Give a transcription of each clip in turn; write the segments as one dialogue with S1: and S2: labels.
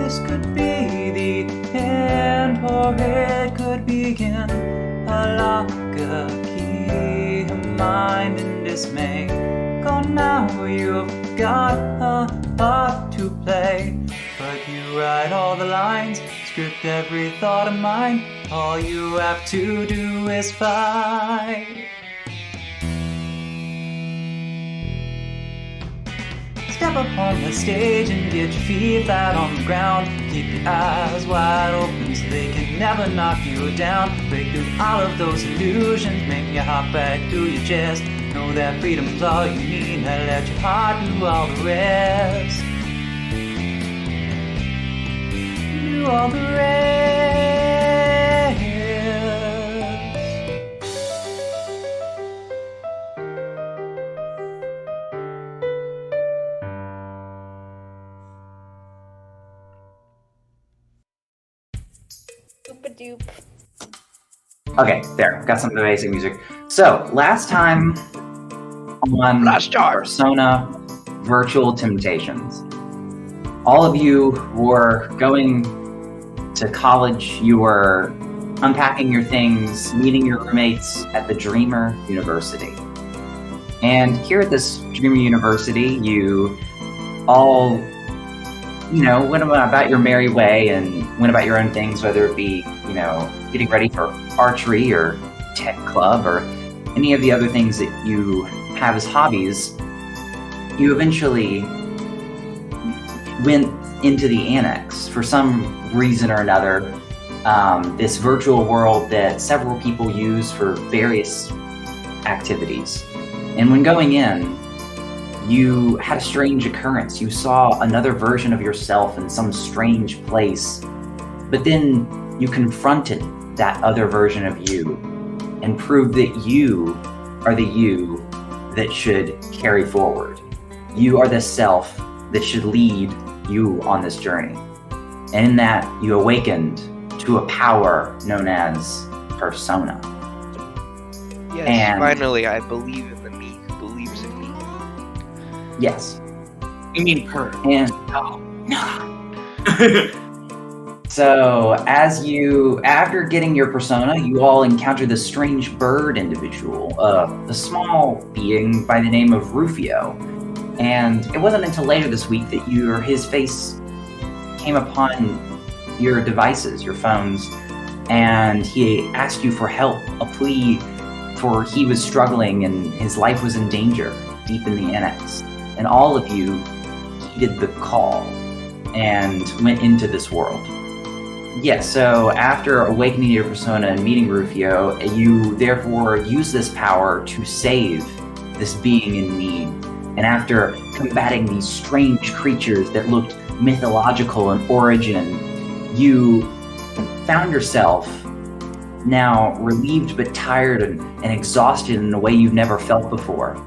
S1: this could be the end, or it could begin. A lock, a key, a mind in dismay. Gone now, you've got a part to play. But you write all the lines, script every thought of mine. All you have to do is fight. Step up on the stage and get your feet flat on the ground. Keep your eyes wide open so they can never knock you down. Break through all of those illusions, make your heart back through your chest. Know that freedom's all you need, now let your heart do all the rest. Do all the rest.
S2: Doop-a-doop.
S3: Okay, there. Got some basic music. So, last time on Persona Virtual Temptations, all of you were going to college. You were unpacking your things, meeting your roommates at the Dreamer University. And here at this Dreamer University, you all, went about your merry way and went about your own things, whether it be, getting ready for archery or tech club or any of the other things that you have as hobbies. You eventually went into the annex for some reason or another, this virtual world that several people use for various activities. And when going in, you had a strange occurrence. You saw another version of yourself in some strange place, but then you confronted that other version of you and proved that you are the you that should carry forward. You are the self that should lead you on this journey. And in that, you awakened to a power known as Persona.
S4: Yes,
S3: and
S4: finally, I believe in the me who believes in me.
S3: Yes.
S5: You mean her?
S3: And so, after getting your persona, you all encounter this strange bird individual, a small being by the name of Rufio. And it wasn't until later this week that his face came upon your devices, your phones, and he asked you for help, a plea for he was struggling and his life was in danger deep in the annex. And all of you heeded the call and went into this world. Yes, so after awakening your persona and meeting Rufio, you therefore use this power to save this being in need. And after combating these strange creatures that looked mythological in origin, you found yourself now relieved but tired and exhausted in a way you've never felt before.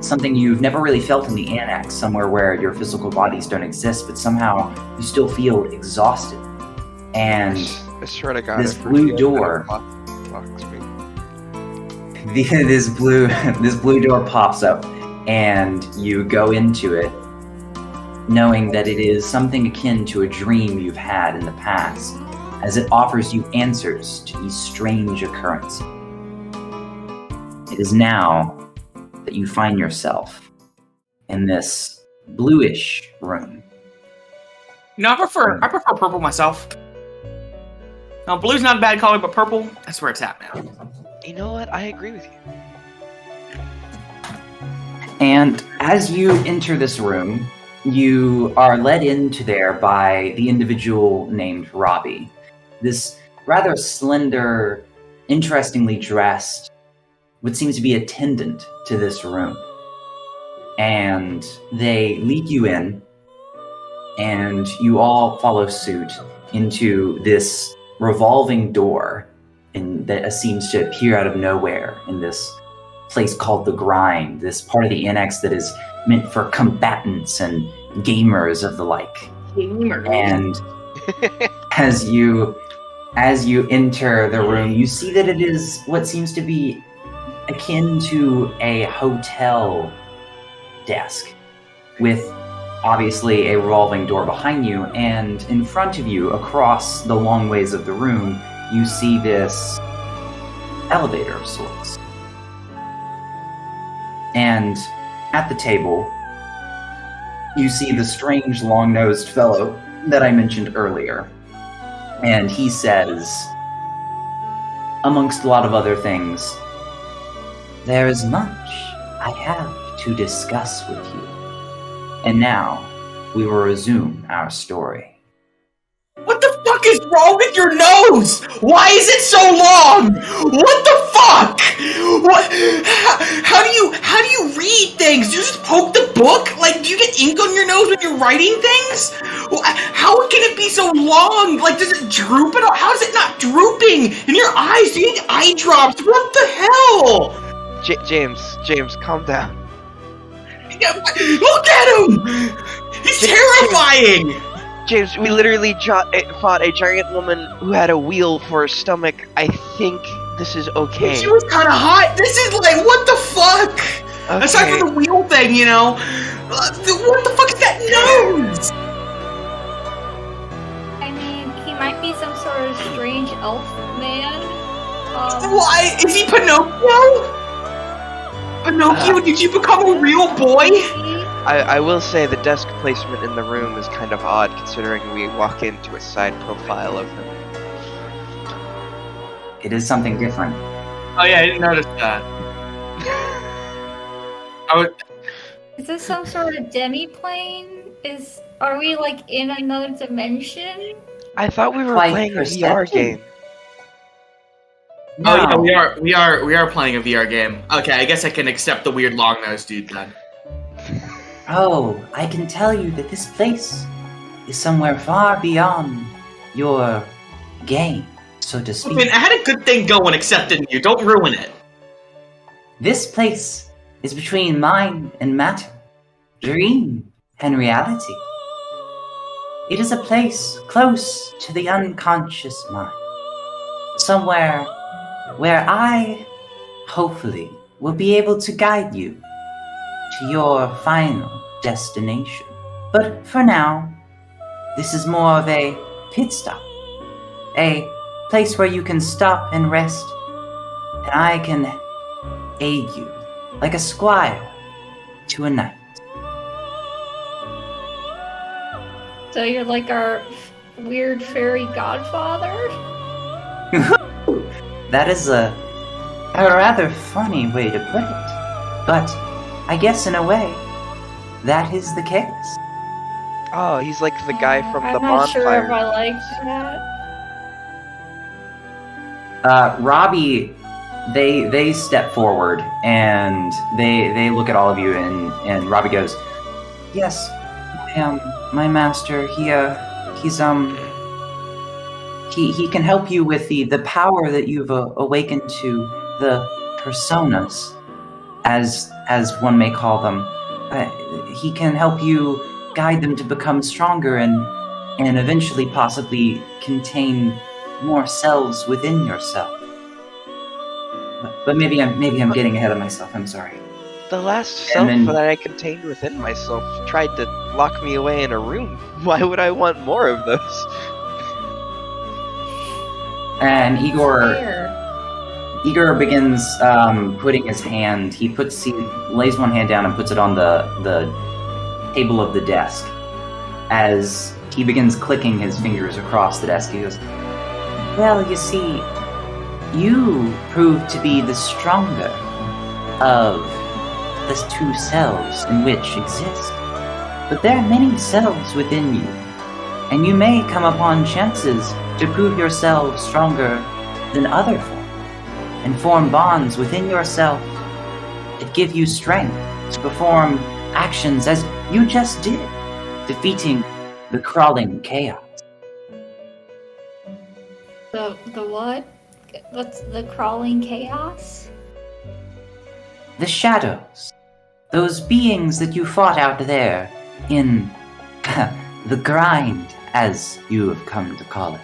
S3: Something you've never really felt in the annex, somewhere where your physical bodies don't exist, but somehow you still feel exhausted. And
S4: I swear to God,
S3: this blue door, this blue door pops up, and you go into it, knowing that it is something akin to a dream you've had in the past, as it offers you answers to these strange occurrences. It is now that you find yourself in this bluish room.
S5: I prefer purple myself. No, blue's not a bad color, but purple, that's where it's at now.
S4: You know what? I agree with you.
S3: And as you enter this room, you are led into there by the individual named Robbie. This rather slender, interestingly dressed, what seems to be attendant to this room. And they lead you in, and you all follow suit into this revolving door that seems to appear out of nowhere in this place called the Grind, this part of the annex that is meant for combatants and gamers of the like.
S5: Gamers.
S3: And as you enter the room, you see that it is what seems to be akin to a hotel desk with obviously a revolving door behind you, and in front of you, across the long ways of the room, you see this elevator of sorts. And at the table, you see the strange long-nosed fellow that I mentioned earlier. And he says, amongst a lot of other things, "There is much I have to discuss with you. And now, we will resume our story."
S5: What the fuck is wrong with your nose? Why is it so long? What the fuck? What? How do you read things? Do you just poke the book? Like, do you get ink on your nose when you're writing things? How can it be so long? Like, does it droop at all? How is it not drooping in your eyes? Do you need eye drops? What the hell?
S4: James, calm down.
S5: Look at him! He's terrifying!
S4: James, we literally fought a giant woman who had a wheel for her stomach. I think this is okay.
S5: She was kind of hot. This is like, what the fuck?
S4: Okay.
S5: Aside from the wheel thing, you know. What the fuck is that nose?
S2: I mean, he might be some sort of strange elf man.
S5: Why? Is he Pinocchio? Pinocchio, did you become a real boy?
S4: I will say the desk placement in the room is kind of odd, considering we walk into a side profile of him.
S3: It is something different.
S5: Oh yeah, I didn't notice that.
S2: Is this some sort of demi-plane? Are we like in another dimension?
S4: I thought we were
S3: Quite
S4: playing a VR
S3: perceptive.
S4: game.
S5: Oh yeah, we are playing a VR game. Okay, I guess I can accept the weird long-nosed dude then.
S3: Oh, I can tell you that this place is somewhere far beyond your game, so to
S5: I
S3: speak.
S5: mean, I had a good thing going accepting you. Don't ruin it.
S3: This place is between mind and matter, dream and reality. It is a place close to the unconscious mind, somewhere where I, hopefully, will be able to guide you to your final destination. But for now, this is more of a pit stop, a place where you can stop and rest, and I can aid you like a squire to a knight.
S2: So you're like our weird fairy godfather?
S3: That is a rather funny way to put it, but I guess in a way, that is the case.
S4: Oh, he's like the guy from the
S2: I'm not sure if
S4: bonfire.
S2: I like that.
S3: Robbie, they step forward and they look at all of you, and Robbie goes, "Yes, my master. He can help you with the power that you've awakened to the personas, as one may call them. He can help you guide them to become stronger and eventually possibly contain more selves within yourself. But maybe I'm getting ahead of myself. I'm sorry."
S4: The last self that I contained within myself tried to lock me away in a room. Why would I want more of those?
S3: And
S2: Fair.
S3: Igor begins putting his hand. He lays one hand down and puts it on the table of the desk. As he begins clicking his fingers across the desk, he goes, "Well, you see, you prove to be the stronger of the two selves in which exist. But there are many selves within you, and you may come upon chances to prove yourselves stronger than other folk, and form bonds within yourself that give you strength to perform actions as you just did, defeating the crawling chaos."
S2: The what? What's the crawling chaos?
S3: The shadows. Those beings that you fought out there in the grind, as you have come to call it.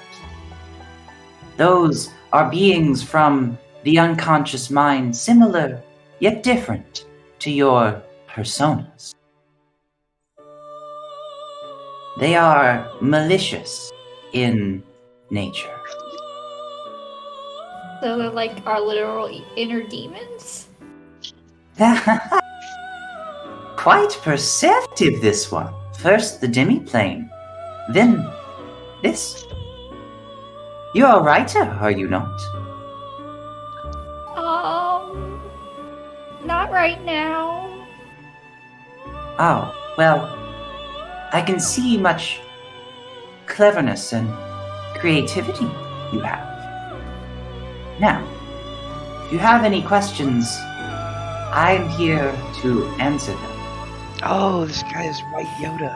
S3: Those are beings from the unconscious mind, similar yet different to your personas. They are malicious in nature.
S2: So they're like our literal inner demons?
S3: Quite perceptive, this one. First the demi-plane, then this. You're a writer, are you not?
S2: Not right now.
S3: Oh, well, I can see much cleverness and creativity you have. Now, if you have any questions, I'm here to answer them.
S4: Oh, this guy is White Yoda.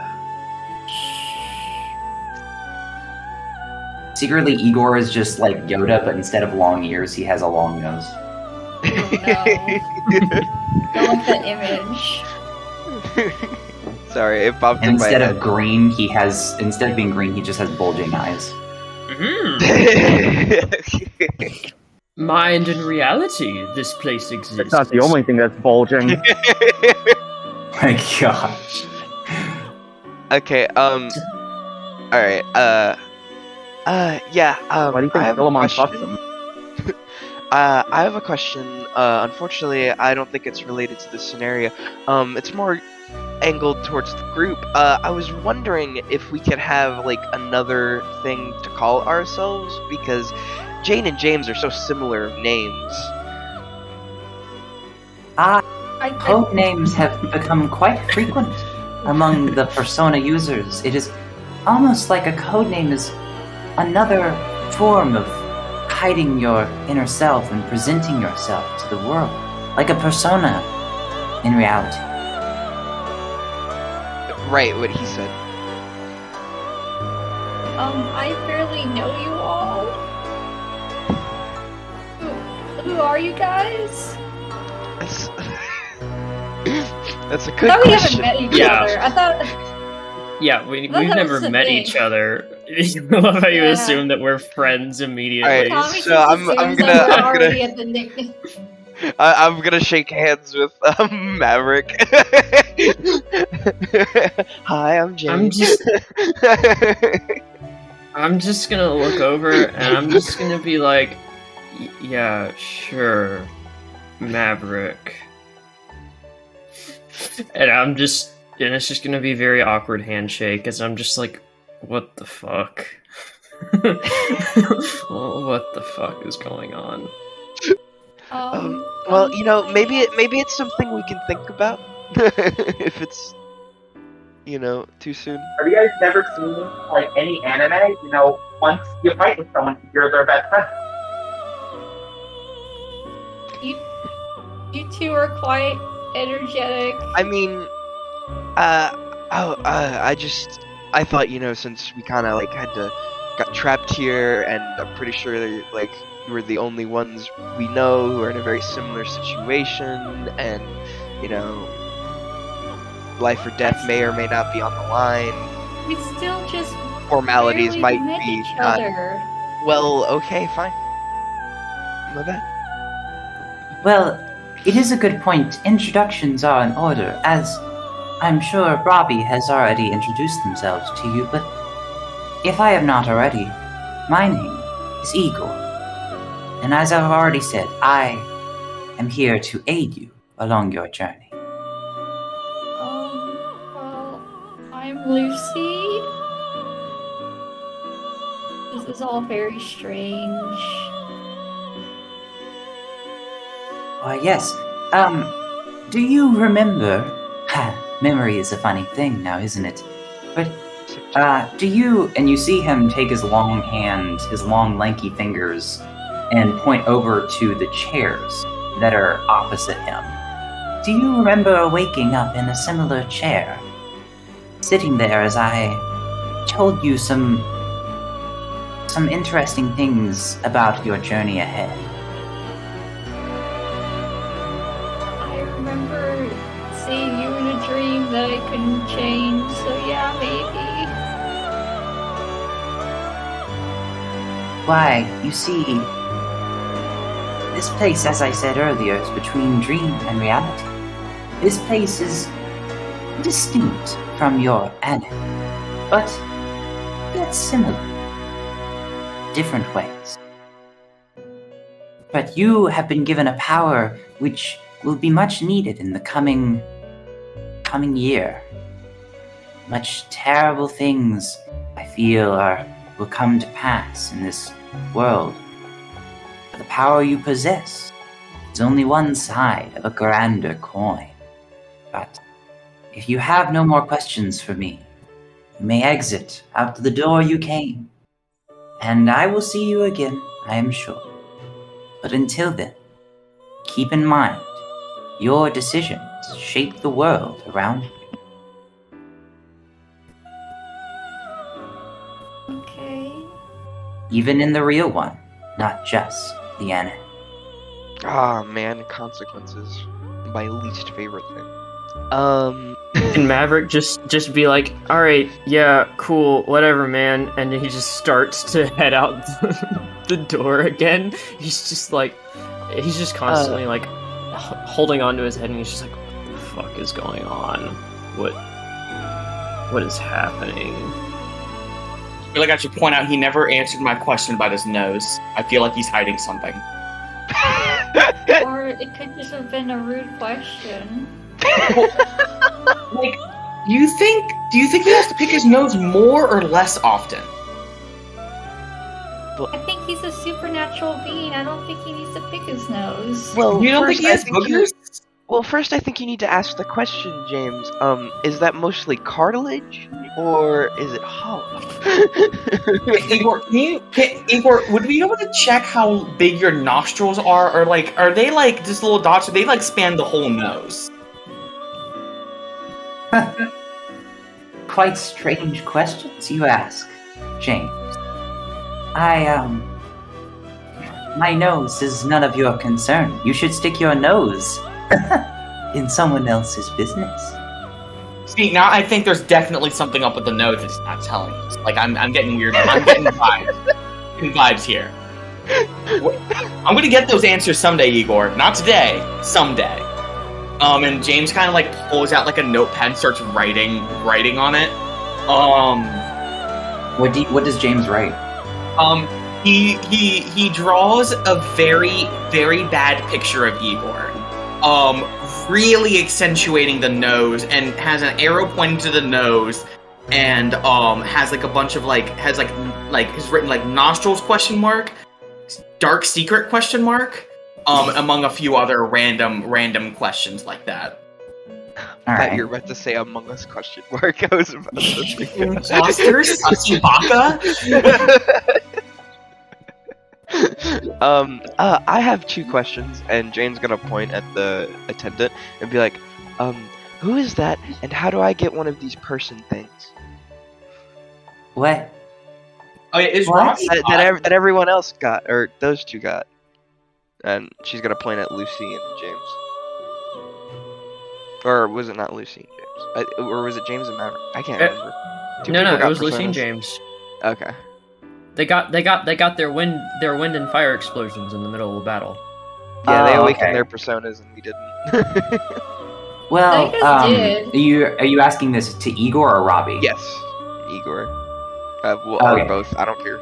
S3: Secretly, Igor is just like Yoda, but instead of long ears, he has a long nose.
S2: Oh, no. Don't like that image.
S4: Sorry, it popped
S3: And
S4: in my
S3: instead
S4: head.
S3: of being green, he just has bulging eyes.
S6: Mind and reality, this place exists.
S7: That's not the only thing that's bulging.
S3: My gosh.
S4: Okay, alright, yeah,
S7: Why do you
S4: I
S7: think
S4: have a
S7: Philemon
S4: question.
S7: fucks him?
S4: I have a question. Unfortunately, I don't think it's related to this scenario. It's more angled towards the group. I was wondering if we could have, like, another thing to call ourselves, because Jane and James are so similar names.
S3: Code names have become quite frequent among the Persona users. It is almost like a code name is another form of hiding your inner self and presenting yourself to the world, like a persona in reality.
S4: Right, what he said.
S2: I barely know you all. Who are you guys?
S4: That's a
S2: I
S4: good
S2: thought we haven't
S4: question.
S2: met each
S6: Yeah.
S2: other. I thought.
S6: Yeah, we've
S2: that
S6: never
S2: was the
S6: met
S2: thing.
S6: each other. I love how you
S2: Yeah.
S6: assume that we're friends immediately.
S4: Alright,
S2: Tommy
S4: so
S2: just
S4: I'm
S2: assumes
S4: gonna-
S2: that we're
S4: I'm gonna-
S2: already at the nickname.
S4: I'm gonna shake hands with Maverick. Hi, I'm James.
S6: I'm just gonna look over and I'm just gonna be like, yeah, sure, Maverick. And it's just gonna be a very awkward handshake as I'm just like, what the fuck? What the fuck is going on?
S4: Well, you know, maybe it's something we can think about if it's, you know, too soon.
S7: Have you guys never seen, like, any anime? You know, once you fight with someone, you're their best friend.
S2: You two are quite energetic.
S4: I mean, I thought, you know, since we kind of, like, got trapped here, and I'm pretty sure that, like, we're the only ones we know who are in a very similar situation, and, you know, life or death may or may not be on the line.
S2: We still just
S4: Formalities
S2: barely
S4: might
S2: met
S4: be
S2: each
S4: not.
S2: other.
S4: Well, okay, fine. My bad.
S3: Well, it is a good point. Introductions are in order, as I'm sure Robbie has already introduced themselves to you, but if I have not already, my name is Igor. And as I've already said, I am here to aid you along your journey.
S2: Well, I'm Lucy. This is all very strange.
S3: Why, yes. Do you remember? Memory is a funny thing now, isn't it? But, do you, and you see him take his long hand, his long lanky fingers, and point over to the chairs that are opposite him. Do you remember waking up in a similar chair? Sitting there as I told you some interesting things about your journey ahead.
S2: I remember seeing you in a dream that I couldn't change, so yeah, maybe.
S3: Why, you see, this place, as I said earlier, is between dream and reality. This place is distinct from your anime. but yet similar. Different ways. But you have been given a power which will be much needed in the coming year. Much terrible things, I feel, will come to pass in this world. But the power you possess is only one side of a grander coin. But if you have no more questions for me, you may exit out the door you came. And I will see you again, I am sure. But until then, keep in mind, your decisions shape the world around you.
S2: Okay.
S3: Even in the real one, not just the anime.
S4: Ah, man, consequences. My least favorite thing.
S6: And Maverick just be like, all right, yeah, cool, whatever, man. And he just starts to head out the door again. He's just constantly holding onto his head, and he's just like, what the fuck is going on? What is happening?
S5: I feel like I should point out he never answered my question about his nose. I feel like he's hiding something.
S2: Or it could just have been a rude question.
S5: Like, do you think he has to pick his nose more or less often?
S2: I think he's a supernatural being. I don't think he needs to pick his nose.
S4: Well,
S5: You don't think he has
S4: I think
S5: boogers?
S4: Well, first I think you need to ask the question, James. Is that mostly cartilage, or is it hollow?
S5: Igor, would we be able to check how big your nostrils are? Or, are they, just little dots? Or they, span the whole nose?
S3: Quite strange questions you ask, James. My nose is none of your concern. You should stick your nose in someone else's business.
S5: See, now I think there's definitely something up with the nose that's not telling us. I'm getting weird. I'm getting vibes here. I'm gonna get those answers someday, Igor. Not today. Someday. And James kind of pulls out a notepad and starts writing on it.
S3: What does James write?
S5: He draws a very, very bad picture of Igor. Really accentuating the nose, and has an arrow pointing to the nose, and has a bunch of has written nostrils ? Dark secret ? Among a few other random questions like that.
S3: All
S4: I thought
S3: right.
S4: you were about to say Among Us ? I was about to say
S5: Imposters? Chewbacca?
S4: I have two questions, and Jane's gonna point at the attendant and be like, who is that, and how do I get one of these person things?
S3: What?
S5: Oh, yeah, is
S3: What?
S5: Robbie
S4: That everyone else got, or those two got. And she's gonna point at Lucy and James. Or was it not Lucy and James? Or was it James and Maverick? I can't remember. Two
S6: No,
S4: people
S6: it
S4: got
S6: was Lucy and
S4: personas.
S6: James.
S4: Okay.
S6: They got their wind and fire explosions in the middle of the battle.
S4: Yeah, they
S3: Oh,
S4: awakened
S3: okay.
S4: their personas and we didn't.
S3: Well,
S2: I just did.
S3: are you asking this to Igor or Robbie?
S4: Yes, Igor. Or
S3: Okay.
S4: both. I don't care.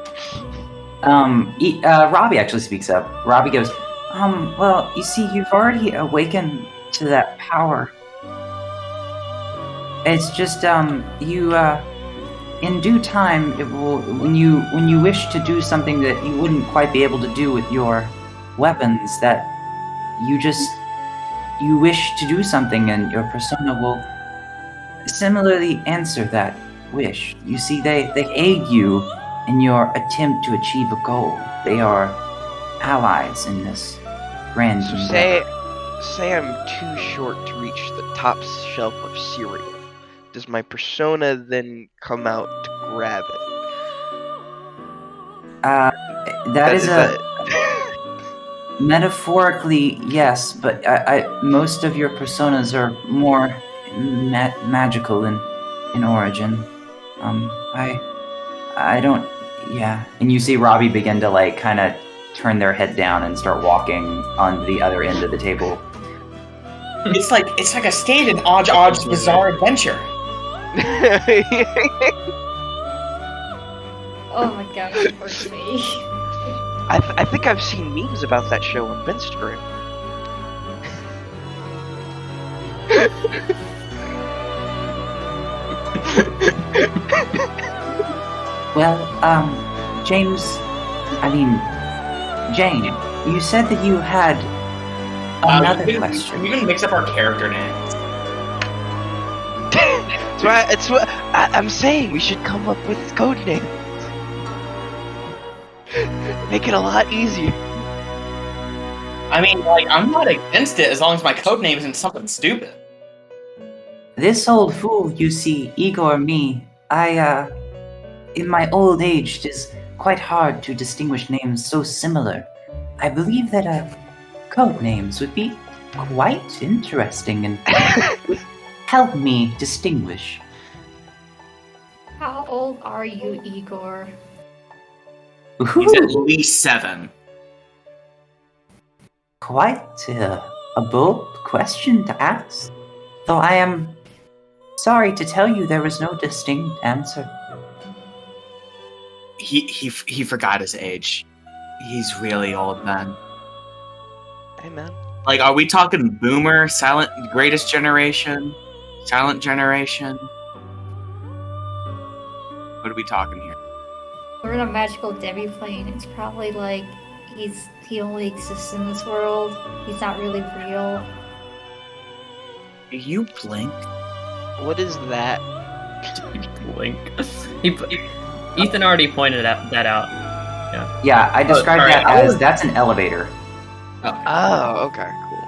S3: Robbie actually speaks up. Robbie goes, well, you see, you've already awakened to that power. It's just, in due time, it will, when you wish to do something that you wouldn't quite be able to do with your weapons, that you wish to do something and your persona will similarly answer that wish. You see, they aid you in your attempt to achieve a goal. They are allies in this grand
S4: So
S3: endeavor.
S4: say I'm too short to reach the top shelf of cereal. Does my persona then come out to grab it?
S3: That is metaphorically, yes, but most of your personas are more magical in origin. I don't, yeah. And you see Robbie begin to kind of turn their head down and start walking on the other end of the table.
S5: It's like a stand in Odd's Bizarre Adventure.
S2: Oh my god, it hurts me.
S4: I think I've seen memes about that show on Instagram.
S3: Well, Jane, you said that you had another question.
S5: We even mix up our character names.
S4: It's what I'm saying. We should come up with code names. Make it a lot easier.
S5: I mean, like, I'm not against it as long as my code name isn't something stupid.
S3: This old fool, you see, Igor me, in my old age, it is quite hard to distinguish names so similar. I believe that, code names would be quite interesting and would help me distinguish.
S2: How old are you, Igor?
S5: He's at least 7.
S3: Quite a bold question to ask, though I am sorry to tell you there is no distinct answer.
S5: He forgot his age. He's really old, man.
S4: Hey, man.
S5: Like, are we talking boomer, silent, greatest generation, silent generation? What are we talking here?
S2: We're in a magical demi-plane. It's probably like he only exists in this world. He's not really real.
S5: You blink.
S4: What is that?
S6: Blink. Ethan already pointed that out.
S3: Yeah, I described that as that's an elevator.
S4: Oh, okay, cool.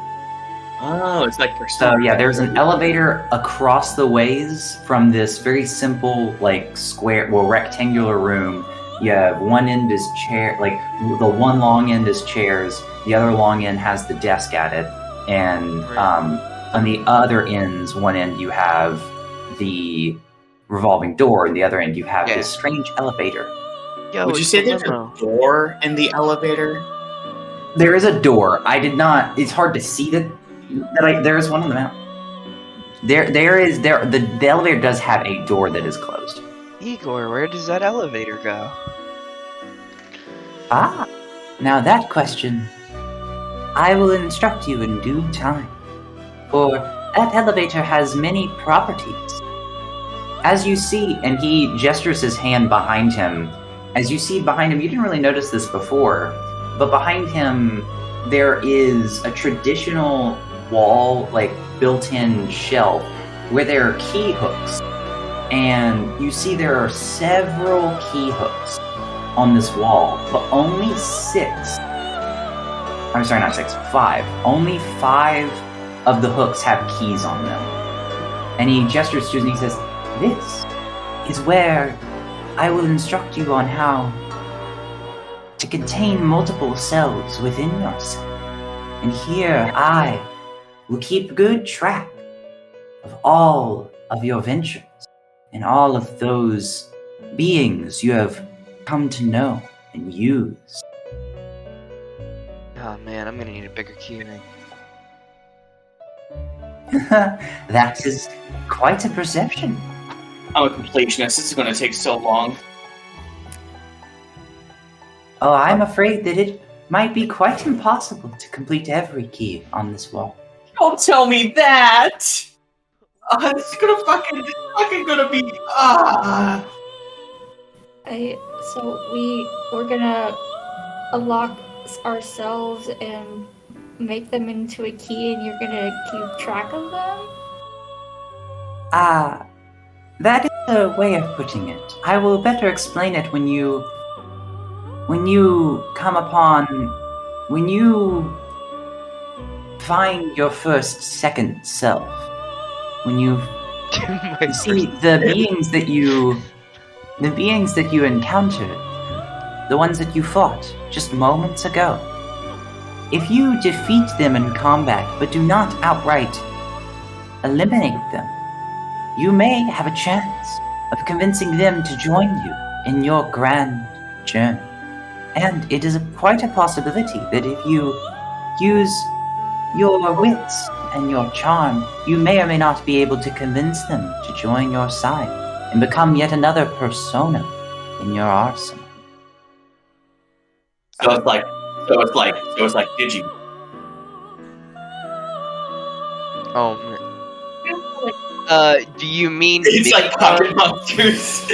S5: Oh, it's like
S3: So yeah, there's an elevator across the ways from this very simple, like rectangular room. You have one end is chair, like the one long end is chairs. The other long end has the desk at it, and on the other ends, one end you have the revolving door, and the other end you have this strange elevator.
S4: Yo,
S5: would you say there's a door in the elevator?
S3: There is a door. I did not. It's hard to see that there is one on the map. The elevator does have a door that is closed.
S4: Igor, where does that elevator go?
S3: Ah, now that question, I will instruct you in due time. For that elevator has many properties. As you see, and he gestures his hand behind him. As you see behind him, you didn't really notice this before, but behind him there is a traditional wall, like built-in shelf, where there are key hooks. And you see there are several key hooks on this wall, but only 5. Only 5 of the hooks have keys on them. And he gestures to us and he says, "This is where I will instruct you on how to contain multiple cells within yourself. And here I will keep good track of all of your ventures and all of those beings you have come to know and use."
S4: Oh man, I'm gonna need a bigger key ring.
S3: That is quite a perception.
S5: I'm a completionist. This is going to take so long.
S3: Oh, I'm afraid that it might be quite impossible to complete every key on this wall.
S5: Don't tell me that! This is fucking gonna be...
S2: We're gonna unlock ourselves and make them into a key, and you're gonna keep track of them?
S3: That is a way of putting it. I will better explain it when you find your second self. When you see the beings that you encountered, the ones that you fought just moments ago. If you defeat them in combat, but do not outright eliminate them, you may have a chance of convincing them to join you in your grand journey. And it is quite a possibility that if you use your wits and your charm, you may or may not be able to convince them to join your side and become yet another persona in your arsenal.
S5: So it's like Digi.
S4: Oh man. Do you mean
S5: It's like Pocket Monsters.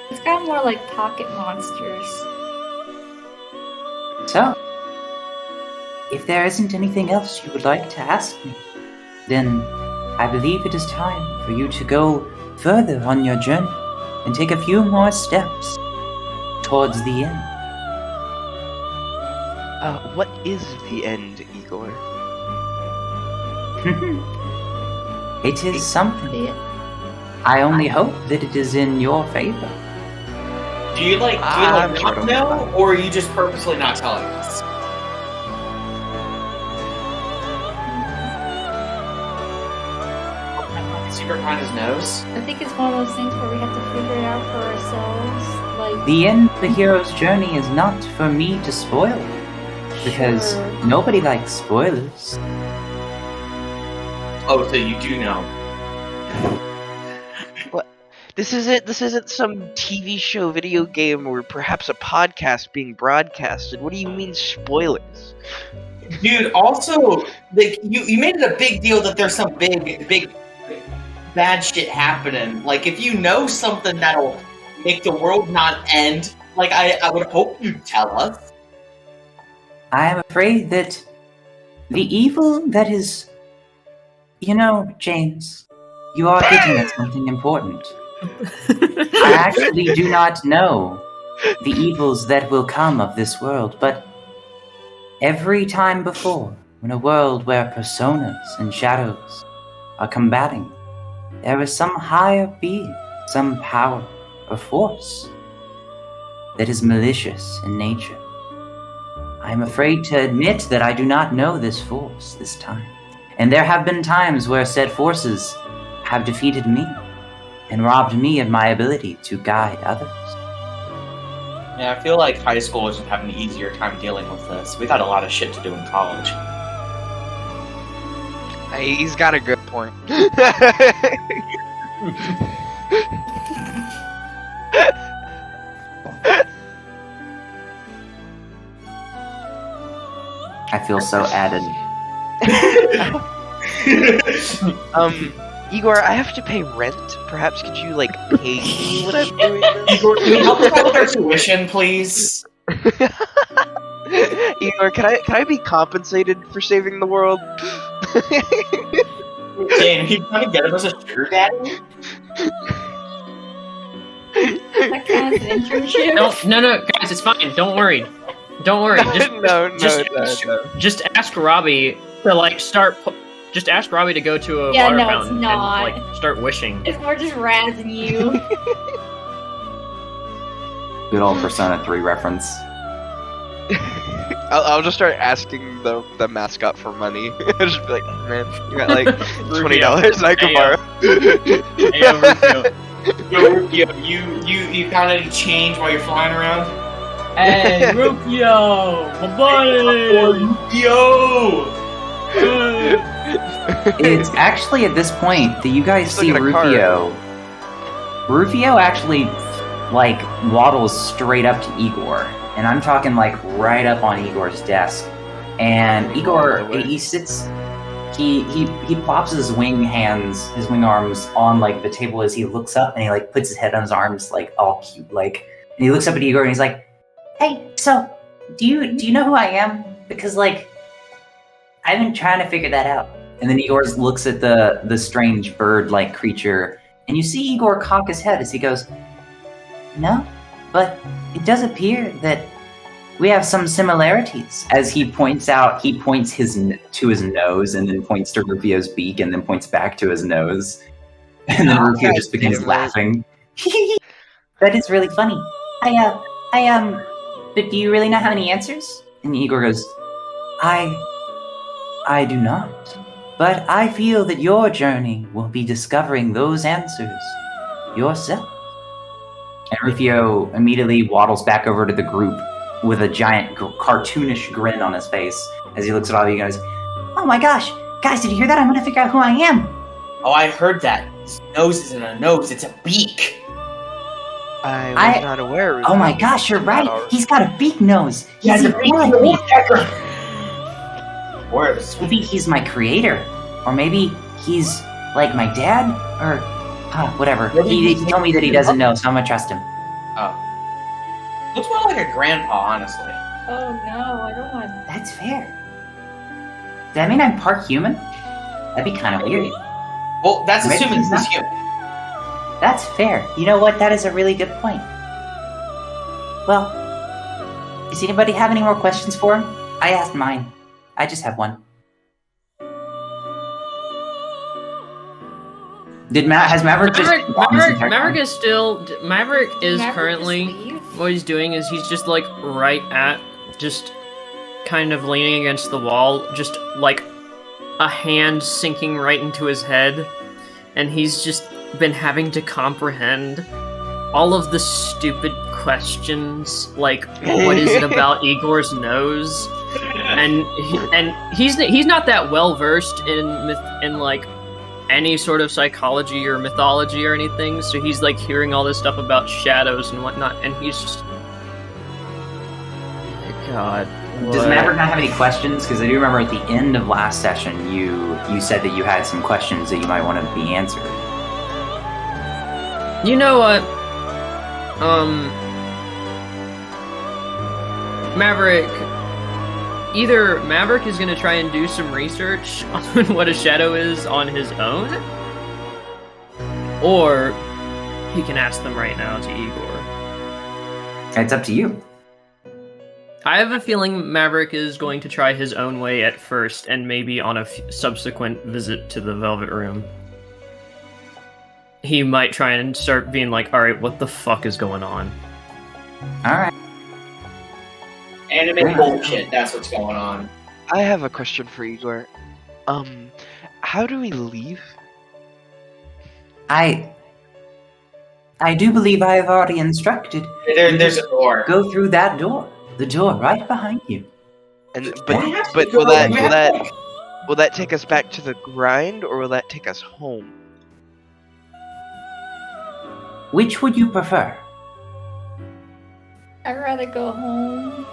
S2: It's got more like pocket monsters.
S3: So, if there isn't anything else you would like to ask me, then I believe it is time for you to go further on your journey and take a few more steps towards the end.
S4: What is the end, Igor?
S3: It is something.
S2: Yeah.
S3: I only hope that it is in your favor.
S5: Do you
S4: I'm sure
S5: not
S4: it'll be
S5: know,
S4: fine.
S5: or are you just purposely not telling us? Secret behind his nose.
S2: I think it's one of those things where we have to figure it out for ourselves. Like,
S3: The end of the hero's journey is not for me to spoil, because
S2: Sure.
S3: nobody likes spoilers.
S5: Oh, so you do know.
S4: This isn't some TV show, video game, or perhaps a podcast being broadcasted. What do you mean spoilers?
S5: Dude, also, like, you made it a big deal that there's some big bad shit happening. Like, if you know something that'll make the world not end, like, I would hope you'd tell us.
S3: I am afraid that the evil that is... You know, James, you are getting at something important. I actually do not know the evils that will come of this world, but every time before, in a world where personas and shadows are combating, there is some higher being, some power or force that is malicious in nature. I am afraid to admit that I do not know this force this time. And there have been times where said forces have defeated me and robbed me of my ability to guide others.
S5: Yeah, I feel like high schoolers would have an easier time dealing with this. We've had a lot of shit to do in college.
S4: He's got a good point.
S3: I feel so added.
S4: Igor, I have to pay rent. Perhaps could you, like, pay me when I'm doing this?
S5: Igor, can you help us out with our tuition, please?
S4: Igor, can I be compensated for saving the world?
S5: Dan, are you trying to get him as a sugar daddy?
S2: that kind of internship.
S6: No, guys, it's fine. Don't worry. Don't worry. Just ask Robbie to like start. Just ask Robbie to go to a
S2: Yeah,
S6: water
S2: no, it's
S6: fountain
S2: not.
S6: and like start wishing.
S2: It's more just razzing you.
S3: Good old Persona 3 reference.
S4: I'll just start asking the mascot for money. I'll just be like, man, you got like $20 I can borrow.
S5: You found any change while you're flying around?
S6: Hey, Rufio, my buddy.
S5: Yo!
S3: It's actually at this point that you guys
S4: Just
S3: see
S4: look at a car.
S3: Rufio. Rufio actually, like, waddles straight up to Igor. And I'm talking, like, right up on Igor's desk. And Igor, he sits... He plops his wing arms on, like, the table as he looks up, and he, like, puts his head on his arms, like, all cute, like... And he looks up at Igor, and he's like, "Hey, so, do you know who I am? Because, like, I've been trying to figure that out." And then Igor looks at the strange bird-like creature, and you see Igor cock his head as he goes, "No, but it does appear that we have some similarities." As he points to his nose, and then points to Rufio's beak, and then points back to his nose. And then Rufio just begins laughing. "That is really funny. But do you really not have any answers?" And Igor goes, I do not. But I feel that your journey will be discovering those answers yourself. And Rufio immediately waddles back over to the group with a giant cartoonish grin on his face as he looks at all of you guys. "Oh my gosh, guys, did you hear that? I'm gonna figure out who I am."
S5: Oh, I heard that. His nose isn't a nose, it's a beak.
S4: I was not aware.
S3: Oh my gosh, you're right. He's got a big nose.
S5: He has a big woodpecker. Worse.
S3: Maybe he's my creator, or maybe he's like my dad, or whatever. He told me that he doesn't know, so I'm gonna trust him.
S5: Oh. Looks more like a grandpa, honestly.
S2: Oh no, I don't want.
S3: That's fair. Does that mean I'm part human? That'd be kind of weird.
S5: Well, that's
S3: Maybe
S5: assuming
S3: he's
S5: he's
S3: not.
S5: human.
S3: That's fair. You know what? That is a really good point. Well, does anybody have any more questions for him? I asked mine. I just have one. Has Maverick just
S6: Maverick is
S2: Maverick
S6: currently
S2: just leave?
S6: what he's doing is he's just like right at just kind of leaning against the wall, just like a hand sinking right into his head, and he's just been having to comprehend all of the stupid questions, like what is it about Igor's nose, and he's not that well versed in like any sort of psychology or mythology or anything, so he's like hearing all this stuff about shadows and whatnot, and he's just, God.
S3: Does Maverick not have any questions? Because I do remember at the end of last session, you said that you had some questions that you might want to be answered.
S6: You know what? Maverick. Either Maverick is going to try and do some research on what a shadow is on his own, or he can ask them right now to Igor.
S3: It's up to you.
S6: I have a feeling Maverick is going to try his own way at first, and maybe on a subsequent visit to the Velvet Room, he might try and start being like, alright, what the fuck is going on?
S3: Alright.
S5: Anime bullshit, that's what's going on.
S4: I have a question for Igor. How do we leave?
S3: I do believe I have already instructed.
S5: There's a door.
S3: Go through that door. The door right behind you.
S4: And
S5: What?
S4: but will that take us back to the grind, or will that take us home?
S3: Which would you prefer?
S2: I'd rather go home.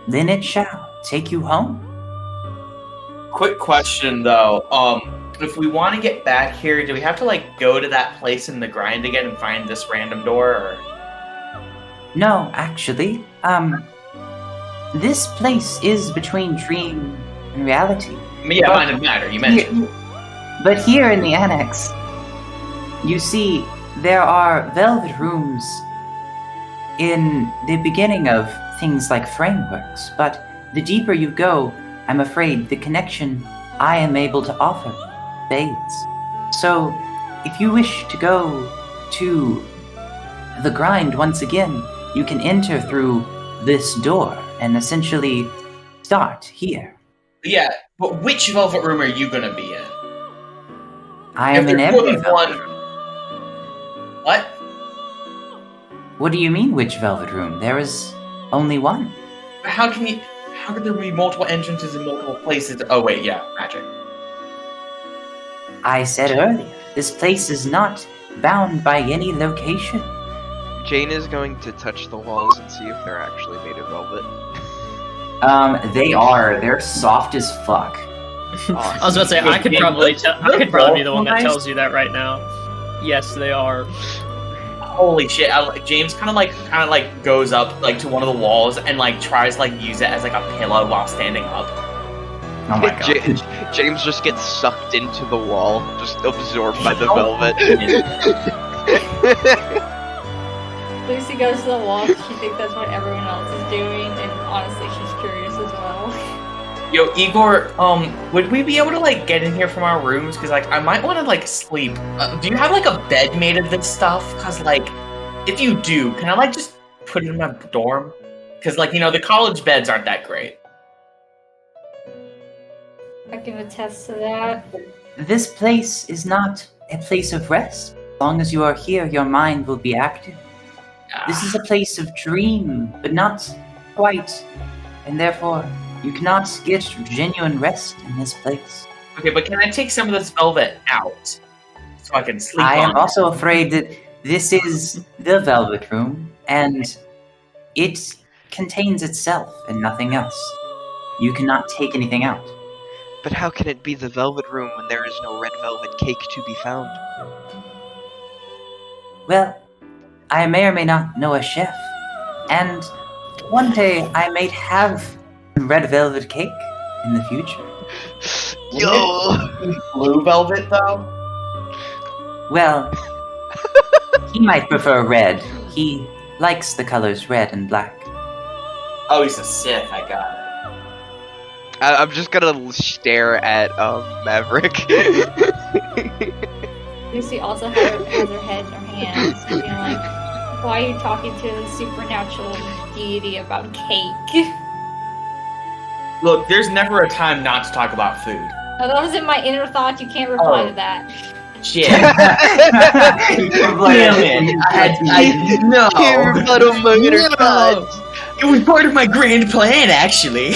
S3: Then it shall take you home.
S5: Quick question though. If we want to get back here, do we have to like go to that place in the grind again and find this random door? Or?
S3: No, actually, this place is between dream and reality.
S5: Yeah, mine didn't matter. You mentioned.
S3: But here in the annex, you see there are velvet rooms in the beginning of things like frameworks, but the deeper you go, I'm afraid the connection I am able to offer fades. So, if you wish to go to the grind once again, you can enter through this door and essentially start here.
S5: Yeah, but which velvet room are you gonna be in?
S3: I am in every velvet
S5: one.
S3: room.
S5: What?
S3: What do you mean, which velvet room? There is only one.
S5: How could there be multiple entrances in multiple places? Oh wait, yeah, magic.
S3: I said earlier, this place is not bound by any location.
S4: Jane is going to touch the walls and see if they're actually made of velvet.
S3: They are. They're soft as fuck.
S6: I was about to say, I could probably be the one that tells you that right now. Yes, they are.
S5: Holy shit! James kind of like goes up like to one of the walls and like tries to like use it as like a pillow while standing up.
S3: Oh my god.
S4: James just gets sucked into the wall, just absorbed by the velvet.
S2: Lucy goes to the wall because she thinks that's what everyone else is doing, and honestly, she's curious as well.
S5: Yo, Igor, would we be able to like get in here from our rooms? Cause like I might want to like sleep. Do you have like a bed made of this stuff? Cause like, if you do, can I like just put it in my dorm? Cause like the college beds aren't that great.
S2: I can attest to that.
S3: This place is not a place of rest. As long as you are here, your mind will be active. This is a place of dream, but not quite. And therefore, you cannot get genuine rest in this place.
S5: Okay, but can I take some of this velvet out so I can sleep?
S3: I
S5: on
S3: am
S5: it?
S3: also afraid that This is the Velvet Room, and it contains itself and nothing else. You cannot take anything out.
S4: But how can it be the Velvet Room when there is no red velvet cake to be found?
S3: Well, I may or may not know a chef, and one day I may have red velvet cake in the future.
S4: Yo!
S5: Blue velvet, though?
S3: Well, he might prefer red. He likes the colors red and black.
S5: Oh, he's a Sith, I got it.
S4: I'm just gonna stare at Maverick.
S2: Lucy also has her head in her hands, being like, why are you talking to a supernatural deity about cake?
S5: Look, there's never a time not to talk about food.
S2: Oh, that was in my inner thought, you can't reply to that.
S5: Shit.
S3: Damn
S5: it. No. It was part of my grand plan, actually.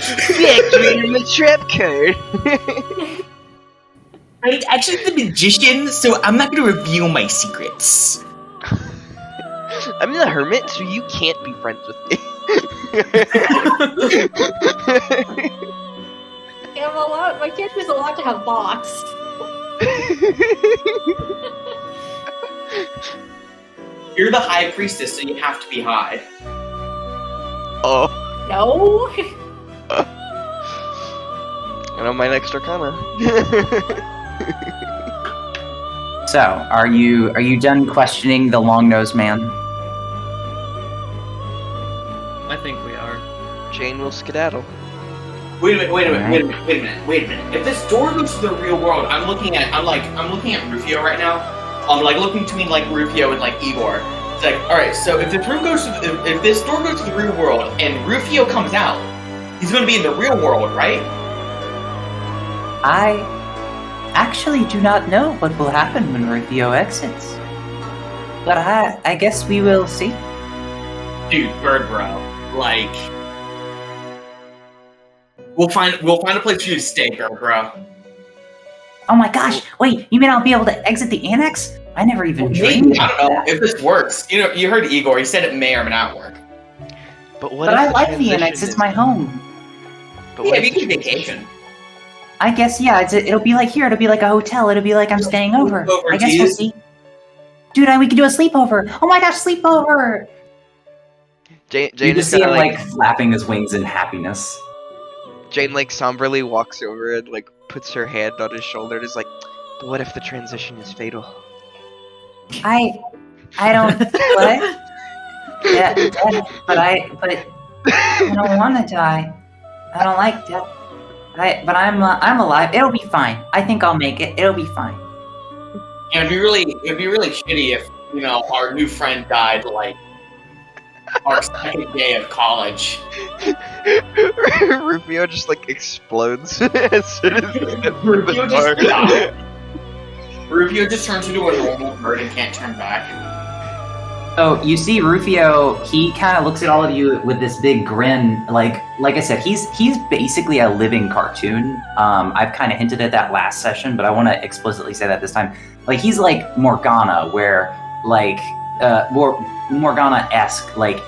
S4: Activated my trap card.
S5: I'm actually the magician, so I'm not gonna reveal my secrets.
S4: I'm the hermit, so you can't be friends with me.
S2: Yeah, my character's allowed to have box.
S5: You're the high priestess, so you have to be high.
S4: Oh.
S2: No?
S4: I know my next arcana.
S3: So, are you done questioning the long-nosed man?
S6: I think we are.
S4: Jane will skedaddle.
S5: Wait a minute. If this door goes to the real world, I'm looking at Rufio right now. I'm like looking between like Rufio and like Igor. It's like, alright, so if this door goes to the real world and Rufio comes out, he's gonna be in the real world, right?
S3: I actually do not know what will happen when Rufio exits. But I guess we will see.
S5: Dude, bird bro. Like, we'll find a place for you to stay, bird bro.
S3: Oh my gosh, wait, you mean I'll be able to exit the annex? I never even dreamed
S5: I
S3: of
S5: don't know
S3: that.
S5: if this works. You know, you heard Igor, he said it may or may not work.
S4: But what
S3: But
S4: if
S3: I
S4: the
S3: like the
S4: transition
S3: annex, it's
S4: is-
S3: my home.
S4: But what
S5: Yeah,
S4: if
S5: we
S4: the
S5: can
S4: transition-
S5: vacation.
S3: I guess, yeah, it'll be like here, it'll be like a hotel, it'll be like I'm staying over.
S5: Over
S3: I guess
S5: to
S3: we'll
S5: you.
S3: see. Dude, we can do a sleepover! Oh my gosh, sleepover!
S4: Jane
S3: You
S4: just
S3: just see him
S4: kinda,
S3: like flapping his wings in happiness.
S4: Jane like somberly walks over and like puts her hand on his shoulder and is like, but what if the transition is fatal?
S3: I don't what? Yeah, but I don't want to die. I don't like death. But I'm alive. It'll be fine. I think I'll make it. It'll be fine.
S5: Yeah, it'd be really shitty if, you know, our new friend died like our second day of college.
S4: Rufio just like explodes as soon as he gets through the
S5: Rufio
S4: door.
S5: just died. Rufio just turns into a normal bird and can't turn back.
S3: So you see Rufio, he kind of looks at all of you with this big grin. Like I said, he's basically a living cartoon. I've kind of hinted at that last session, but I want to explicitly say that this time. Like he's like Morgana, where like more Morgana-esque. Like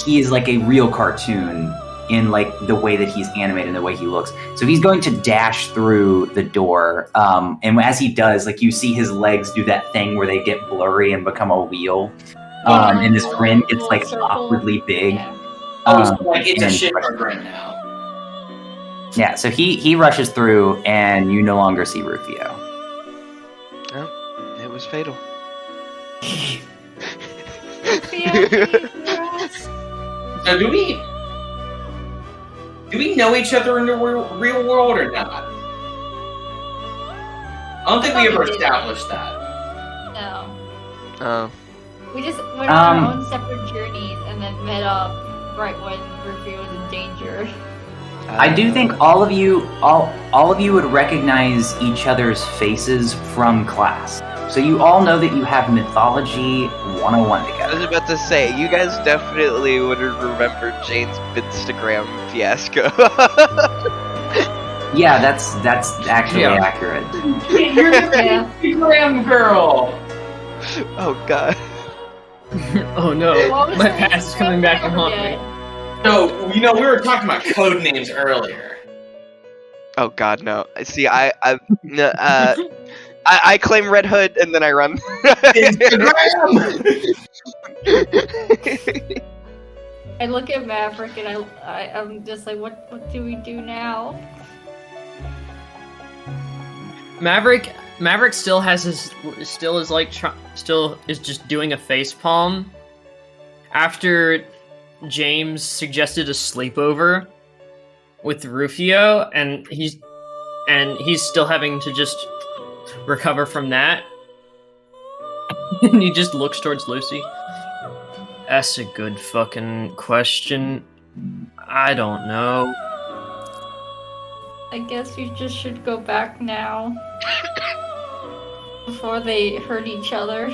S3: he's like a real cartoon in like the way that he's animated and the way he looks. So he's going to dash through the door, and as he does, like you see his legs do that thing where they get blurry and become a wheel. And his grin gets like
S2: Circle.
S3: awkwardly big.
S2: Yeah.
S5: So like it's a
S3: and-
S5: shit bird right now.
S3: Yeah, so he rushes through, and you no longer see Rufio.
S4: It was fatal.
S5: So do we know each other in the real world or not? I don't think we ever established that.
S2: No.
S4: Oh.
S2: We just went on our own separate journeys and then met up right when Rufio was in danger.
S3: I do think all of you would recognize each other's faces from class. So you all know that you have Mythology 101
S4: I was
S3: together.
S4: about to say, you guys definitely would have remembered Jane's Instagram fiasco.
S3: Yeah, that's actually
S6: Yeah.
S3: accurate.
S5: You're the
S2: Yeah.
S5: Instagram girl.
S4: Oh god.
S6: Oh no,
S2: What was
S6: my
S2: the
S6: past is coming back to
S2: name
S6: haunt
S2: again?
S6: me.
S5: No, we were talking about code names earlier.
S4: Oh god, no. See, I claim Red Hood and then I run.
S5: Instagram!
S2: I look at Maverick and I'm just like, what do we do now?
S6: Maverick still has his still is just doing a face palm after James suggested a sleepover with Rufio, and he's still having to just recover from that. And he just looks towards Lucy. That's a good fucking question. I don't know.
S2: I guess we just should go back now. Before they hurt each other.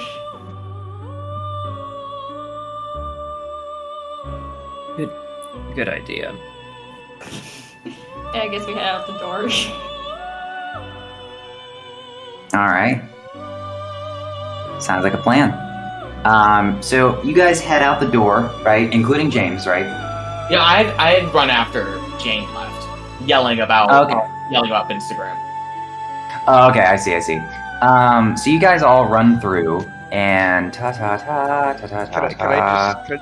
S6: Good idea.
S2: Yeah, I guess we head out the door.
S3: All right. Sounds like a plan. So you guys head out the door, right? Including James, right?
S5: Yeah, I had run after Jane left, yelling about Instagram.
S3: Oh, okay, I see. So you guys all run through and
S4: Can I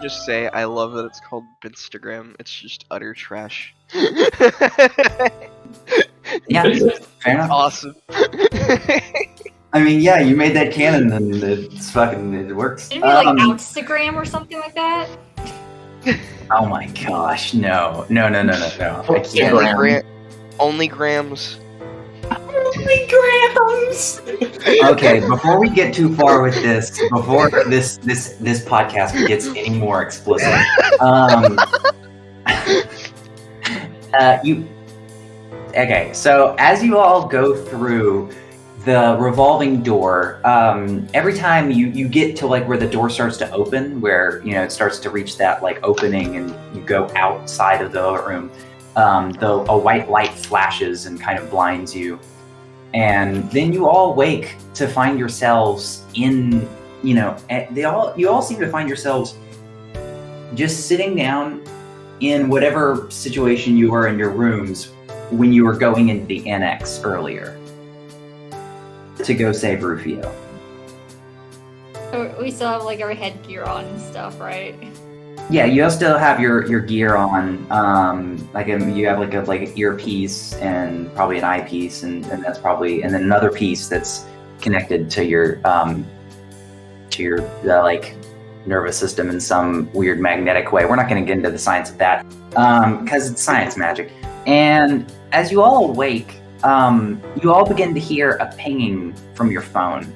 S4: just say I love that it's called Binstagram. It's just utter trash.
S3: Yeah, fair enough.
S4: Awesome.
S3: I mean, yeah, you made that canon and it works.
S2: Didn't we like Instagram or something like that?
S3: Oh my gosh, no. I can't.
S4: Only grams.
S5: Only grams.
S3: Okay, before we get too far with this, before this podcast gets any more explicit, Okay, so as you all go through the revolving door, every time you get to like where the door starts to open, where it starts to reach that like opening, and you go outside of the room, a white light flashes and kind of blinds you. And then you all wake to find yourselves in, you all seem to find yourselves just sitting down in whatever situation you were in your rooms when you were going into the annex earlier to go save Rufio.
S2: So we still have like our headgear on and stuff, right?
S3: Yeah, you all still have your gear on. You have like an earpiece and probably an eyepiece, and that's probably, and then another piece that's connected to your like nervous system in some weird magnetic way. We're not going to get into the science of that because it's science magic. And as you all awake, you all begin to hear a pinging from your phone,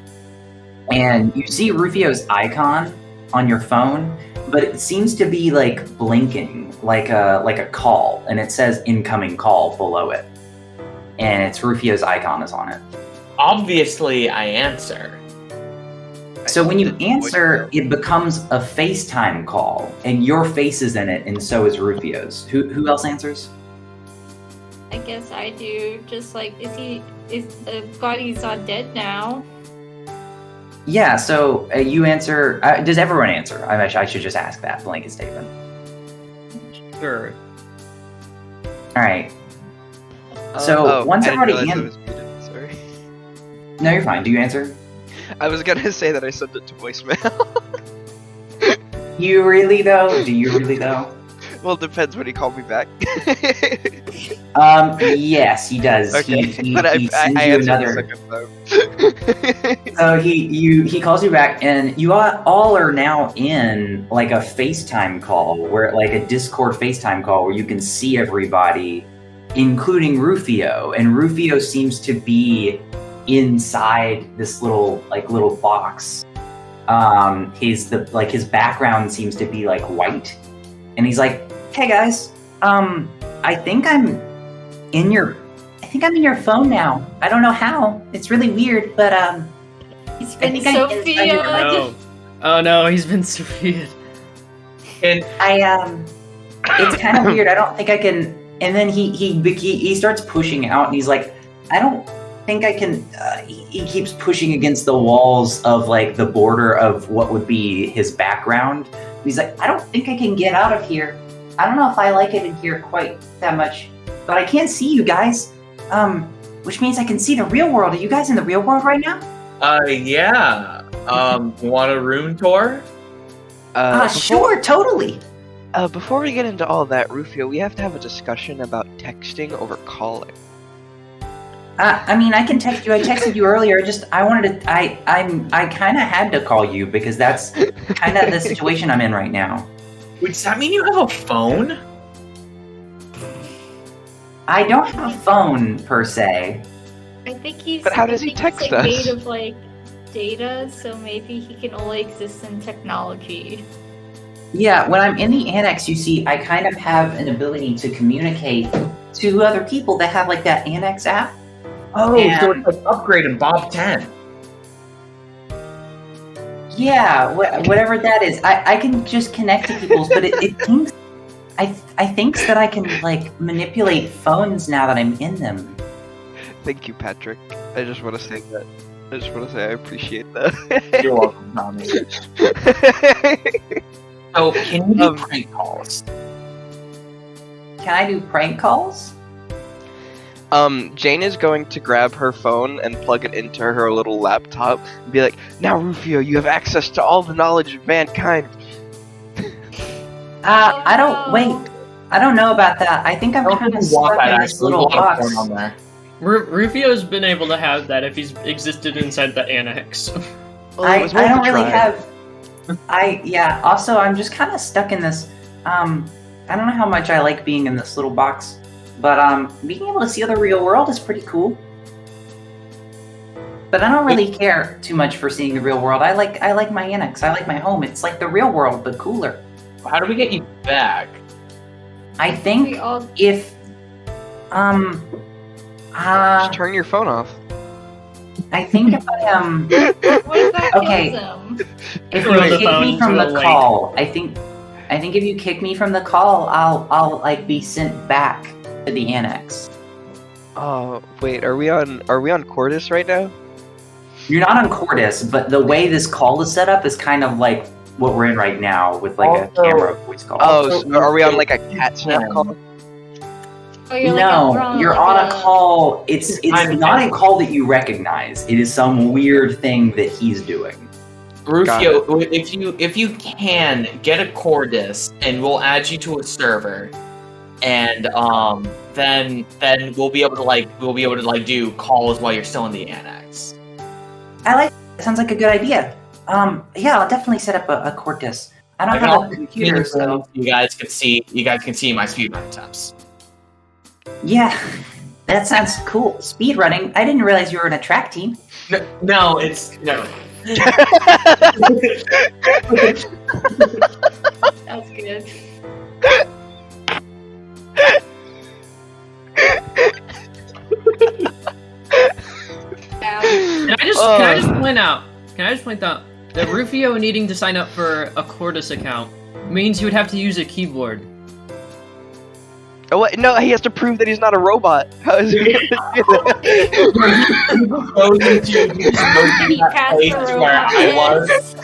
S3: and you see Rufio's icon on your phone. But it seems to be like blinking, like a call, and it says incoming call below it. And it's Rufio's icon is on it.
S5: Obviously, I answer.
S3: So when you answer, it becomes a FaceTime call, and your face is in it, and so is Rufio's. Who else answers?
S2: I guess I do. Just like, God, he's not dead now.
S3: Yeah, so you answer. Does everyone answer? I should just ask that blanket statement.
S6: Sure.
S3: All right. So once everybody
S4: Sorry.
S3: No, you're fine. Do you answer?
S4: I was gonna say that I sent it to voicemail.
S3: You really though? Do you really though?
S4: Well, it depends when he called me back.
S3: Yes, he does.
S4: Okay,
S3: He
S4: but
S3: sends
S4: I
S3: you
S4: answered
S3: another.
S4: the second phone.
S3: So he calls you back, and you all are now in like a FaceTime call, where like a Discord FaceTime call where you can see everybody, including Rufio, and Rufio seems to be inside this little box. His background seems to be like white, and he's like, "Hey guys, I think I'm in your phone now. I don't know how. It's really weird, but
S2: He's been
S3: think I-
S2: Sophia.
S6: No. Oh no, he's been Sophia.
S5: And
S3: it's kind of weird. I don't think I can." And then he starts pushing out, and he's like, "I don't think I can. He keeps pushing against the walls of like the border of what would be his background. He's like, I don't think I can get out of here. I don't know if I like it in here quite that much, but I can see you guys. Which means I can see the real world. Are you guys in the real world right now?
S5: Yeah. Want a room tour?
S3: Sure, totally.
S4: Before we get into all that, Rufio, we have to have a discussion about texting over calling.
S3: I mean, I can text you. I texted you earlier. I kind of had to call you because that's kind of the situation I'm in right now.
S5: Wait, does that mean you have a phone?
S3: I don't have a phone per se.
S2: I think he's.
S4: But how does he text us?
S2: Made of like data, so maybe he can only exist in technology.
S3: Yeah, when I'm in the annex, you see, I kind of have an ability to communicate to other people that have like that annex app.
S5: Oh, so it's like upgrade in Bob 10.
S3: Yeah, whatever that is, I can just connect to people's, but it thinks I think that I can like manipulate phones now that I'm in them.
S4: Thank you, Patrick. I just want to say that. I just want to say I appreciate that.
S5: You're welcome, Tommy. Oh, can you do prank calls?
S3: Can I do prank calls?
S4: Jane is going to grab her phone and plug it into her little laptop and be like, "Now, Rufio, you have access to all the knowledge of mankind."
S3: I don't know about that. I think I'm kind of stuck in this little box.
S5: On there.
S6: Rufio's been able to have that if he's existed inside the annex.
S4: Well,
S3: I don't really have. Also, I'm just kind of stuck in this. I don't know how much I like being in this little box, but being able to see the real world is pretty cool. But I don't really care too much for seeing the real world. I like my annex. I like my home. It's like the real world, but cooler.
S5: How do we get you back?
S3: I think if
S4: Just turn your phone off.
S3: I think if I
S2: What if that
S3: Okay.
S2: kills him?
S3: if
S6: Throw
S3: you
S6: the
S3: kick
S6: phone
S3: me from
S6: to
S3: the
S6: the lake.
S3: call, I think if you kick me from the call, I'll like be sent back to the annex.
S4: Oh, wait, are we on Cordis right now?
S3: You're not on Cordis, but the way this call is set up is kind of like what we're in right now with like
S5: Also-
S3: a camera voice call.
S4: Oh, so are we on like a cat snap call?
S2: Oh, you're
S3: no,
S2: like
S3: you're on a call. It's
S5: I'm-
S3: not a call that you recognize. It is some weird thing that he's doing.
S5: Rufio, if you can get a Cordis, and we'll add you to a server, and then we'll be able to do calls while you're still in the annex.
S3: I like. That sounds like a good idea. Yeah, I'll definitely set up a Cordis. I don't have a computer, so
S5: you guys can see my speedrun attempts.
S3: yeah, that sounds cool. Speedrunning. I didn't realize you were in a track team.
S5: No, it's no.
S2: That's good.
S6: Can I just point out? Can I just point out that Rufio needing to sign up for a Cordis account means you would have to use a keyboard.
S4: Oh, wait, no, he has to prove that he's not a robot. How is he gonna do that?
S2: He passed the
S5: where I was.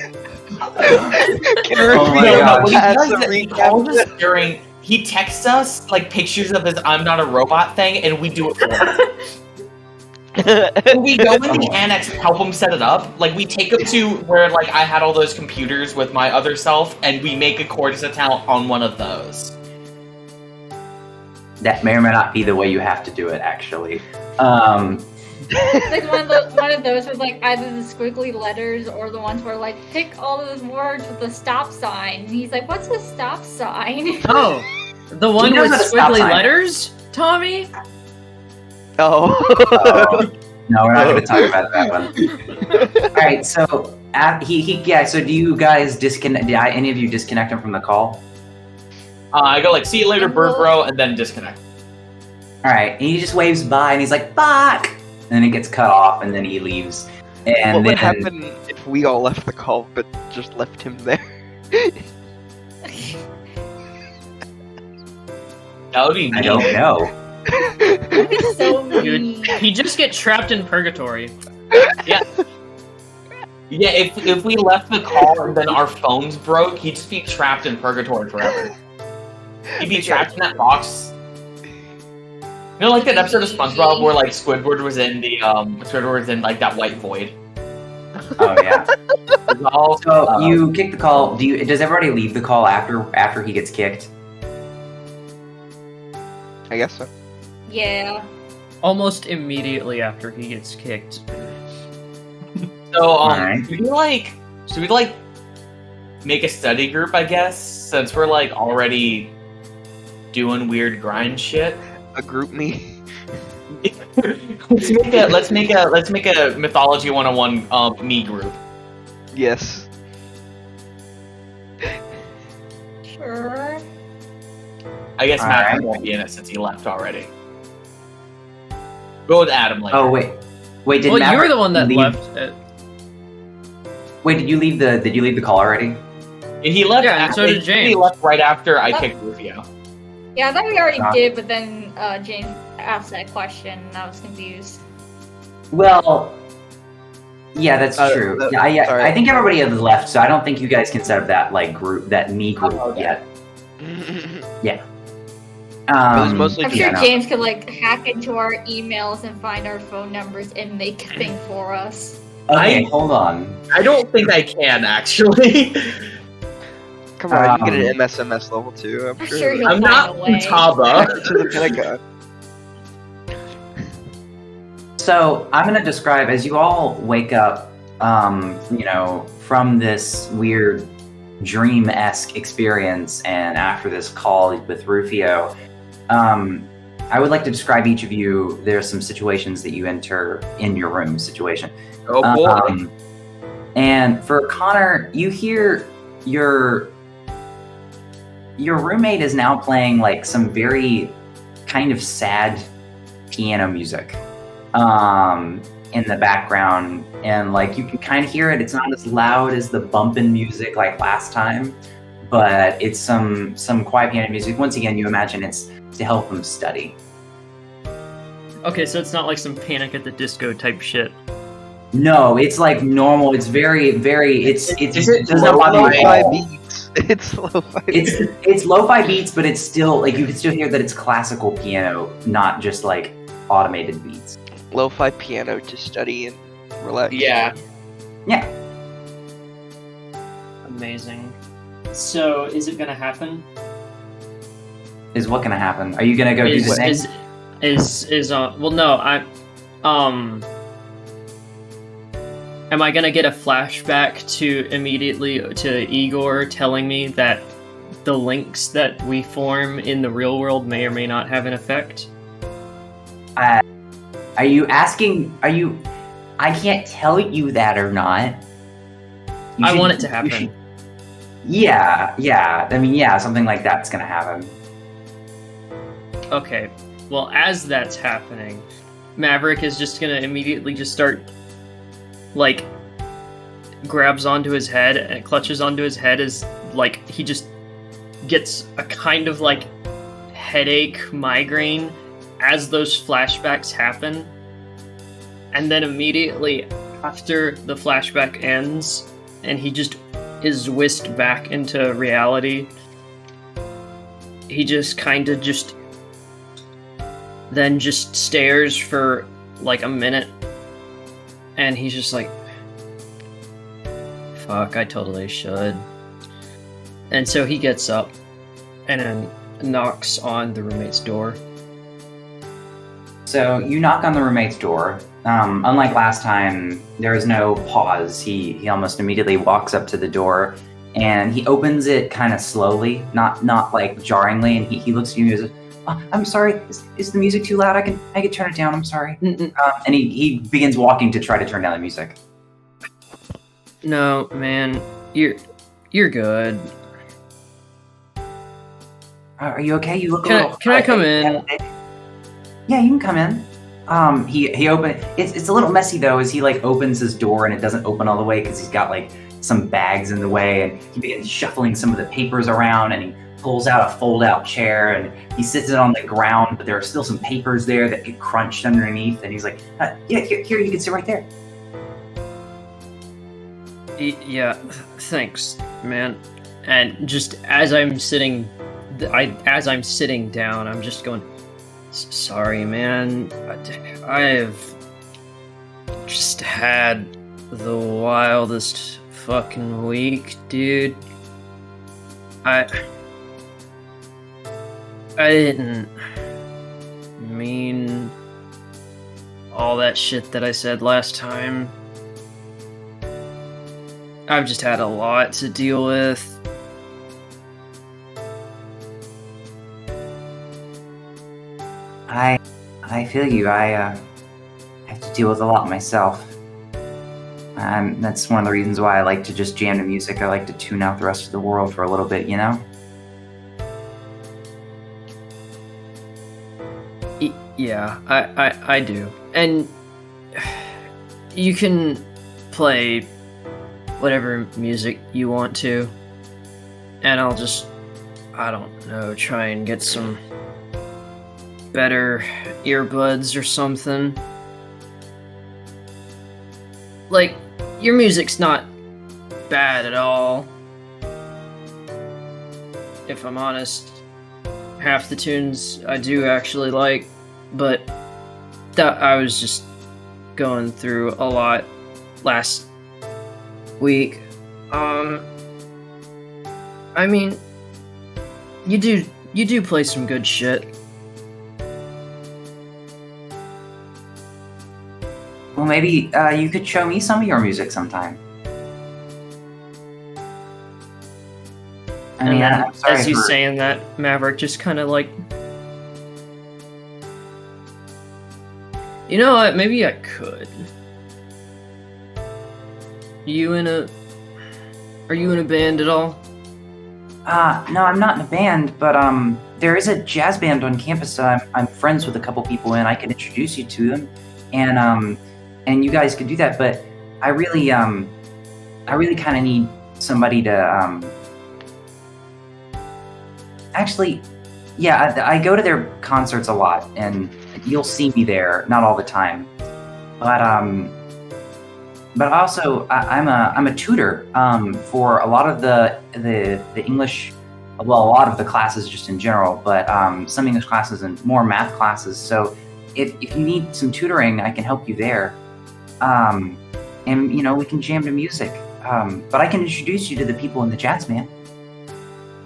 S4: Can
S3: Oh my
S4: Rufio
S3: gosh.
S5: What he
S4: pass
S5: does
S4: the
S5: is he
S4: recap?
S5: calls us during. He texts us like pictures of his "I'm not a robot" thing, and we do it for him. When we go in the annex and help him set it up, like we take him to where like I had all those computers with my other self, and we make a Cordis account on one of those.
S3: That may or may not be the way you have to do it, actually.
S2: It's like one of those with like either the squiggly letters or the ones where like pick all those words with a stop sign. And he's like, "What's a stop sign?"
S6: Oh, the one
S3: knows
S6: with
S3: what a stop
S6: squiggly
S3: sign is.
S6: letters, Tommy?
S4: Oh.
S3: No, we're not going to talk about that one. All right, so So do you guys disconnect? Did any of you disconnect him from the call?
S5: I go like, "See you later, bird bro," and then disconnect.
S3: All right, and he just waves by, and he's like, "Fuck!" And then it gets cut off, and then he leaves. And
S4: What
S3: then
S4: would happen if we all left the call but just left him there?
S5: That would be
S3: I
S5: neat.
S3: don't know.
S2: It's so
S6: Dude,
S2: mean.
S6: he just get trapped in purgatory.
S5: Yeah, if we left the call and then our phones broke, he'd just be trapped in purgatory forever. He'd be trapped in that box. You know, like that episode of SpongeBob where like Squidward was in like that white void.
S3: Oh yeah.
S5: All,
S3: So you kick the call. Does everybody leave the call after he gets kicked?
S4: I guess so.
S2: Yeah.
S6: Almost immediately after he gets kicked.
S5: So
S3: Alright.
S5: should we make a study group? I guess since we're like already doing weird grind shit.
S4: A group me.
S5: let's make a mythology 101 me group.
S4: Yes.
S2: Sure.
S5: I guess
S3: All
S5: Matt
S3: right.
S5: won't be in it since he left already. Go with Adam later.
S3: Oh wait. Did
S6: Well, you were
S3: Maverick
S6: the one that
S3: leave-
S6: left.
S3: Wait, did you leave the call already?
S5: He left.
S6: Yeah, and so did
S5: He
S6: James.
S5: left right after I kicked Rufio.
S2: Yeah, I thought we already
S3: Ah.
S2: did, but then James asked that question, and I was confused.
S3: Well, yeah, that's true. Yeah,
S4: sorry.
S3: I think everybody has left, so I don't think you guys can set up that like group, that me group
S5: Oh, okay.
S3: yet.
S4: It was mostly
S2: I'm
S3: yeah,
S2: sure
S3: no.
S2: James could like hack into our emails and find our phone numbers and make a thing for us.
S3: Okay,
S5: I-
S3: hold on.
S5: I don't think I can actually.
S4: Come on, you get
S3: Um,
S4: an MSMS level 2.
S2: I'm sure he'll
S5: I'm
S2: find
S5: not
S2: a way.
S5: Futaba.
S4: to the Pentagon.
S3: So I'm gonna describe as you all wake up, from this weird dream-esque experience, and after this call with Rufio, I would like to describe each of you. There are some situations that you enter in your room situation.
S5: Oh boy.
S3: And for Connor, you hear your roommate is now playing like some very kind of sad piano music in the background, and like you can kind of hear it. It's not as loud as the bumpin' music like last time, but it's some quiet piano music. Once again, you imagine it's to help them study.
S6: Okay, so it's not like some Panic at the Disco type shit.
S3: No, it's like normal. It's very, very. It's
S5: Is it
S3: does not bother you at
S4: Lo-fi
S3: all.
S4: beats. It's lo-fi
S3: It's lo-fi beats, but it's still like you can still hear that it's classical piano, not just like automated beats.
S4: Lo-fi piano to study and relax.
S5: Yeah.
S3: Yeah.
S6: Amazing. So, is it gonna happen?
S3: Is what gonna happen? Are you gonna go do the thing?
S6: Well, no, am I gonna get a flashback to immediately to Igor telling me that the links that we form in the real world may or may not have an effect?
S3: Are you asking? I can't tell you that or not.
S6: I want it to happen.
S3: Yeah. I mean, yeah, something like that's gonna happen.
S6: Okay. Well, as that's happening, Maverick is just gonna immediately just start, like, grabs onto his head and clutches onto his head as, like, he just gets a kind of, like, headache, migraine as those flashbacks happen. And then immediately after the flashback ends and he just is whisked back into reality, he just kind of just then just stares for like a minute, and he's just like, fuck, I totally should. And so he gets up and then knocks on the roommate's door.
S3: So you knock on the roommate's door. Unlike last time, there is no pause. He almost immediately walks up to the door, and he opens it kind of slowly, not like jarringly. And he looks at you and goes, "Oh, I'm sorry. Is the music too loud? I can turn it down. I'm sorry." And he begins walking to try to turn down the music.
S6: No, man, you're good.
S3: Are you okay? You look a
S6: Can I-
S3: little.
S6: can I come in?
S3: Yeah, you can come in. He open. It's a little messy though, as he like opens his door and it doesn't open all the way because he's got like some bags in the way, and he begins shuffling some of the papers around, and he pulls out a fold-out chair and he sits it on the ground, but there are still some papers there that get crunched underneath. And he's like, "Yeah, here, you can sit right there."
S6: Yeah, thanks, man. And just as I'm sitting down, I'm just going, "Sorry, man. I've just had the wildest fucking week, dude. I didn't mean all that shit that I said last time. I've just had a lot to deal with."
S3: I feel you. I have to deal with a lot myself. That's one of the reasons why I like to just jam to music. I like to tune out the rest of the world for a little bit, you know?
S6: Yeah, I do. And you can play whatever music you want to. And I'll just, I don't know, try and get some better earbuds or something. Like, your music's not bad at all. If I'm honest, half the tunes I do actually like, but I was just going through a lot last week. I mean, you do play some good shit.
S3: Well, maybe you could show me some of your music sometime. I mean, I'm sorry
S6: as he's saying that, Maverick just kind of like, you know what? Maybe I could. Are you in a band at all?
S3: No, I'm not in a band, but there is a jazz band on campus that I'm friends with a couple people in. I can introduce you to them, and you guys could do that. But I really kind of need somebody to actually, yeah. I go to their concerts a lot, and you'll see me there. Not all the time, but also I'm a tutor for a lot of the English, well, a lot of the classes just in general, but some English classes and more math classes. So if you need some tutoring, I can help you there, and we can jam to music. But I can introduce you to the people in the jazz band,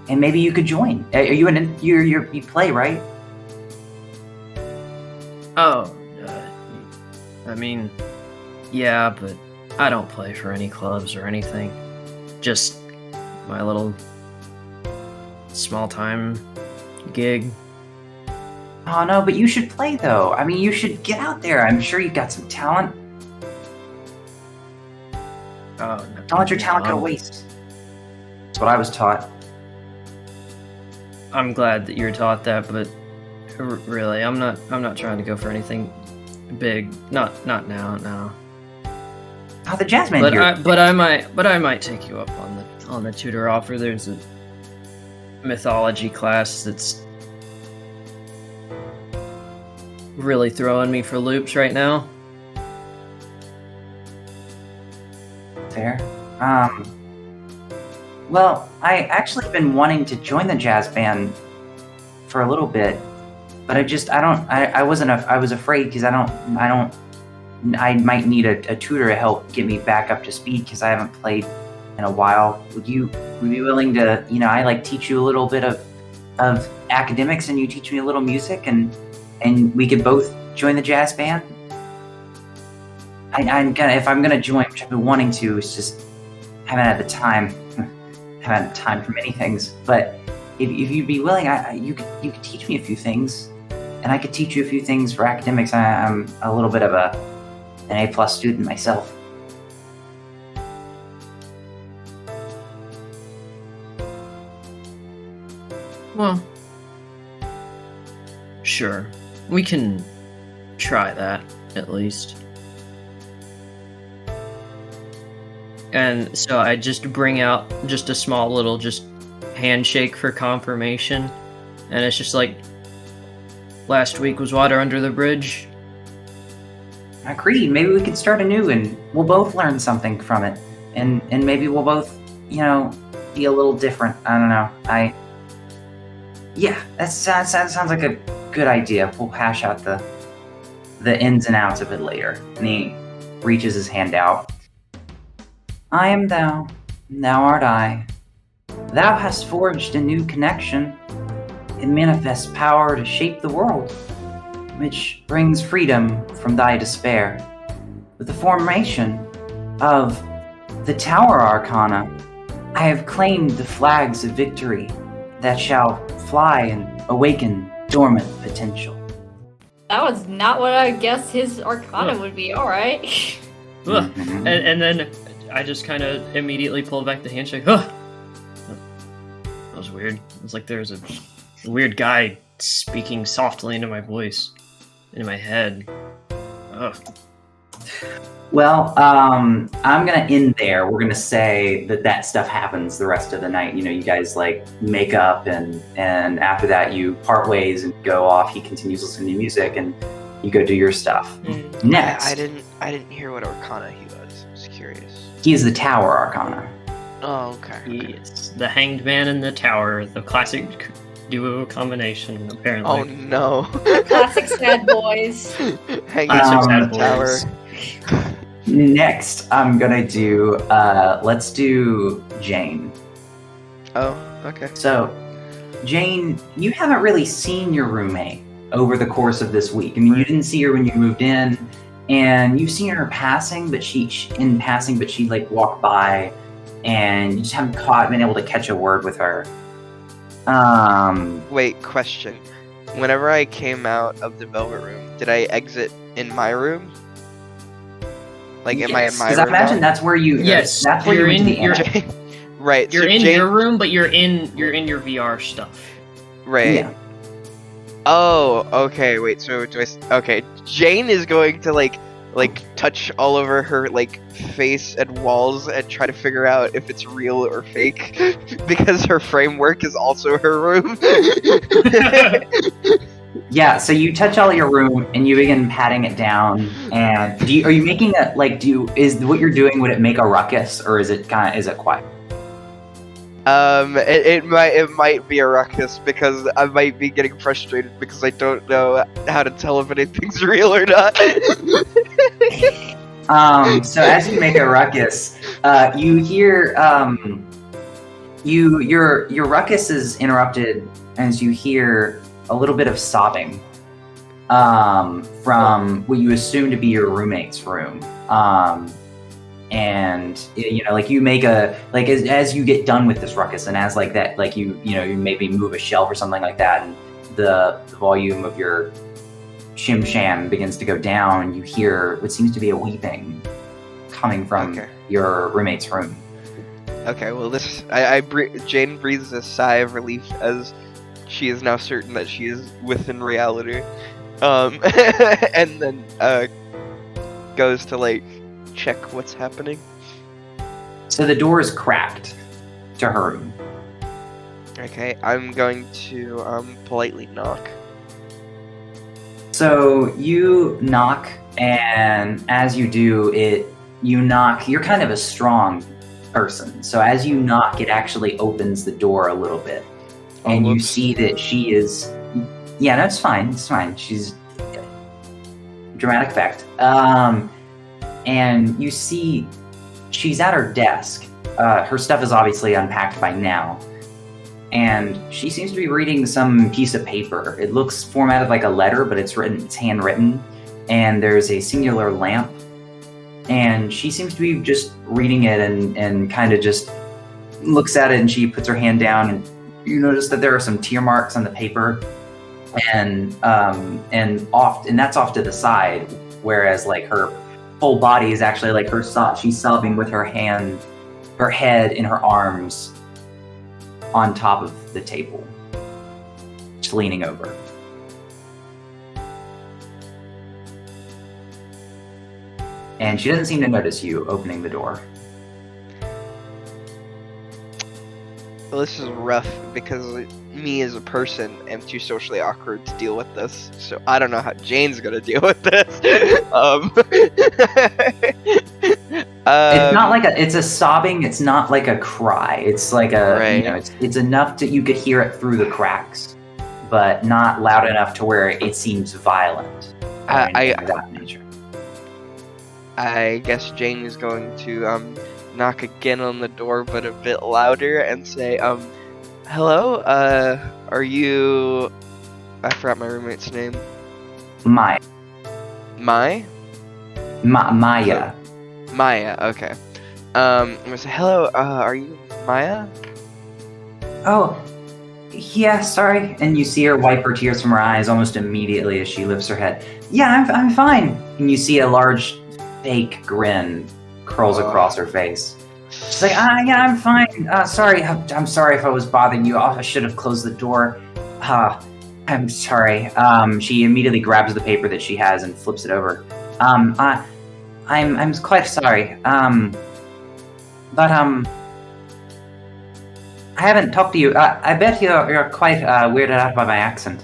S3: and maybe you could join. Are you you play, right?
S6: Oh, I mean, yeah, but I don't play for any clubs or anything. Just my little small-time gig.
S3: Oh, no, but you should play, though. I mean, you should get out there. I'm sure you've got some talent.
S6: Oh, no.
S3: Don't let your talent go to waste. That's what I was taught.
S6: I'm glad that you're taught that, but really, I'm not trying to go for anything big. Not now, no.
S3: Oh, the jazz band
S6: But
S3: here.
S6: I might take you up on the tutor offer. There's a mythology class that's really throwing me for loops right now.
S3: Fair. Well, I actually been wanting to join the jazz band for a little bit, but I was afraid because I might need a tutor to help get me back up to speed because I haven't played in a while. Would you be willing to, I like teach you a little bit of academics and you teach me a little music and we could both join the jazz band? If I'm gonna join, which I've been wanting to, it's just haven't had the time. Haven't had time for many things, but if you'd be willing, you could teach me a few things, and I could teach you a few things for academics. I'm a little bit of an A+ student myself.
S6: Well, sure, we can try that at least. And so I just bring out just a small little handshake for confirmation, and it's just like, last week was water under the bridge.
S3: Agreed. Maybe we could start anew, and we'll both learn something from it, and maybe we'll both, be a little different. I don't know. That sounds like a good idea. We'll hash out the ins and outs of it later. And he reaches his hand out. I am thou art I. Thou hast forged a new connection. It manifests power to shape the world, which brings freedom from thy despair. With the formation of the Tower Arcana, I have claimed the flags of victory that shall fly and awaken dormant potential.
S2: That was not what I guessed his Arcana would be. All right.
S6: Ugh. And then I just kind of immediately pulled back the handshake. Ugh. That was weird. It was like there was a weird guy speaking softly into my voice, into my head. Ugh.
S3: Well, I'm gonna end there. We're gonna say that stuff happens the rest of the night. You guys like make up, and after that you part ways and go off. He continues listening to music, and you go do your stuff. Next,
S4: I didn't hear what Arcana he was. I was curious.
S3: he is the Tower Arcana.
S4: Oh, okay.
S6: Yes, the Hanged Man and the Tower, the classic duo combination, apparently.
S4: Oh no.
S2: Classic sad boys.
S4: Hanging
S6: Classic
S4: on
S6: sad
S4: the tower.
S6: boys.
S3: Next, I'm gonna do. Let's do Jane.
S4: Oh, okay.
S3: So, Jane, you haven't really seen your roommate over the course of this week. I mean, you didn't see her when you moved in, and you've seen her passing, but she like walked by, and you just haven't been able to catch a word with her.
S4: Wait, question. Whenever I came out of the Velvet Room, did I exit in my room? Like, am I in my room?
S3: Because I imagine
S4: now?
S3: that's where you.
S6: Yes,
S3: that's where
S6: you're
S3: you
S6: in
S3: your.
S4: Right.
S6: You're
S4: so
S6: in
S4: Jane,
S6: your room, but you're in your VR stuff.
S4: Right.
S3: Yeah.
S4: Oh, okay. Wait. So do I? Okay. Jane is going to like touch all over her like face and walls and try to figure out if it's real or fake because her framework is also her room.
S3: Yeah, so you touch all your room and you begin patting it down. And are you making a is what you're doing? Would it make a ruckus, or is it quiet?
S4: It might be a ruckus because I might be getting frustrated because I don't know how to tell if anything's real or not.
S3: So as you make a ruckus, you hear your ruckus is interrupted as you hear a little bit of sobbing from what you assume to be your roommate's room. And you make a as you get done with this ruckus, and as like that, like you maybe move a shelf or something like that, and the volume of your shim sham begins to go down, you hear what seems to be a weeping coming from your roommate's room.
S4: Okay, well Jane breathes a sigh of relief as she is now certain that she is within reality, and then goes to like check what's happening.
S3: So the door is cracked to her room.
S4: Okay, I'm going to politely knock.
S3: So you knock, and as you do it, you're kind of a strong person. So as you knock, it actually opens the door a little bit. And you see that she is... Yeah, no, it's fine. She's... Dramatic effect. And you see she's at her desk. Her stuff is obviously unpacked by now. And she seems to be reading some piece of paper. It looks formatted like a letter, but it's handwritten. And there's a singular lamp. And she seems to be just reading it and kind of just looks at it, and she puts her hand down, and you notice that there are some tear marks on the paper. And that's off to the side, whereas like her whole body is actually like she's sobbing with her head in her arms on top of the table, just leaning over. And she doesn't seem to notice you opening the door.
S4: this is rough because me as a person am too socially awkward to deal with this. So I don't know how Jane's gonna deal with this.
S3: It's not like it's a sobbing. It's not like a cry. It's like a
S4: Right.
S3: It's enough that you could hear it through the cracks, but not loud enough to where it seems violent. or anything of that nature.
S4: I guess Jane is going to knock again on the door, but a bit louder, and say, hello, are you... I forgot my roommate's name.
S3: Maya.
S4: Mai?
S3: Maya.
S4: Maya, okay. I'm gonna say, hello, are you Maya?
S3: Oh, yeah, sorry. And you see her wipe her tears from her eyes almost immediately as she lifts her head. Yeah, I'm fine. And you see a large fake grin curls across her face. She's like, yeah, I'm fine. Sorry, I'm sorry if I was bothering you. I should have closed the door. I'm sorry. She immediately grabs the paper that she has and flips it over. I'm quite sorry. But I haven't talked to you. I bet you're quite weirded out by my accent.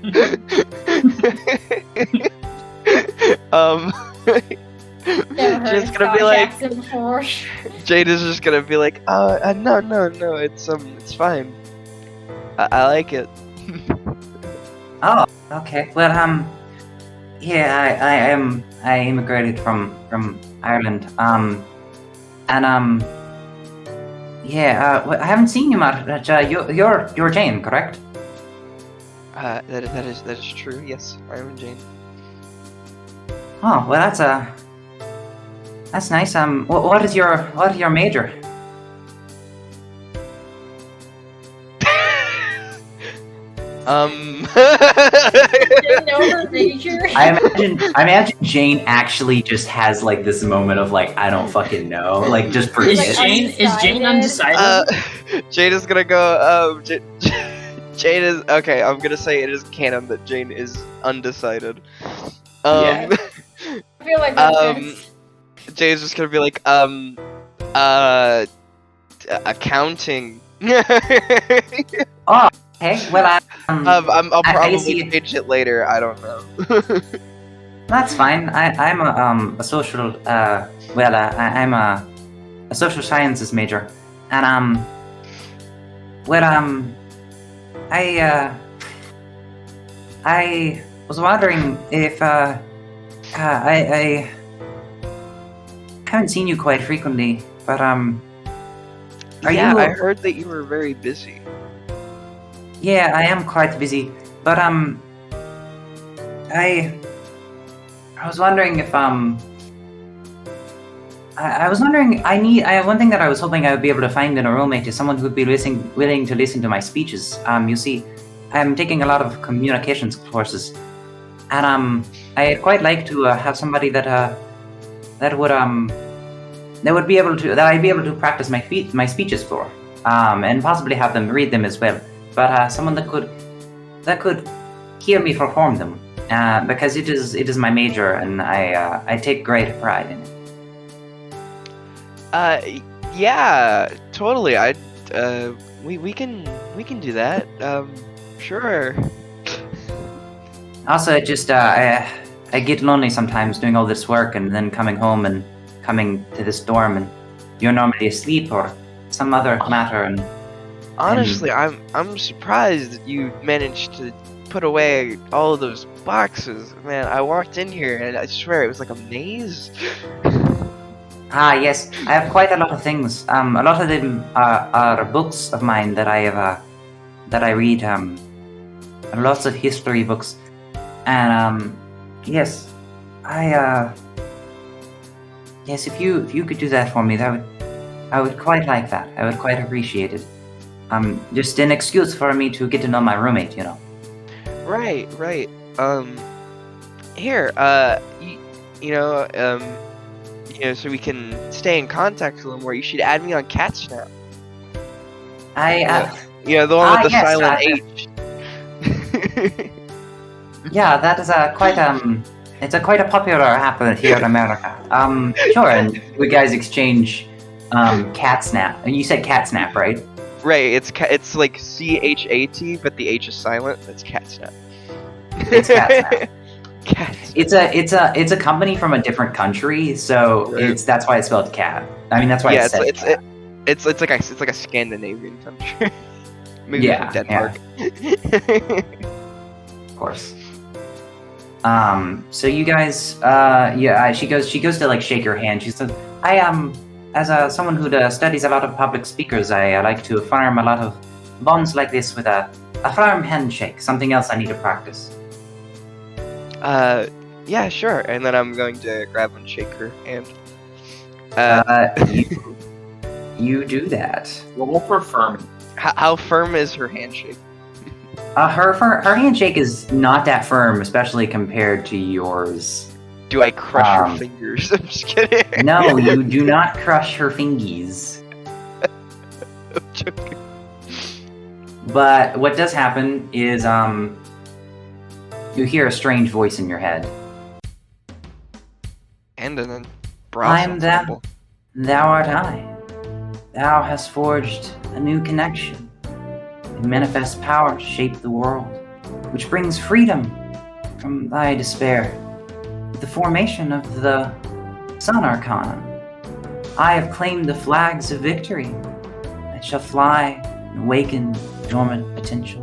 S2: Never heard
S4: Just
S2: a
S4: gonna be
S2: Scottish
S4: like,
S2: accent before.
S4: Jade is just gonna be like, no, it's fine. I like it.
S3: Oh, okay. Well, yeah, I immigrated from Ireland. Yeah. I haven't seen you much. You're Jane, correct?
S4: That is true. Yes, I am Jane.
S3: Oh, well, that's nice. What is your major?
S2: Didn't know her major.
S3: I imagine Jane actually just has like this moment of like, I don't fucking know, like just
S6: Is
S3: forget.
S6: Jane undecided?
S4: Jade is gonna go. Jane is okay. I'm gonna say it is canon that Jane is undecided.
S2: I feel like that's
S4: Jane's just gonna be like, accounting.
S3: Oh, okay. Well,
S4: I'll
S3: I
S4: probably
S3: see.
S4: change it later. I don't know.
S3: That's fine. I'm a social I'm a social sciences major, and I was wondering if I haven't seen you quite frequently, but are
S4: Yeah,
S3: you?
S4: I heard that you were very busy.
S3: Yeah, I am quite busy, but I was wondering if I was wondering one thing that I was hoping I would be able to find in a roommate is someone who would be willing to listen to my speeches. You see, I'm taking a lot of communications courses, and I'd quite like to have somebody that I'd be able to practice my speeches for, and possibly have them read them as well. But someone that could hear me perform them, because it is my major, and I take great pride in it.
S4: Yeah, totally. We can do that. Sure.
S3: Also, it just I get lonely sometimes doing all this work and then coming home and coming to this dorm, and you're normally asleep or some other matter, and
S4: Honestly, I'm surprised that you managed to put away all of those boxes. Man, I walked in here and I swear it was like a maze.
S3: yes, I have quite a lot of things. A lot of them are books of mine that I read. Lots of history books, and yes, yes. If you could do that for me, I would quite like that. I would quite appreciate it. Just an excuse for me to get to know my roommate, you know.
S4: Right. Here, so we can stay in contact a little more. You should add me on CatSnap. The one with the
S3: yes,
S4: silent H.
S3: Yeah, that is quite It's a quite a popular app here in America. Sure, and you guys exchange cat snap. And you said cat snap, right?
S4: Right, it's like CHAT, but the H is silent. That's cat snap.
S3: It's cat snap.
S4: Cat snap.
S3: It's a company from a different country, so
S4: Right.
S3: that's why it's spelled cat. I mean, that's why
S4: Yeah,
S3: it's said cat.
S4: it's like a Scandinavian country. Maybe
S3: Yeah,
S4: from Denmark.
S3: Of course. So you guys, she goes to like shake your hand. She says, "I am, as someone who studies a lot of public speakers, I like to form a lot of bonds like this with a firm handshake. Something else I need to practice."
S4: Yeah, sure. And then I'm going to grab and shake her hand.
S3: You do that.
S5: Roll for firm.
S4: How firm is her handshake?
S3: Her handshake is not that firm, especially compared to yours.
S4: Do I crush her fingers? I'm just kidding.
S3: No, you do not crush her fingies.
S4: I'm joking.
S3: But what does happen is, you hear a strange voice in your head.
S4: And then
S3: I'm thou. Thou art I. Thou hast forged a new connection. It manifests power to shape the world, which brings freedom from thy despair. With the formation of the Sun Arcana, I have claimed the flags of victory that shall fly and awaken dormant potential.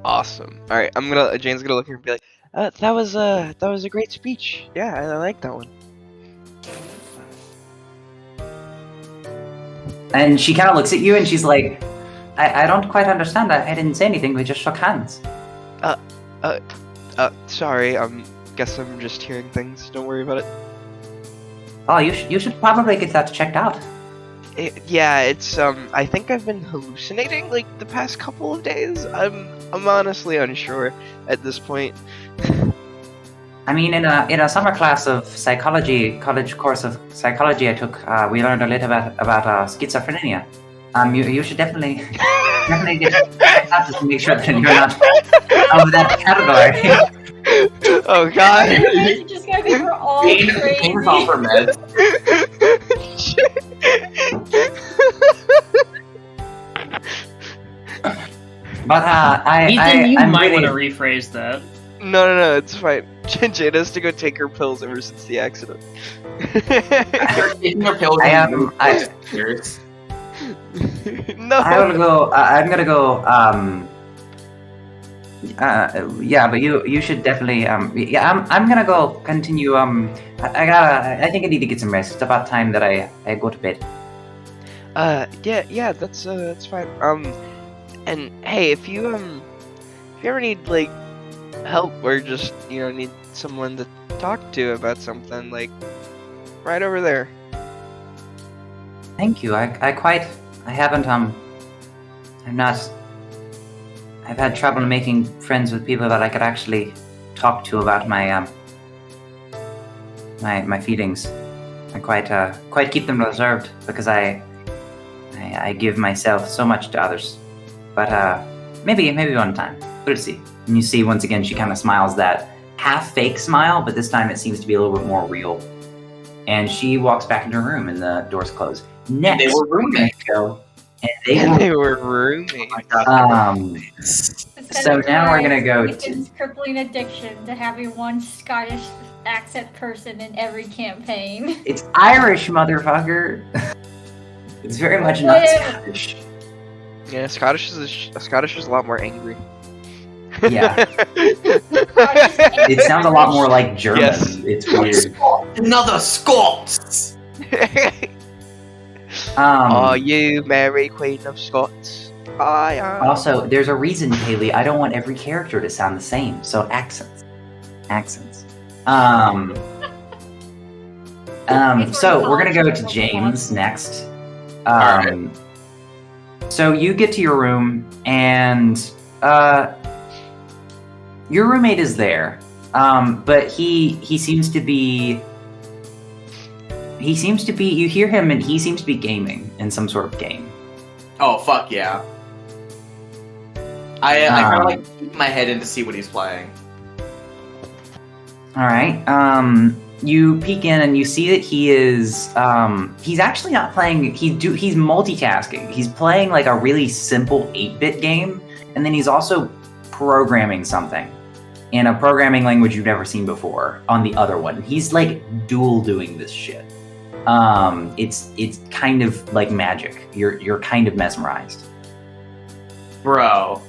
S4: Awesome. All right, Jane's gonna look here and be like, that was a great speech. Yeah, I like that one.
S3: And she kind of looks at you and she's like, I don't quite understand. I didn't say anything. We just shook hands.
S4: Sorry. Guess I'm just hearing things. Don't worry about it.
S3: Oh, you should probably get that checked out.
S4: Yeah, it's I think I've been hallucinating like the past couple of days. I'm honestly unsure at this point.
S3: I mean, in a summer class of psychology, college course of psychology I took, we learned a little bit about schizophrenia. You should definitely get checked out just to make sure that you're not of that category.
S4: Oh God!
S2: You just gotta think we're all crazy.
S5: Jane's off her meds.
S3: But
S6: Ethan, you
S3: I'm
S6: might
S3: really...
S6: want to rephrase that.
S4: No, it's fine. Jane has to go take her pills ever since the accident.
S5: Taking her pills. Years.
S4: No.
S3: I will go. I'm gonna go. Yeah, but you should definitely. Yeah, I'm gonna go continue. I think I need to get some rest. It's about time that I go to bed.
S4: Yeah, that's fine. And hey, if you ever need like help or just need someone to talk to about something, like right over there.
S3: Thank you. I haven't I've had trouble making friends with people that I could actually talk to about my my feelings. I quite keep them reserved because I give myself so much to others. But maybe one time. We'll see. And you see once again she kind of smiles that half fake smile, but this time it seems to be a little bit more real. And she walks back into her room and the doors close. Next,
S5: They were roommates.
S4: They were roommates.
S3: So now we're gonna go
S2: Ethan's crippling addiction to having one Scottish accent person in every campaign.
S3: It's Irish, motherfucker. It's very much not Scottish.
S4: Yeah, Scottish is a lot more angry.
S3: Yeah. It sounds a lot more like German.
S4: Yes.
S3: It's weird.
S5: Another Scots.
S4: You Mary Queen of Scots? I am.
S3: Also, there's a reason, Kaylie. I don't want every character to sound the same. So accents. So we're gonna go to James next.
S5: Alright.
S3: So you get to your room and your roommate is there. But he seems to be you hear him and he seems to be gaming in some sort of game.
S5: Oh fuck yeah! I kind of like peek my head in to see what he's playing.
S3: All right. You peek in and you see that he is. He's actually not playing. He's multitasking. He's playing like a really simple 8-bit game, and then he's also programming something in a programming language you've never seen before on the other one. He's like dual doing this shit. It's kind of like magic. You're kind of mesmerized.
S5: Bro.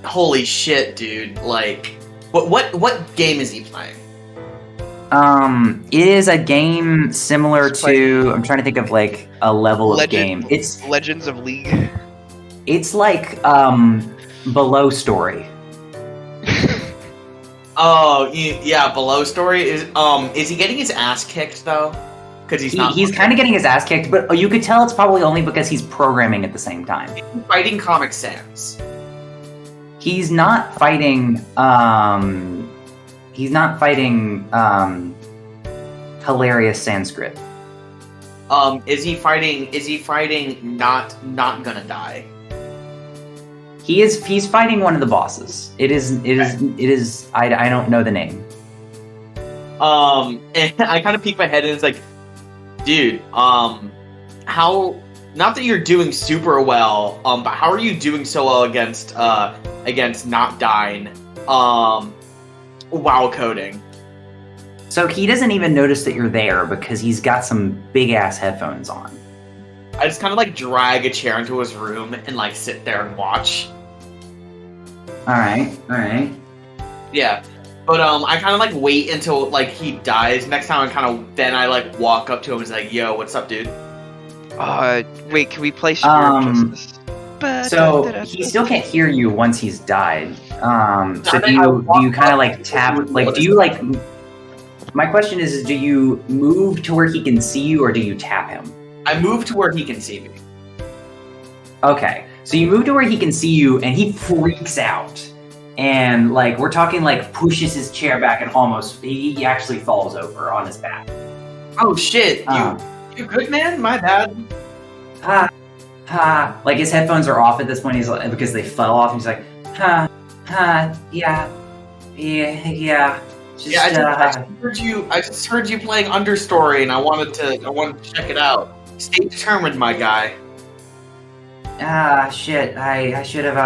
S5: Holy shit, dude. Like, what game is he playing?
S3: It is a game similar to, I'm trying to think of like a level of game. It's
S4: Legends of League.
S3: It's like Below Story.
S5: Oh, yeah, Below Story is he getting his ass kicked though? Because he's
S3: kind of getting his ass kicked, but you could tell it's probably only because he's programming at the same time.
S5: He's fighting Comic Sans.
S3: He's not fighting. Hilarious Sanskrit.
S5: Is he fighting not gonna die?
S3: He's fighting one of the bosses. It is. I don't know the name.
S5: And I kind of peek my head and it's like, dude, how? Not that you're doing super well, but how are you doing so well against not dying, while coding?
S3: So he doesn't even notice that you're there because he's got some big ass headphones on.
S5: I just kind of like drag a chair into his room and like sit there and watch.
S3: All right.
S5: Yeah, but I kind of like wait until like he dies. Next time, then I like walk up to him and say, like, "Yo, what's up, dude?"
S4: Wait, can we play Spirit Justice?
S3: So he still can't hear you once he's died. So do you kind of like tap? Like, do you like? My question is, do you move to where he can see you, or do you tap him?
S5: I move to where he can see me.
S3: Okay, so you move to where he can see you, and he freaks out, and like we're talking like pushes his chair back and almost he actually falls over on his back.
S5: Oh shit! You good, man? My bad.
S3: Like his headphones are off at this point. He's like, because they fell off. He's like, yeah.
S5: I just heard you playing Understory, and I wanted to check it out. Stay determined, my guy.
S3: Shit. I should have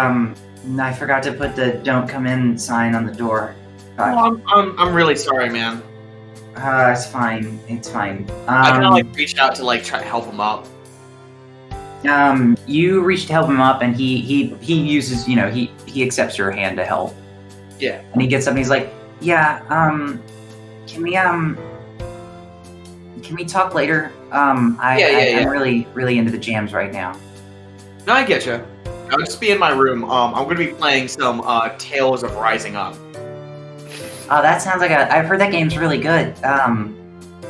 S3: I forgot to put the "Don't come in" sign on the door.
S5: Oh, I'm really sorry, man.
S3: It's fine.
S5: I kind of like reached out to like try to help him up.
S3: You reach to help him up, and he uses, he accepts your hand to help.
S5: Yeah.
S3: And he gets up and he's like, yeah, can we talk later? I'm really, really into the jams right now.
S5: No, I get you. I'll just be in my room. I'm going to be playing some Tales of Rising Up.
S3: Oh, that sounds like I've heard that game's really good.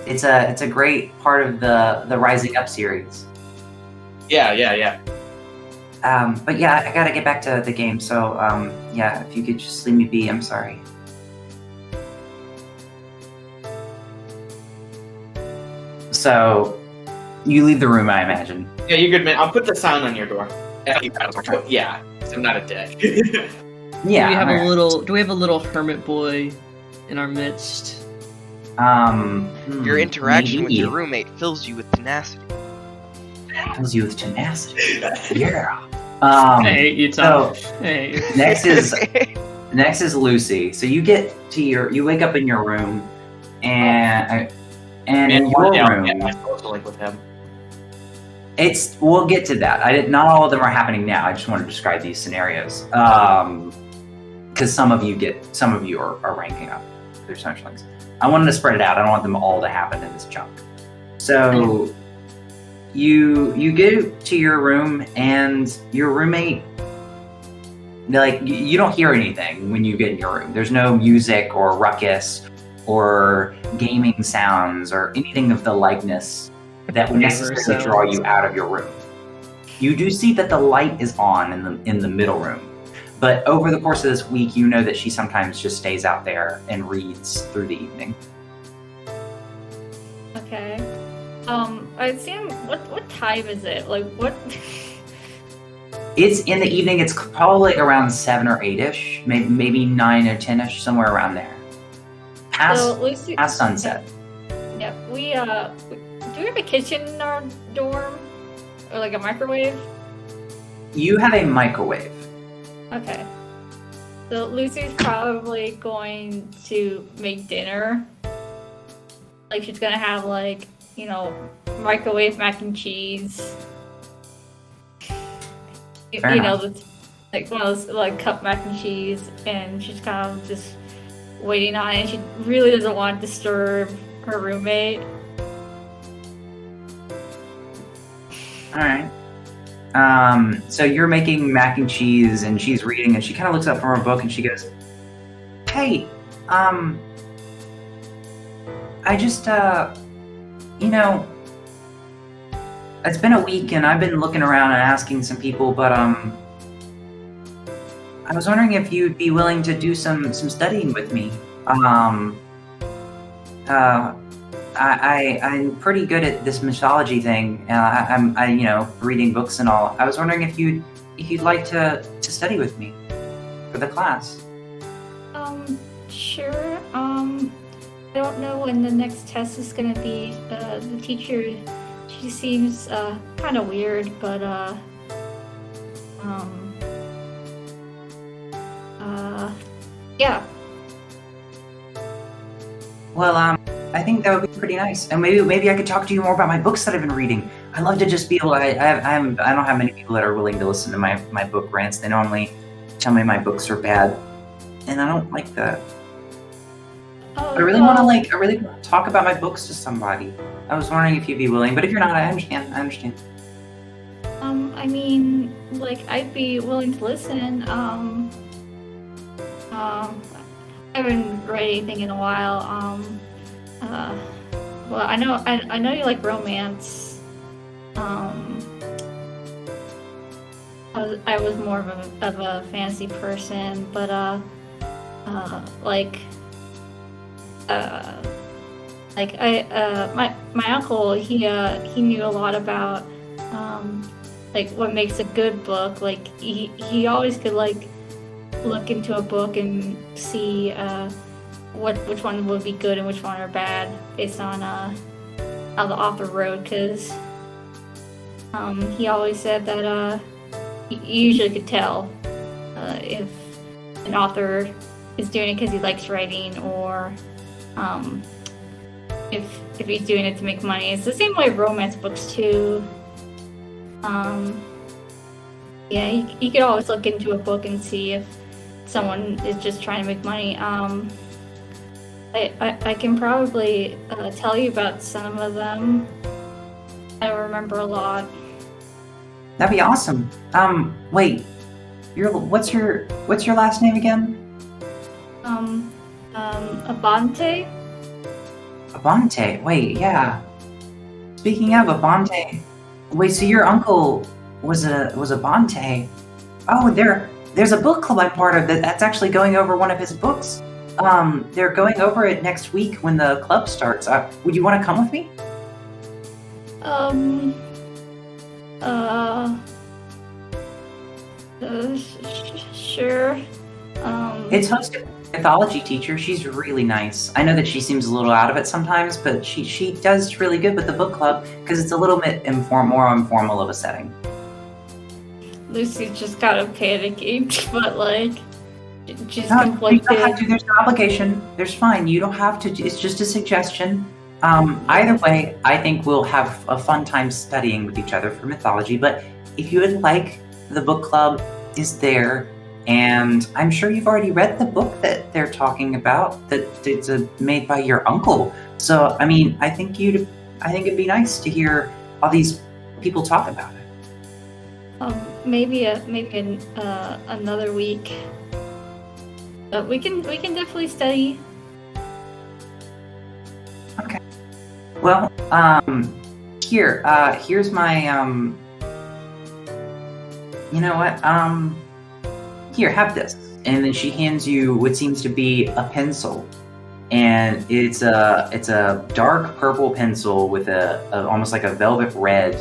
S3: It's a great part of the Rising Up series.
S5: Yeah.
S3: But yeah, I gotta get back to the game, so yeah, if you could just leave me be, I'm sorry. So, you leave the room, I imagine.
S5: Yeah, you're good, man. I'll put the sign on your door. Yeah, I'm not a dick.
S6: Yeah. Do we have a little hermit boy in our midst?
S4: Your interaction with
S3: maybe.
S4: your roommate fills you with tenacity.
S3: Fills you with tenacity. Yeah.
S6: Hey, you talk.
S3: So,
S6: Hey.
S3: next is Lucy. So you wake up in your room, and in your room,
S5: I link with him.
S3: we'll get to that. Not all of them are happening now. I just want to describe these scenarios, because some of you are ranking up. There's so much links. I wanted to spread it out. I don't want them all to happen in this chunk. So you go to your room, and your roommate, like, you don't hear anything when you get in your room. There's no music or ruckus or gaming sounds or anything of the likeness that would necessarily draw you out of your room. You do see that the light is on in the middle room, but over the course of this week, you know that she sometimes just stays out there and reads through the evening.
S2: Okay. I assume what time is it? Like what?
S3: It's in the evening. It's probably like around 7 or 8-ish, maybe 9 or 10-ish, somewhere around there. Past sunset.
S2: Yeah, do we have a kitchen in our dorm? Or like a microwave?
S3: You have a microwave.
S2: Okay. So Lucy's probably going to make dinner. Like she's gonna have like, microwave mac and cheese.
S3: Fair enough.
S2: Like one of those like cup mac and cheese, and she's kind of just waiting on it. She really doesn't want to disturb her roommate.
S3: All right. So you're making mac and cheese, and she's reading, and she kind of looks up from her book, and she goes, "Hey, I just, it's been a week, and I've been looking around and asking some people, but I was wondering if you'd be willing to do some studying with me. I'm pretty good at this mythology thing. I'm reading books and all. I was wondering if you'd like to study with me for the class."
S2: Sure. I don't know when the next test is gonna be. The teacher, she seems kind of weird, but yeah.
S3: Well, I think that would be pretty nice, and maybe I could talk to you more about my books that I've been reading. I love to just be able. I don't have many people that are willing to listen to my book rants. They normally tell me my books are bad, and I don't like that. I really want to talk about my books to somebody. I was wondering if you'd be willing, but if you're not, I understand.
S2: I mean, like, I'd be willing to listen. I haven't read anything in a while. Well, I know you like romance. I was more of a fantasy person, but my uncle, he knew a lot about like what makes a good book. Like he always could like look into a book and see which one would be good and which one are bad based on how the author wrote, because he always said that you usually could tell if an author is doing it because he likes writing, or if he's doing it to make money. It's the same way with romance books too. Yeah, you could always look into a book and see if someone is just trying to make money. I can probably tell you about some of them. I don't remember a lot.
S3: That'd be awesome. Wait, what's your last name again?
S2: Abante?
S3: Abante. Wait, yeah. Speaking of Abante, wait, so your uncle was Abante. Oh, there's a book club I'm part of that's actually going over one of his books. They're going over it next week when the club starts. Would you want to come with me?
S2: Sure.
S3: It's hosted by a mythology teacher. She's really nice. I know that she seems a little out of it sometimes, but she does really good with the book club because it's a little bit more informal of a setting.
S2: Lucy's just kind of panicking, but like she's
S3: No,
S2: conflicted.
S3: you don't have to. There's no obligation. There's fine. You don't have to. It's just a suggestion. Either way, I think we'll have a fun time studying with each other for mythology. But if you would like, the book club is there, and I'm sure you've already read the book that they're talking about. That it's made by your uncle. So I mean, I think it'd be nice to hear all these people talk about it.
S2: Maybe another week. But we can definitely study.
S3: Okay. Well, here's my you know what? Here, have this. And then she hands you what seems to be a pencil, and it's a dark purple pencil with a almost like a velvet red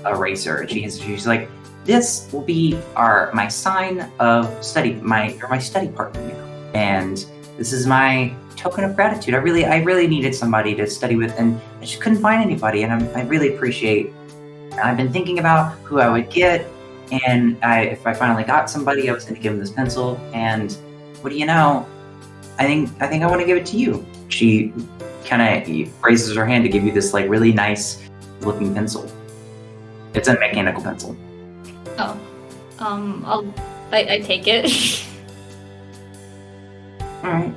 S3: eraser. And she's like, this will be my sign of study. You're my study partner now, and this is my token of gratitude. I really needed somebody to study with, and I just couldn't find anybody. And I really appreciate. I've been thinking about who I would get, and if I finally got somebody, I was going to give them this pencil. And what do you know? I think I want to give it to you. She kind of raises her hand to give you this like really nice looking pencil. It's a mechanical pencil.
S2: Oh, I take it.
S3: All right.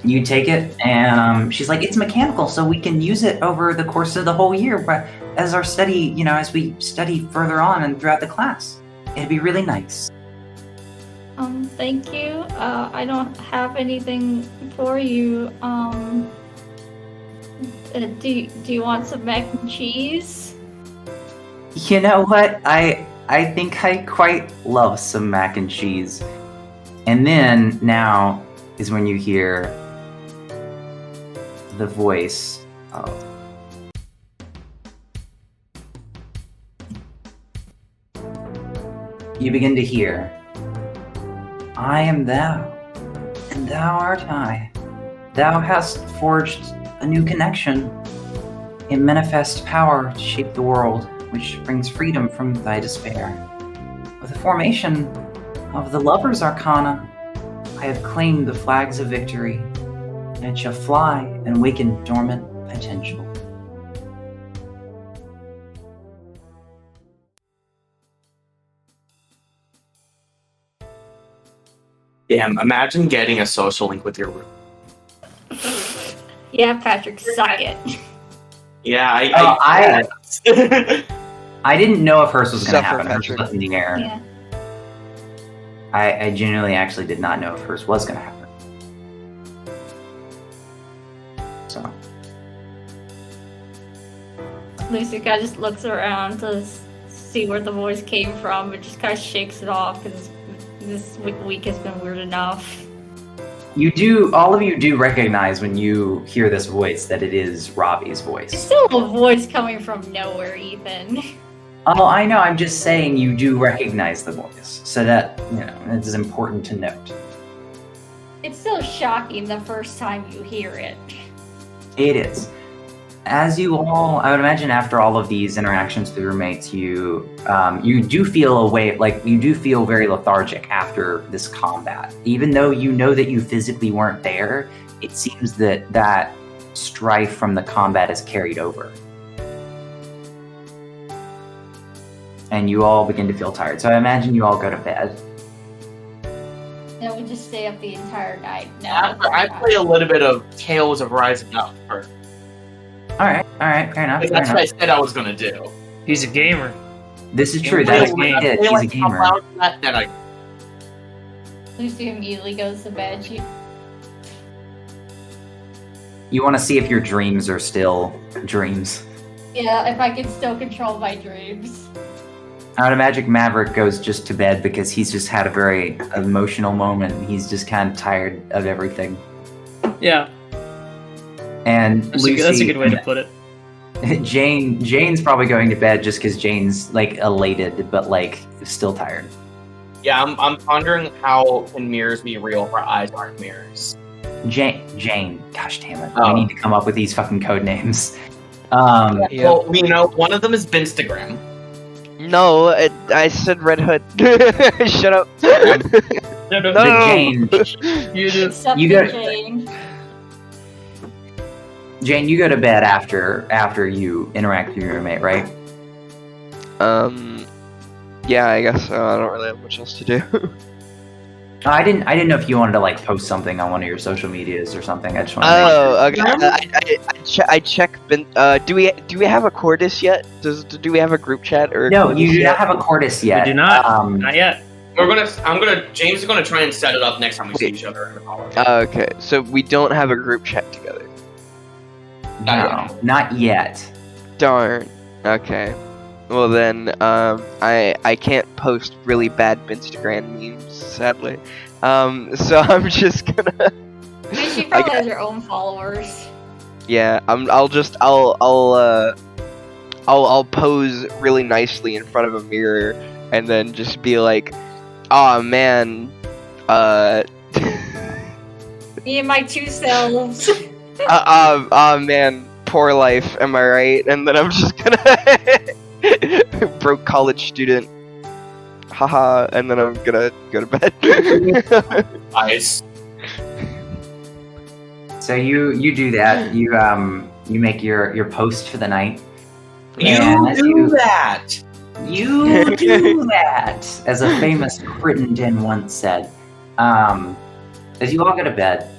S3: You take it, and she's like, "It's mechanical, so we can use it over the course of the whole year, but as our study, as we study further on and throughout the class, it'd be really nice."
S2: Thank you. I don't have anything for you. Do you want some mac and cheese?
S3: You know what? I think I quite love some mac and cheese. And then now is when you hear the voice of you begin to hear, "I am thou, and thou art I. Thou hast forged a new connection, a manifest power to shape the world, which brings freedom from thy despair. With the formation of the Lover's Arcana, I have claimed the flags of victory, and it shall fly and waken dormant potential."
S5: Damn, imagine getting a social link with your room.
S2: Yeah, Patrick, suck it.
S5: Yeah,
S3: I didn't know if hers was going to
S4: Suffer,
S3: happen. Hers
S4: Patrick.
S3: was up in the air.
S2: Yeah.
S3: I genuinely actually did not know if hers was going to happen. So.
S2: Lucy kind of just looks around to see where the voice came from, but just kind of shakes it off because this week has been weird enough.
S3: All of you do recognize when you hear this voice that it is Robbie's
S2: It's
S3: voice.
S2: still a voice coming from nowhere, Ethan.
S3: Oh, I know, I'm just saying you do recognize the voice. So that, it is important to note.
S2: It's still shocking the first time you hear it.
S3: It is. As you all, I would imagine after all of these interactions with your roommates, you do feel you do feel very lethargic after this combat. Even though you know that you physically weren't there, it seems that strife from the combat is carried over. And you all begin to feel tired. So I imagine you all go to bed.
S2: No, we just stay up the entire night. No,
S5: I play a little bit of Tales of Rising Up first.
S3: All right, fair enough.
S5: Like, that's what I said I was gonna do.
S6: He's a gamer.
S3: This is true.
S6: Play
S3: That is
S6: like
S3: what he
S6: me.
S3: did. He's a gamer.
S5: Then I
S2: Lucy immediately goes to bed.
S3: You want to see if your dreams are still dreams.
S2: Yeah, if I can still control my dreams.
S3: I would imagine Maverick goes just to bed because he's just had a very emotional moment. He's just kind of tired of everything.
S6: Yeah,
S3: And
S6: that's
S3: Lucy,
S6: a good way to put it.
S3: Jane's probably going to bed just because Jane's like elated, but like still tired.
S5: Yeah, I'm pondering how can mirrors be real if our eyes aren't mirrors.
S3: Jane, gosh damn it.
S5: Oh.
S3: We need to come up with these fucking code names.
S4: Yeah.
S5: Well, one of them is Binstagram.
S4: No, I said Red Hood. Shut up.
S6: No.
S3: The Jane,
S6: You do.
S2: Except
S3: You
S2: for
S3: got-
S2: Jane.
S3: Jane, you go to bed after you interact with your roommate, right?
S4: Yeah, I guess so. I don't really have much else to do.
S3: I didn't know if you wanted to like post something on one of your social medias or something. I just wanted to
S4: Oh, okay. I check. Do we have a Cordis yet? Do we have a group chat or?
S3: No,
S4: Cordis
S3: you do
S4: yet?
S3: not have a Cordis yet.
S6: We do not. Not yet.
S5: James is gonna try and set it up next time we see each other in the college.
S4: Okay, so we don't have a group chat together.
S3: No, not yet.
S4: Darn. Okay. Well then, I can't post really bad Instagram memes, sadly. So I'm just gonna.
S2: I mean, she probably has her own followers.
S4: Yeah, I'll pose really nicely in front of a mirror and then just be like, "Oh man,
S2: Me and my two selves.
S4: oh man, poor life, am I right?" And then I'm just gonna broke college student, haha, and then I'm gonna go to bed.
S5: Nice.
S3: So you do that. You make your post for the night.
S5: You do that.
S3: You do that, as a famous Crittenden once said. As you all go to bed,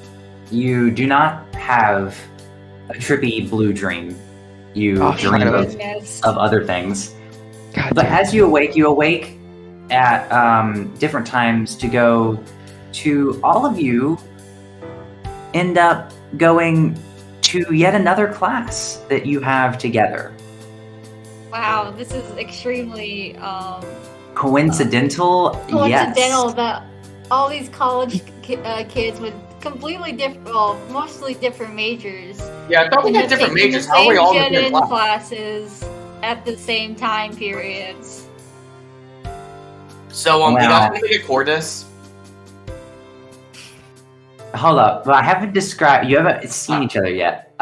S3: you do not have a trippy blue dream. You dream of other things.
S4: God
S3: But
S4: damn.
S3: as you awake at different times to go to, all of you end up going to yet another class that you have together.
S2: Wow, this is extremely
S3: Coincidental?
S2: coincidental
S3: Yes.
S2: that all these college kids with completely different, well, mostly different majors.
S5: Yeah, I thought we had different majors. How are we all in the
S2: in
S5: same class?
S2: classes at the same time periods.
S5: So, you
S3: Wow.
S5: guys want to get Cordis?
S3: Hold up, but I haven't described. You haven't seen each other yet.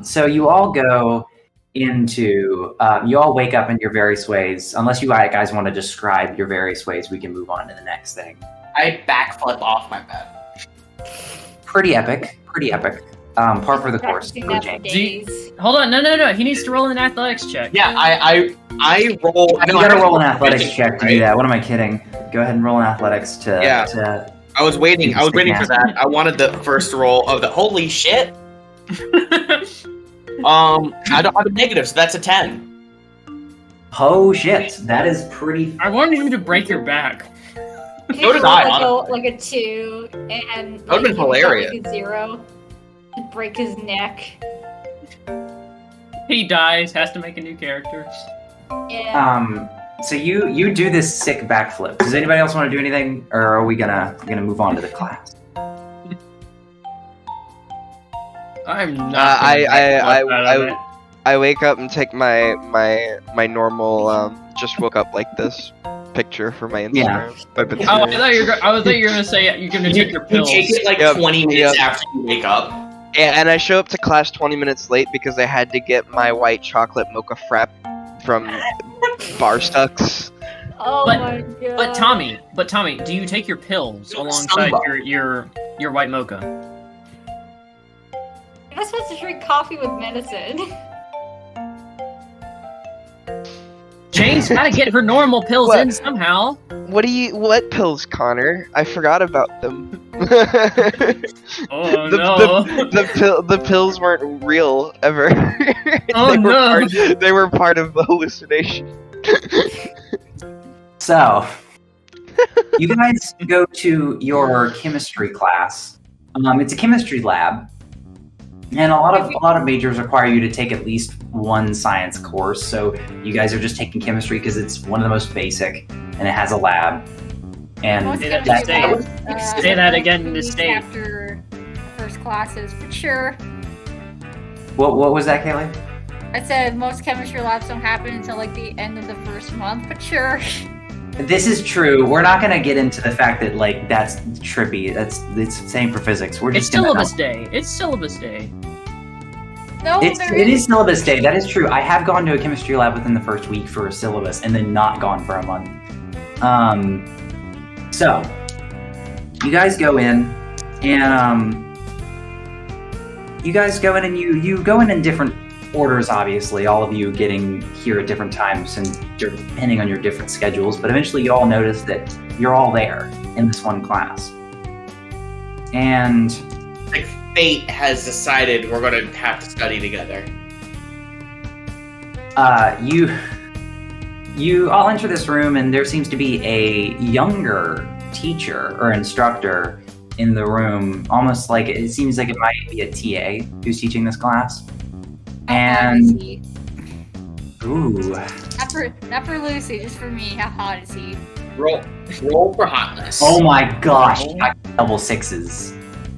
S3: So you all go into. You all wake up in your various ways. Unless you guys want to describe your various ways, we can move on to the next thing.
S5: I backflip off my bed.
S3: Pretty epic. Pretty epic. Par for the course.
S2: Practicing
S3: for
S2: that for
S3: James.
S2: days.
S6: Hold on, no. He needs to roll an athletics check.
S5: Yeah, I roll.
S3: You gotta roll an athletics check to do that. What am I kidding? Go ahead and roll an athletics to.
S5: Yeah.
S3: to
S5: I was waiting. I was waiting for
S3: Nasty.
S5: that. I wanted the first roll of the. Holy shit! I don't have a negative, so that's a 10.
S3: oh shit! That is pretty.
S6: I wanted him to break your back.
S2: He
S5: So did
S2: rolled
S5: I,
S2: like a 2 and
S5: That would've been
S2: he rolled
S5: hilarious.
S2: like a 0. Break his neck.
S6: He dies, has to make a new character.
S2: Yeah.
S3: So you do this sick backflip. Does anybody else want to do anything, or are we gonna move on to the class?
S6: I'm not.
S4: I wake up and take my normal just woke up like this picture for my Instagram.
S3: Yeah.
S6: Oh, I thought you were gonna say you're gonna take your
S5: You
S6: pills.
S5: take it like
S4: Yep,
S5: 20 minutes
S4: yep.
S5: after you wake up.
S4: And I show up to class 20 minutes late because I had to get my white chocolate mocha frap from Barstucks.
S2: Oh
S6: But-
S2: my god.
S6: But Tommy, do you take your pills alongside your white mocha?
S2: You're not supposed to drink coffee with medicine.
S6: Jane's gotta get her normal pills
S4: What?
S6: in somehow.
S4: What pills, Connor? I forgot about them.
S6: Oh no.
S4: The pills weren't real ever.
S6: Oh,
S4: they were
S6: no.
S4: they were part of the hallucination.
S3: So, you guys go to your chemistry class. It's a chemistry lab, and a lot of majors require you to take at least one science course. So you guys are just taking chemistry because it's one of the most basic, and it has a lab. And
S2: Most
S6: Say that
S2: chemistry
S6: to
S2: labs,
S6: Say that again to
S2: week
S6: state.
S2: After first classes, for sure.
S3: what was that, Kaylee?
S2: I said most chemistry labs don't happen until like the end of the first month, but sure.
S3: This is true. We're not gonna get into the fact that like that's trippy. It's the same for physics. We're
S6: It's
S3: just gonna
S6: syllabus day. It's syllabus day.
S2: No,
S3: It is syllabus day. That is true. I have gone to a chemistry lab within the first week for a syllabus, and then not gone for a month. So you guys go in, and you go in different orders. Obviously, all of you getting here at different times and depending on your different schedules. But eventually, you all notice that you're all there in this one class, and
S5: Like fate has decided we're going to have to study together.
S3: you all enter this room, and there seems to be a younger teacher or instructor in the room, almost like it seems like it might be a TA who's teaching this class. And ooh,
S2: not for Lucy, just for me. How hot is he?
S5: Roll for hotness.
S3: oh my gosh, I got double sixes.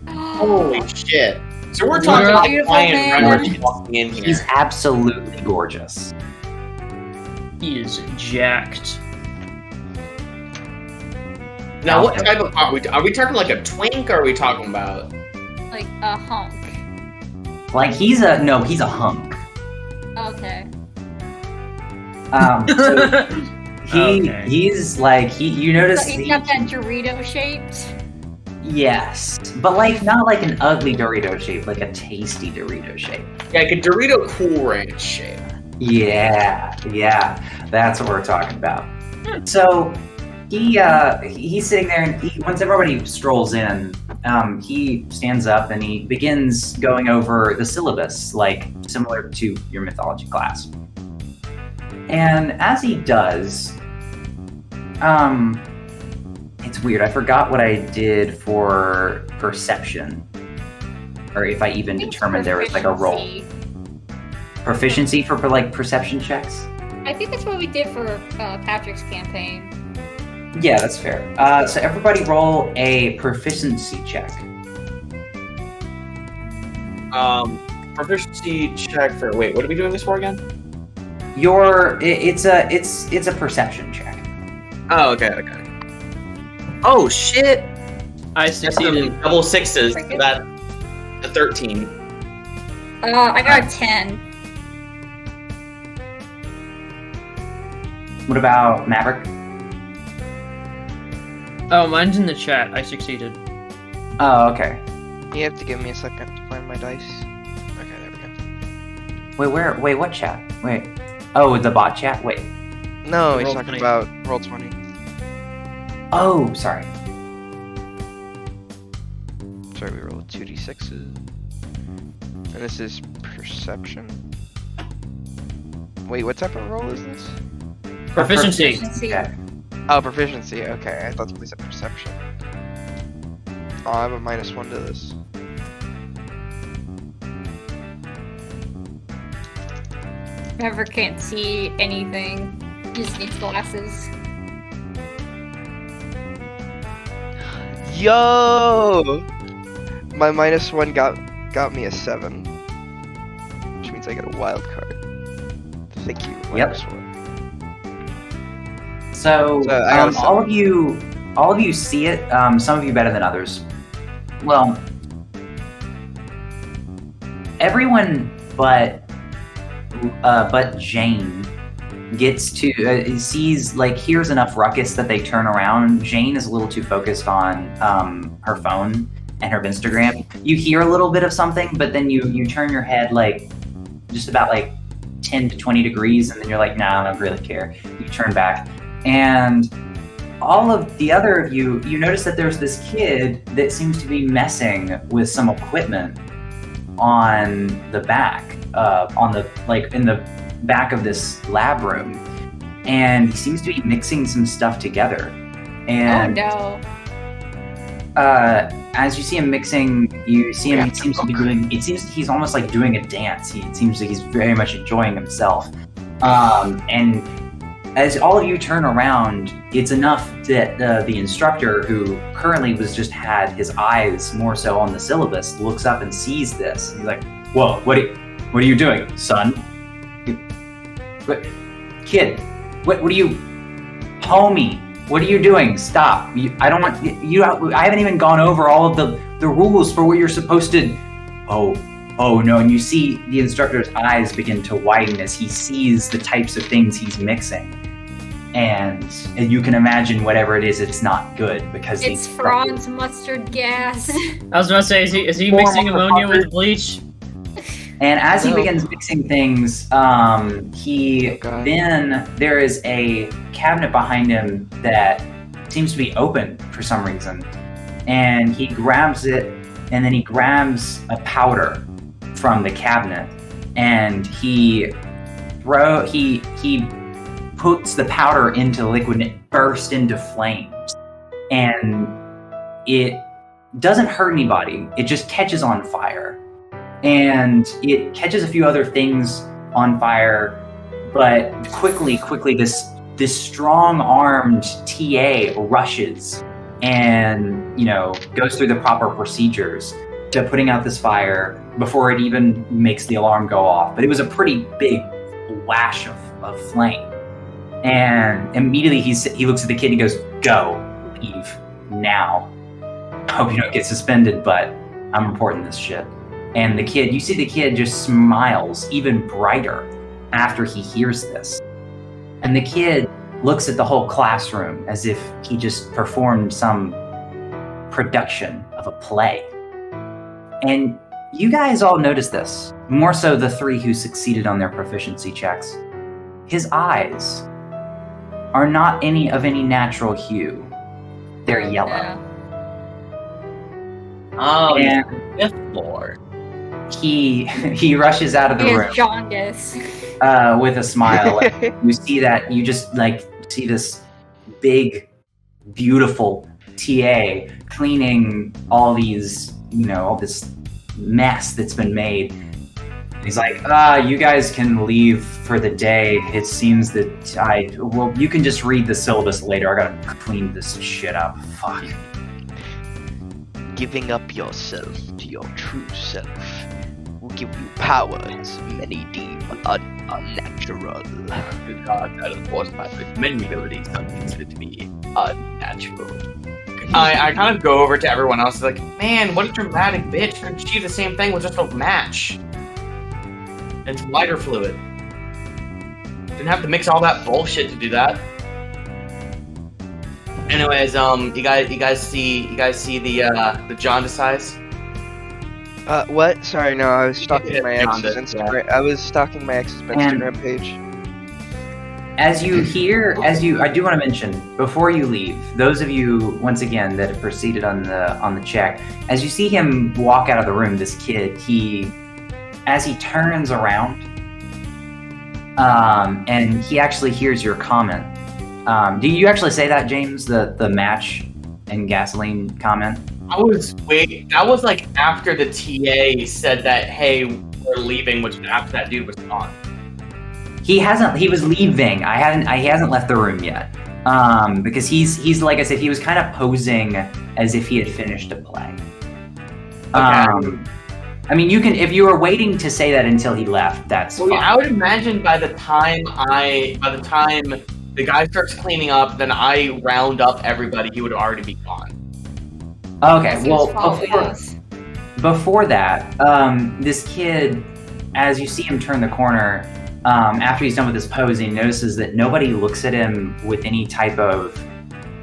S5: Holy shit. So we're
S6: What
S5: talking
S6: a
S5: about
S2: beautiful
S5: Ryan
S2: man.
S5: Reynolds walking in here.
S3: He's absolutely gorgeous.
S6: He is jacked.
S5: Now, what type of pot are we talking like a twink, or are we talking about?
S2: Like a hunk.
S3: Like he's a hunk.
S2: Okay.
S3: So he's like you notice
S2: So he's got that Dorito shaped.
S3: Yes, but like not like an ugly Dorito shape, like a tasty Dorito shape.
S5: Yeah, like a Dorito Cool Ranch shape.
S3: Yeah, that's what we're talking about. So he's sitting there, and once everybody strolls in, he stands up and he begins going over the syllabus, like similar to your mythology class. And as he does, it's weird. I forgot what I did for perception, or if I even determined there was like a roll. Proficiency for like perception checks.
S2: I think that's what we did for Patrick's campaign.
S3: Yeah, that's fair. So everybody roll a proficiency check.
S5: Proficiency check for. Wait, what are we doing this for again?
S3: It's a perception check.
S5: Oh, okay. Oh shit!
S6: I succeeded.
S5: Double sixes. So that a 13.
S2: I got a 10.
S3: What about Maverick?
S6: Oh, mine's in the chat. I succeeded.
S3: Oh, okay.
S4: You have to give me a second to find my dice. Okay, there we go.
S3: Wait, what chat? Wait. Oh, the bot chat? Wait.
S4: No, he's
S6: Roll
S4: talking
S6: 20.
S4: about Roll20.
S3: Oh, sorry.
S4: Sorry, we rolled 2d6s. And this is perception. Wait, what type of roll is this?
S6: Proficiency.
S3: Okay.
S4: Oh, proficiency. Okay, I thought we said perception. Oh, I have a -1 to this.
S2: Maverick can't see anything. He just needs glasses.
S4: Yo! My -1 got me a 7. Which means I get a wild card. Thank you,
S3: Yep.
S4: -1.
S3: So
S4: I got a
S3: all of you see it. Some of you better than others. Well, everyone but Jane gets to sees hears enough ruckus that they turn around. Jane is a little too focused on her phone and her Instagram. You hear a little bit of something, but then you turn your head just about 10 to 20 degrees, and then you're like, nah, I don't really care. You turn back. And all of the other of you notice that there's this kid that seems to be messing with some equipment on the back, in the back of this lab room, and he seems to be mixing some stuff together. And
S2: oh no!
S3: As you see him mixing, you see him. He seems to be doing. It seems he's almost like doing a dance. It seems like he's very much enjoying himself. And as all of you turn around, it's enough that the instructor, who currently had his eyes more so on the syllabus, looks up and sees this. He's like, "Whoa! What are you doing, son? Kid? What are you, homie? What are you doing? Stop! I don't want you. I haven't even gone over all of the rules for what you're supposed to." Oh no! And you see the instructor's eyes begin to widen as he sees the types of things he's mixing, and you can imagine whatever it is, it's not good because
S2: It's Franz mustard gas.
S6: I was about to say, is he mixing ammonia with bleach?
S3: And as he
S4: No.
S3: begins mixing things, then there is a cabinet behind him that seems to be open for some reason. And he grabs it, and then he grabs a powder from the cabinet, and he puts the powder into the liquid, and it bursts into flames. And it doesn't hurt anybody, it just catches on fire. And it catches a few other things on fire, but quickly, this strong-armed TA rushes and, goes through the proper procedures to putting out this fire before it even makes the alarm go off. But it was a pretty big flash of flame. And immediately he looks at the kid and goes, "Go, leave." now. I hope you don't get suspended, but I'm reporting this shit. And you see the kid just smiles even brighter after he hears this. And the kid looks at the whole classroom as if he just performed some production of a play. And you guys all notice this, more so the 3 who succeeded on their proficiency checks. His eyes are not of any natural hue. They're yellow.
S5: Oh,
S3: And
S5: fifth floor.
S3: he rushes out of the
S2: He
S3: room
S2: has jaundice.
S3: with a smile. You see that, you just see this big, beautiful TA cleaning all these, all this mess that's been made. He's like, you guys can leave for the day. It seems that you can just read the syllabus later. I gotta clean this shit up. Fuck.
S4: Giving up yourself to your true self will give you powers many deem unnatural.
S5: Good God, that of course my many abilities are considered to be unnatural. I kind of go over to everyone else like, man, what a dramatic bitch. Could achieve the same thing with just a match. It's lighter fluid. Didn't have to mix all that bullshit to do that. Anyways, you guys see the jaundice eyes?
S4: What? Sorry, no, I was stalking
S5: Yeah,
S4: my ex's
S5: Jaundice,
S4: Instagram. I was stalking my ex's Instagram page.
S3: As you hear, I do want to mention before you leave, those of you once again that have proceeded on the check, as you see him walk out of the room, this kid, as he turns around, and he actually hears your comment. Do you actually say that, James? The match and gasoline comment?
S5: That was like after the TA said that, hey, we're leaving, which after that dude was gone.
S3: He was leaving. He hasn't left the room yet. Because he's like I said, he was kind of posing as if he had finished a play.
S5: Okay.
S3: I mean, you can, if you were waiting to say that until he left, that's fine.
S5: I would imagine by the time the guy starts cleaning up, then I round up everybody, he would already be gone.
S3: Okay, well,
S2: Yes.
S3: before that, this kid, as you see him turn the corner, after he's done with his posing, notices that nobody looks at him with any type of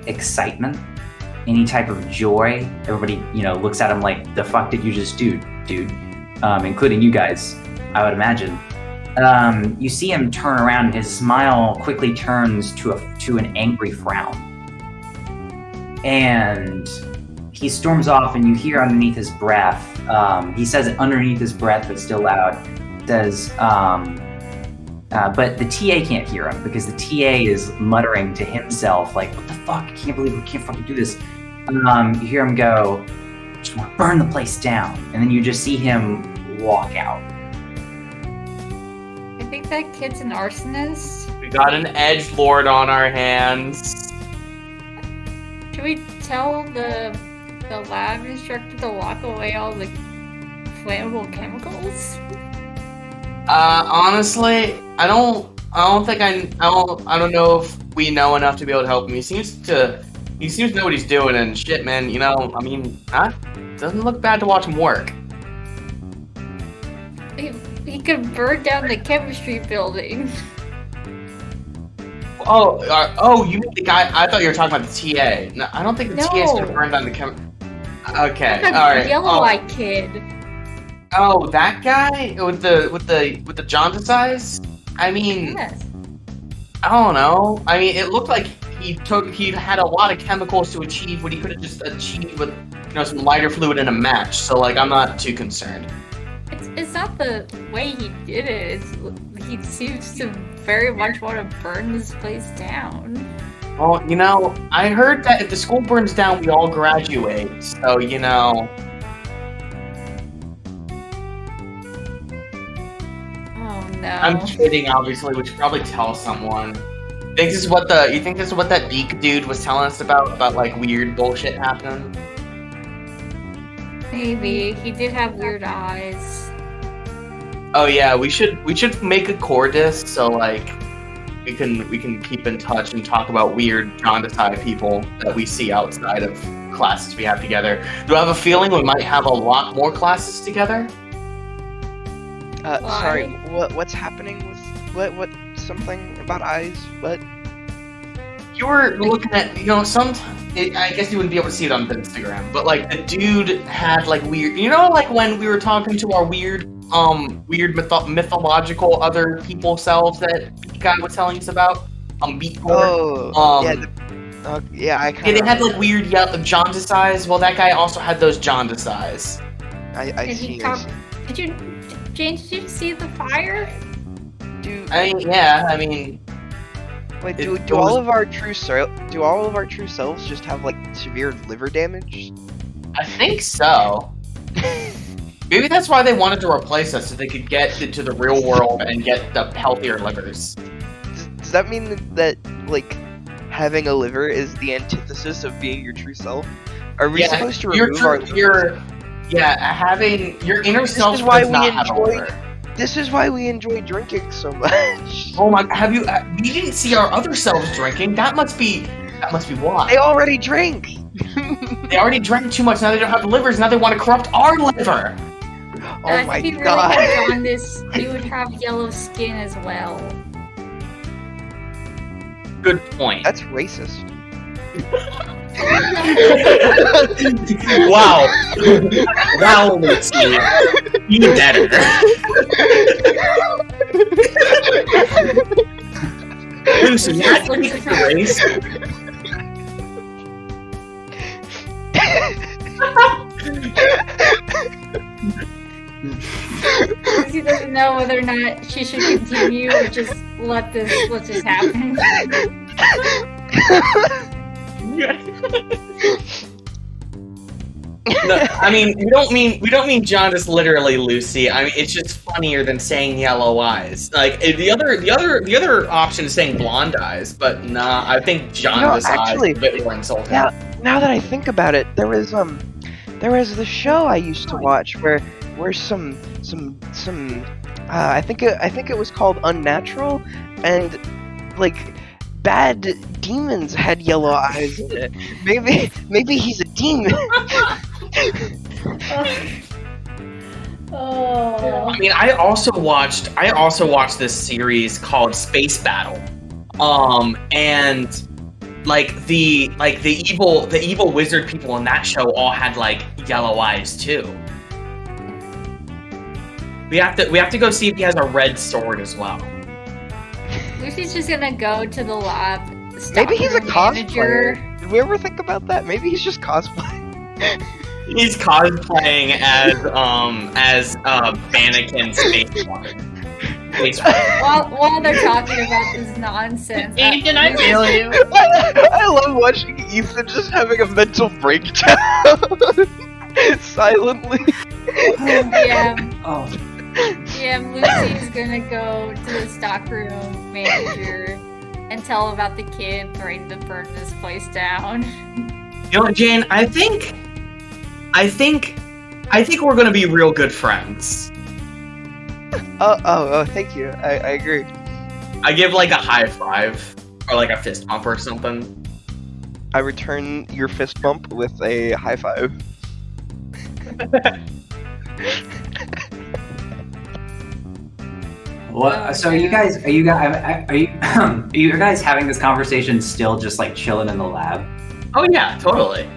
S3: excitement, any type of joy. Everybody, looks at him like, the fuck did you just do, dude? Including you guys, I would imagine. You see him turn around, and his smile quickly turns to an angry frown. And he storms off, and you hear underneath his breath, he says it underneath his breath, but still loud, says, but the TA can't hear him, because the TA is muttering to himself, like, what the fuck, I can't believe we can't fucking do this. You hear him go, just want to burn the place down, and then you just see him walk out.
S2: I think that kid's an arsonist.
S5: We got an edgelord on our hands.
S2: Should we tell the lab instructor to lock away all the flammable chemicals?
S5: Honestly, I don't know if we know enough to be able to help him. He seems to know what he's doing, and shit, man, doesn't look bad to watch him work.
S2: He could burn down the chemistry building.
S5: Oh, you mean the guy? I thought you were talking about the TA. No, I don't think the TA is gonna burn down the Okay, all right.
S2: Yellow-eyed kid.
S5: Oh, that guy with the jaundice eyes? I mean,
S2: Yes.
S5: I don't know. I mean, it looked like he had a lot of chemicals to achieve what he could have just achieved with some lighter fluid and a match. So I'm not too concerned.
S2: It's not the way he did it. He seems to very much want to burn this place down.
S5: Well, I heard that if the school burns down, we all graduate. So
S2: Oh no.
S5: I'm kidding, obviously, which probably tell someone. You think this is what that Deke dude was telling us about like weird bullshit happening?
S2: Maybe. He did have weird eyes.
S5: Oh yeah, we should make a core disc so we can keep in touch and talk about weird Jaundice people that we see outside of classes we have together. Do I have a feeling we might have a lot more classes together?
S4: Sorry, what's happening with what something about eyes? What?
S5: You were looking at, I guess you wouldn't be able to see it on Instagram, but like the dude had like weird, like when we were talking to our weird mythological other people selves that the guy was telling us about, Beatcore.
S4: I kind of.
S5: Yeah, they had like weird jaundice eyes. Well, that guy also had those jaundice eyes.
S4: I see.
S2: Jane, did you see the fire?
S4: Dude.
S5: I mean.
S4: Wait, do all of our true selves just have like severe liver damage?
S5: I think so. Maybe that's why they wanted to replace us, so they could get into the real world and get the healthier livers.
S4: Does that mean that like having a liver is the antithesis of being your true self? Are we supposed to remove our livers?
S5: Having your inner self does not have a liver.
S4: This is why we enjoy drinking so much.
S5: Oh my! We didn't see our other selves drinking. That must be why.
S4: They already drink.
S5: They already drank too much. Now they don't have livers. Now they want to corrupt our liver.
S4: Oh my
S2: if you
S4: god!
S2: Really had jaundice, you would have yellow skin as well.
S5: Good point.
S4: That's racist.
S5: Wow. Wow, Lucy. Be better. Lucy, that's the race.
S2: Lucy doesn't know whether or not she should continue or just let this happen.
S5: No, I mean, we don't mean jaundice literally, Lucy. I mean, it's just funnier than saying yellow eyes. Like the other option is saying blonde eyes, but nah, I think jaundice eyes is a bit more insulting.
S4: Now that I think about it, there was the show I used to watch where some I think it was called Unnatural, and like bad demons had yellow eyes in it. Maybe he's a demon.
S2: Oh.
S5: I mean, I also watched this series called Space Battle, and like the evil wizard people in that show all had like yellow eyes too. We have to go see if he has a red sword as well.
S2: Lucy's just gonna go to the lab.
S4: Maybe he's a
S2: manager.
S4: cosplayer. Did we ever think about that? Maybe he's just cosplaying.
S5: He's cosplaying as Vanakin Space
S2: While they're talking about this nonsense.
S6: Ethan, I feel you.
S4: I love watching Ethan just having a mental breakdown silently.
S2: Yeah, Lucy's gonna go to the stockroom manager and tell him about the kid threatening to burn this place down.
S5: You know, Jane, I think we're gonna be real good friends.
S4: Oh, thank you. I agree.
S5: I give like a high five or like a fist bump or something.
S4: I return your fist bump with a high five.
S3: What? So are you guys having this conversation still just like chilling in the lab?
S5: Oh yeah, totally.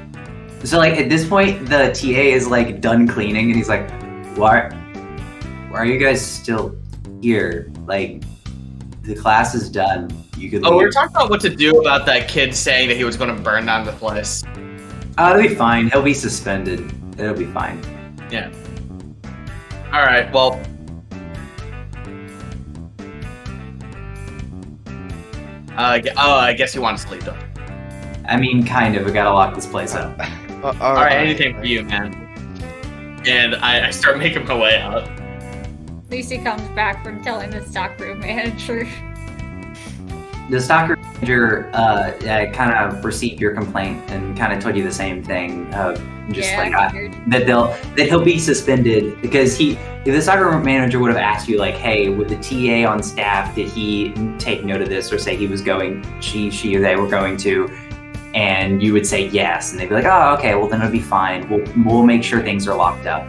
S3: So like at this point the TA is like done cleaning and he's like, why are you guys still here? Like the class is done. You could leave.
S5: We're talking about what to do about that kid saying that he was going to burn down the place.
S3: It'll be fine. He'll be suspended. It'll be fine.
S5: Yeah. All right. Well. I guess he wants to leave though.
S3: I mean, kind of. We gotta lock this place up.
S5: All right, anything for you, man. And I start making my way out.
S2: Lucy comes back from telling the stockroom manager.
S3: the soccer manager kind of received your complaint and kind of told you the same thing. Just
S2: Yeah,
S3: like
S2: I figured.
S3: that he'll be suspended because the soccer manager would have asked you like, hey, with the TA on staff, did he take note of this or say he was going, she or they were going to, and you would say yes, and they'd be like, oh, okay, well then it'll be fine. We'll make sure things are locked up.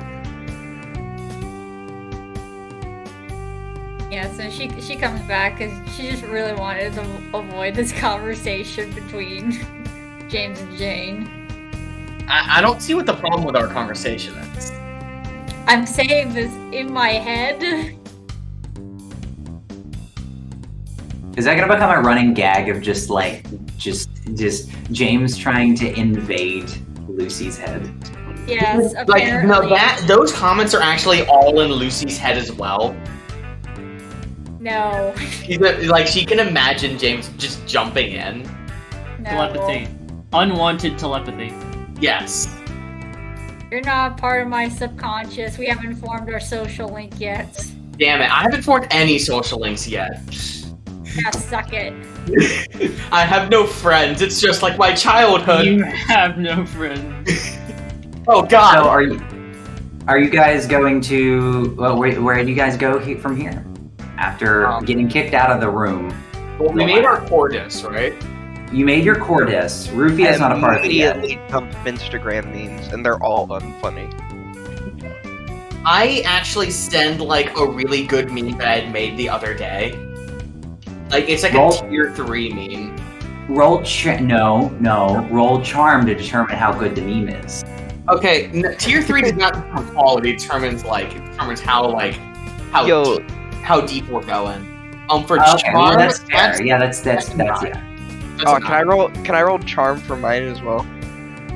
S2: Yeah, so she comes back because she just really wanted to avoid this conversation between James and Jane.
S5: I don't see what the problem with our conversation is.
S2: I'm saying this in my head.
S3: Is that gonna become a running gag of just James trying to invade Lucy's head?
S2: Yes,
S5: Like,
S2: apparently.
S5: no, those comments are actually all in Lucy's head as well.
S2: No.
S5: Like, she can imagine James just jumping in.
S2: No.
S6: Telepathy. Unwanted telepathy.
S5: Yes.
S2: You're not part of my subconscious. We haven't formed our social link yet.
S5: Damn it, I haven't formed any social links yet.
S2: Yeah, suck it.
S5: I have no friends, it's just like my childhood.
S6: You have no friends.
S5: Oh god.
S3: So are you guys going to? Well, where do you guys go from here? After getting kicked out of the room.
S5: Well, we made our cordis, right?
S3: You made your cordis. Rufy is not a part of it yet.
S4: Immediately dump Instagram memes, and they're all unfunny.
S5: I actually send like a really good meme that I had made the other day. Like it's like a tier 3 meme.
S3: Roll roll charm to determine how good the meme is.
S5: Okay, tier 3 does not determine quality. It determines how deep we're going. For
S3: Okay,
S5: charm,
S3: well, that's fair. Yeah, that's
S5: not.
S3: yeah.
S4: Oh, can I roll charm for mine as well?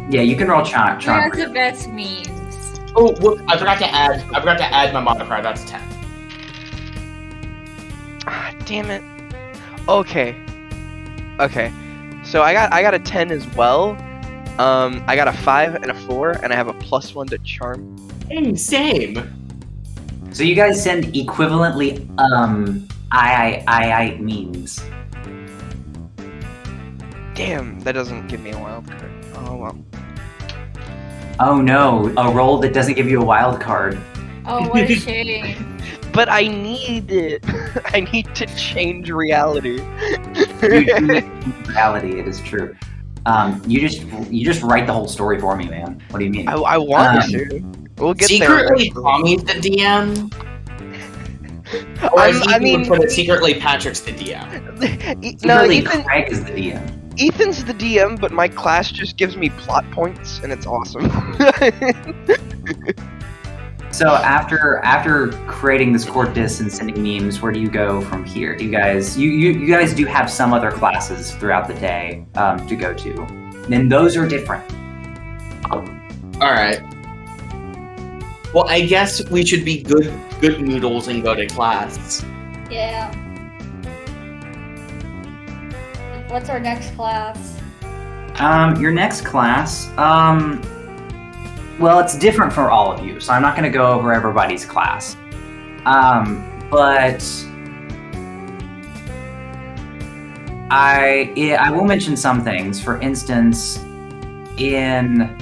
S3: Yeah, you can roll charm.
S2: Who has the best memes?
S5: Oh, whoop, I forgot to add my modifier. That's 10.
S4: Ah, damn it. Okay. So I got a 10 as well. I got a 5 and a 4, and I have a +1 to charm.
S5: Same.
S3: So you guys send equivalently I memes.
S4: Damn, that doesn't give me a wild card. Oh well.
S3: Oh no, a roll that doesn't give you a wild card.
S2: Oh, what a shame.
S4: But I need it. I need to change reality.
S3: Reality, it is true. You just write the whole story for me, man. What do you mean?
S4: I want to. We'll get
S5: secretly
S4: there.
S5: Tommy's the DM. Or put it secretly Patrick's the DM.
S4: No,
S3: Ethan Craig is the DM.
S4: Ethan's the DM, but my class just gives me plot points, and it's awesome.
S3: So after creating this cordis and sending memes, where do you go from here? Do you guys you guys do have some other classes throughout the day to go to, and those are different.
S5: All right. Well, I guess we should be good noodles and go to class.
S2: Yeah. What's our next class?
S3: Your next class, well, it's different for all of you, so I'm not going to go over everybody's class. But I will mention some things. For instance, in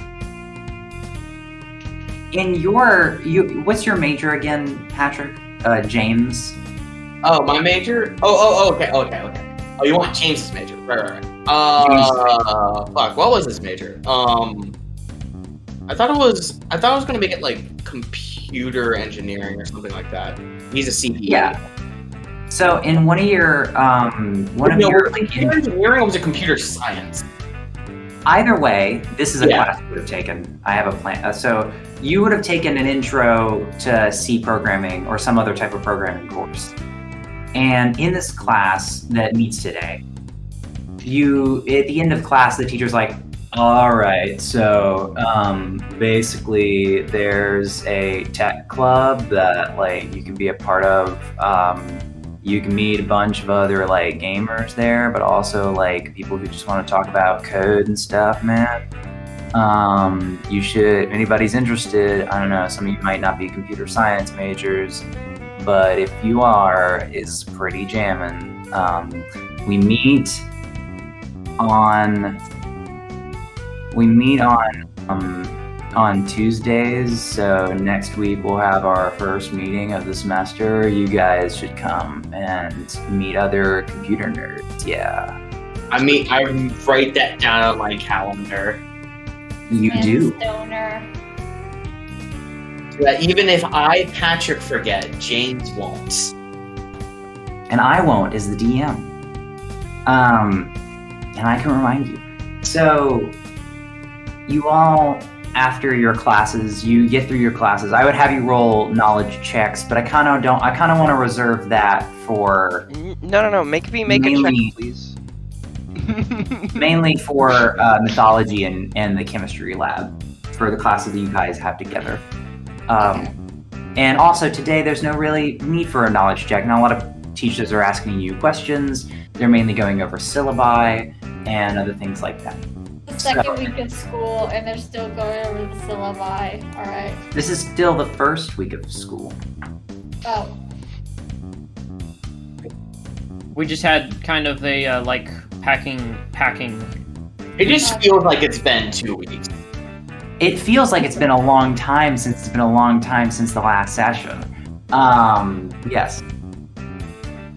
S3: what's your major again, Patrick? James.
S5: Oh, my major? Okay. Oh, you want James's major? Right. Fuck. What was his major? I thought it was gonna make it like computer engineering or something like that. He's a CPA.
S3: Yeah. So in one of your
S5: computer engineering was a computer science.
S3: Either way, this is a class you would have taken. I have a plan. So you would have taken an intro to C programming or some other type of programming course. And in this class that meets today, at the end of class, the teacher's like, all right, so basically there's a tech club that like you can be a part of. You can meet a bunch of other like gamers there, but also like people who just want to talk about code and stuff, man. You should, if anybody's interested, I don't know, some of you might not be computer science majors, but if you are, is pretty jamming. We meet on Tuesdays, so next week we'll have our first meeting of the semester. You guys should come and meet other computer nerds. Yeah.
S5: I write that down on my calendar.
S3: You do.
S2: Stoner.
S5: So that even if I, Patrick, forget, James won't.
S3: And I won't as the DM. And I can remind you. So, you all, after your classes, you get through your classes. I would have you roll knowledge checks, but I kind of want to reserve that for...
S4: No. Make a check, please.
S3: Mainly for mythology and the chemistry lab, for the classes that you guys have together. And also today, there's no really need for a knowledge check. Not a lot of teachers are asking you questions. They're mainly going over syllabi and other things like that.
S2: The second week of school, and they're still going over the syllabi. All right.
S3: This is still the first week of school.
S2: Oh.
S6: We just had kind of a packing.
S5: It just feels like it's been 2 weeks.
S3: It feels like it's been a long time since the last session. Yes.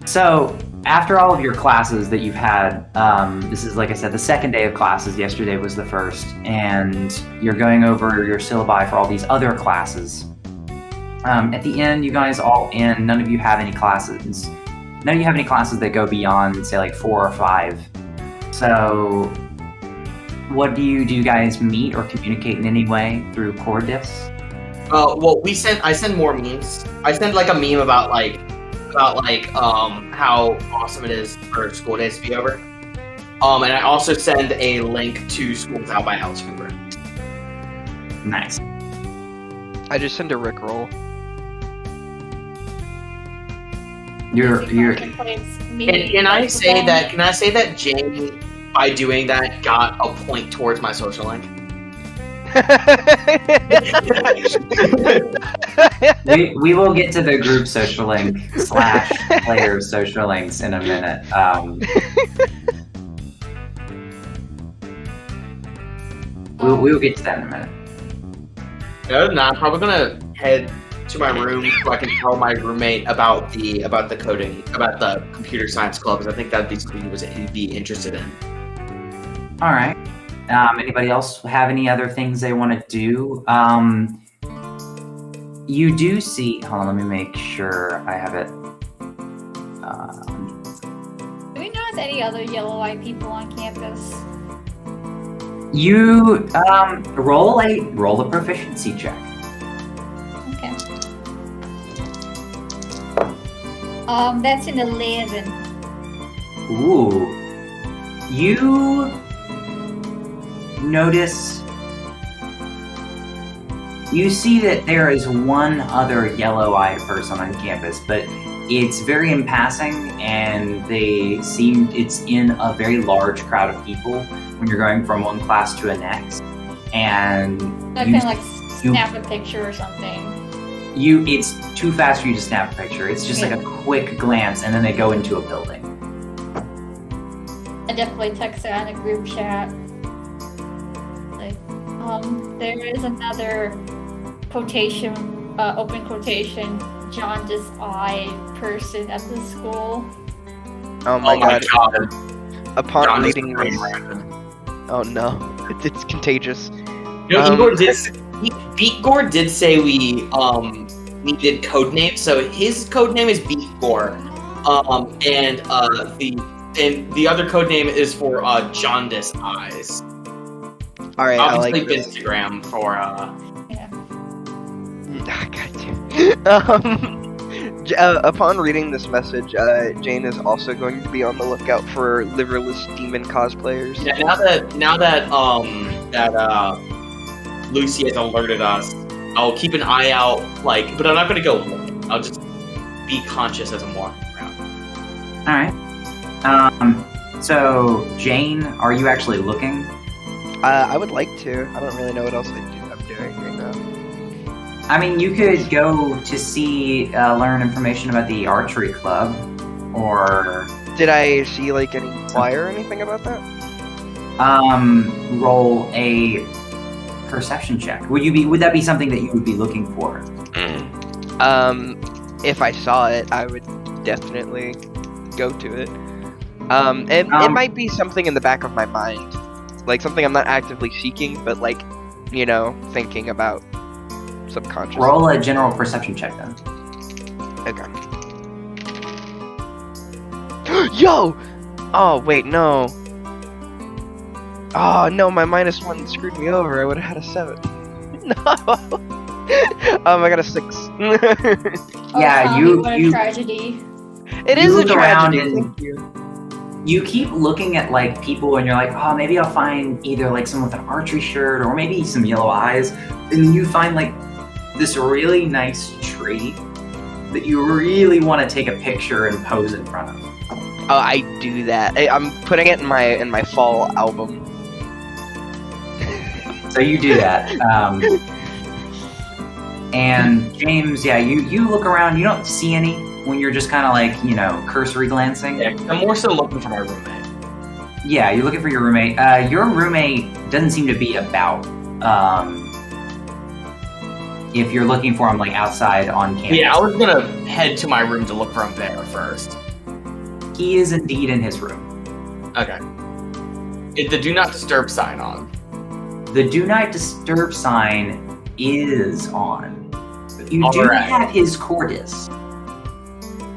S3: So, after all of your classes that you've had, this is, like I said, the second day of classes. Yesterday was the first, and you're going over your syllabi for all these other classes. At the end, you guys all in. None of you have any classes. None of you have any classes that go beyond, say, like 4 or 5. So, what do? You guys meet or communicate in any way through core diffs?
S5: Well, I send more memes. I send like a meme about how awesome it is for school days to be over. And I also send a link to Schools Out by Alice Cooper.
S3: Nice.
S4: I just send a Rickroll.
S5: Can I say that Jane, by doing that, got a point towards my social link?
S3: we will get to the group social link / player social links in a minute. We'll get to that in a minute.
S5: No, I'm probably gonna head to my room so I can tell my roommate about the coding, about the computer science club, because I think that'd be something he'd be interested in.
S3: All right. Anybody else have any other things they want to do? You do see... Hold on, let me make sure I have it.
S2: Do we notice any other yellow-eyed people on campus?
S3: You roll a proficiency check.
S2: Okay. That's an 11.
S3: Ooh. You notice... You see that there is one other yellow-eyed person on campus, but it's very in passing, and it's in a very large crowd of people when you're going from one class to the next. And
S2: I can snap a picture or something.
S3: It's too fast for you to snap a picture. It's just like a quick glance, and then they go into a building.
S2: I definitely text it on a group chat. There is another quotation, open quotation, jaundice-eyed person at the school.
S4: Oh my god. Upon
S5: Jaundice
S4: reading this... Oh no, it's contagious.
S5: Beatgore did say we needed code names, so his code name is Beatgore, and the other code name is for Jaundice Eyes.
S4: All right,
S5: I'll
S4: I like
S5: link
S4: this.
S5: Instagram for
S4: Upon reading this message, Jane is also going to be on the lookout for liverless demon cosplayers.
S5: Yeah, now that Lucy has alerted us, I'll keep an eye out, but I'm not gonna go look. I'll just be conscious as I'm walking around.
S3: Alright. So, Jane, are you actually looking?
S4: I would like to. I don't really know what else I'm doing right now.
S3: I mean, you could go to see, learn information about the archery club, or
S4: Did I see like any flyer or anything about that?
S3: roll a perception check. Would that be something that you would be looking for?
S4: If I saw it, I would definitely go to it. It might be something in the back of my mind, like something I'm not actively seeking, but like, you know, thinking about subconsciously.
S3: Roll a general perception check then.
S4: Okay. Yo! Oh wait, no. Oh no, my -1 screwed me over. I would have had a 7. No. I got a 6.
S3: Yeah,
S2: Tommy, what a
S3: you
S2: tragedy.
S4: It
S3: You
S4: is a
S3: look around
S4: tragedy.
S3: and-
S4: Thank you.
S3: you keep looking at like people, and you're like, oh, maybe I'll find either like someone with an archery shirt, or maybe some yellow eyes, and then you find like this really nice tree that you really want to take a picture and pose in front of.
S4: Oh, I do that. I'm putting it in my fall album.
S3: So you do that. And James, yeah, you look around, you don't see any when you're just kind of like, you know, cursory glancing.
S5: Yeah, I'm more so looking for my roommate.
S3: Yeah, you're looking for your roommate. Your roommate doesn't seem to be about. If you're looking for him like outside on campus.
S5: Yeah, I was gonna head to my room to look for him there first.
S3: He is indeed in his room.
S5: Okay. Is the do not disturb sign on?
S3: The do not disturb sign is on. You do
S5: Alright.
S3: have his cordis.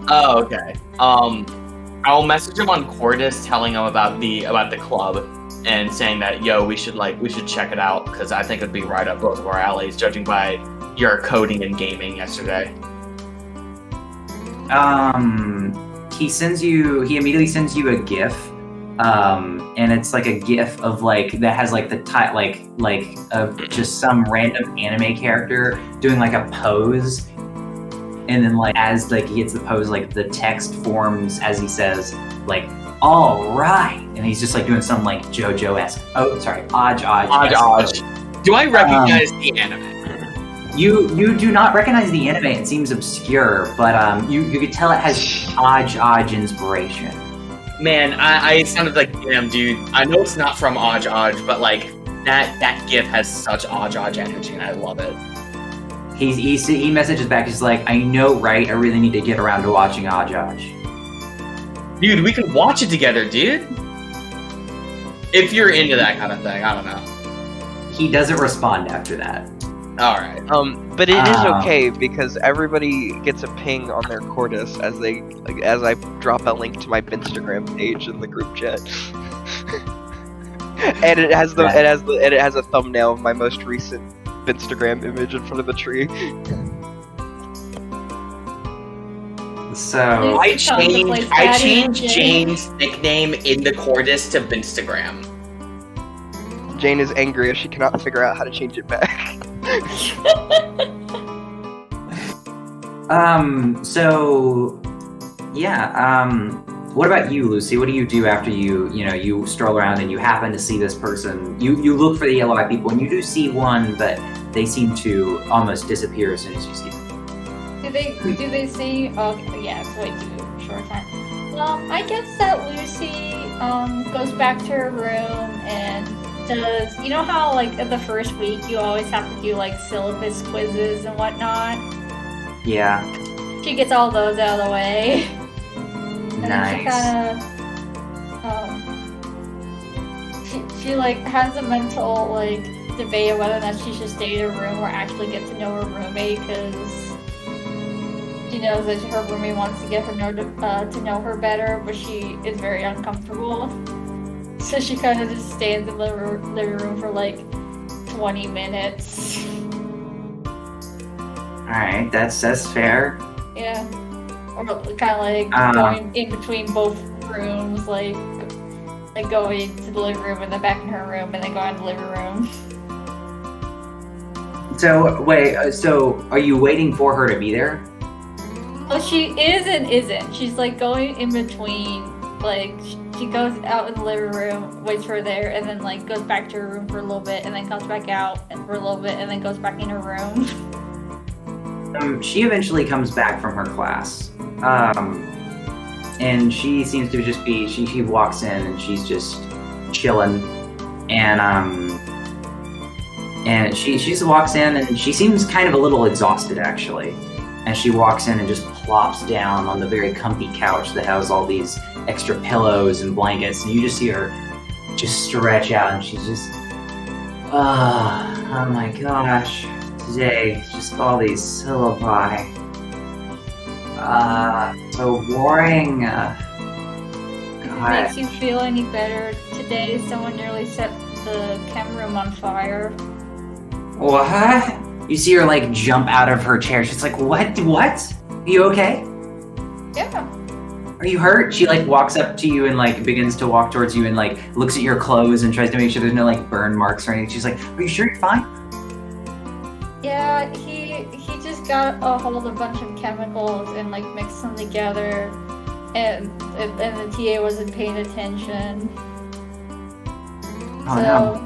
S5: Oh, okay. I'll message him on Cordis, telling him about the club, and saying that we should check it out because I think it'd be right up both of our alleys, judging by your coding and gaming yesterday.
S3: He immediately sends you a GIF, and it's like a GIF of like that has like the of just some random anime character doing like a pose, and then like as like he gets the pose, like the text forms as he says like, all right, and he's just like doing some like JoJo-esque. Oh, sorry, Oj.
S5: Do I recognize the anime?
S3: You do not recognize the anime. It seems obscure, but you could tell it has Oj inspiration.
S5: Man, I sounded like, damn, dude. I know it's not from Oj, but like that GIF has such Oj energy, and I love it.
S3: He messages back. He's like, I know, right? I really need to get around to watching Oj.
S5: Dude, we can watch it together, dude. If you're into that kind of thing, I don't know.
S3: He doesn't respond after that.
S5: All right.
S4: But it is okay because everybody gets a ping on their Cordis as I drop a link to my Instagram page in the group chat, and it has a thumbnail of my most recent Instagram image in front of the tree.
S3: So
S5: I changed Jane's nickname in the Cordis to Vinstagram.
S4: Jane is angry as she cannot figure out how to change it back.
S3: What about you, Lucy? What do you do after you stroll around and you happen to see this person? You look for the yellow-eyed people, and you do see one, but they seem to almost disappear as soon as you see them.
S2: Do they see? Oh, yeah, it's way too short time. I guess that Lucy goes back to her room and does. You know how like in the first week you always have to do like syllabus quizzes and whatnot.
S3: Yeah.
S2: She gets all those out of the way. And
S3: Nice.
S2: then she like has a mental like debate of whether or not she should stay in her room or actually get to know her roommate because she knows that her roommate wants to get her to know her better, but she is very uncomfortable. So she kind of just stays in the living room for like 20 minutes.
S3: All right, that's fair.
S2: Yeah. Or kind of like going in between both rooms, like going to the living room and then back in her room and then going to the living room.
S3: So wait, so are you waiting for her to be there?
S2: Well, she is and isn't. She's like going in between. Like she goes out in the living room, waits for her there, and then like goes back to her room for a little bit, and then comes back out for a little bit, and then goes back in her room.
S3: She eventually comes back from her class. And she seems to just be, she walks in and she's just chilling. And she just walks in and she seems kind of a little exhausted actually. And she walks in and just plops down on the very comfy couch that has all these extra pillows and blankets. And you just see her just stretch out and she's just, oh my gosh. Today, it's just all these syllabi. So boring. God.
S2: Makes you feel any better? Today, someone nearly set the chem room on fire.
S3: What? You see her like jump out of her chair. She's like, what? What? Are you okay?
S2: Yeah.
S3: Are you hurt? She like walks up to you and like begins to walk towards you and like looks at your clothes and tries to make sure there's no like burn marks or anything. She's like, are you sure you're fine?
S2: Yeah, he just got a hold of a bunch of chemicals and like mixed them together, and the TA wasn't paying attention.
S3: Oh
S2: So
S3: no.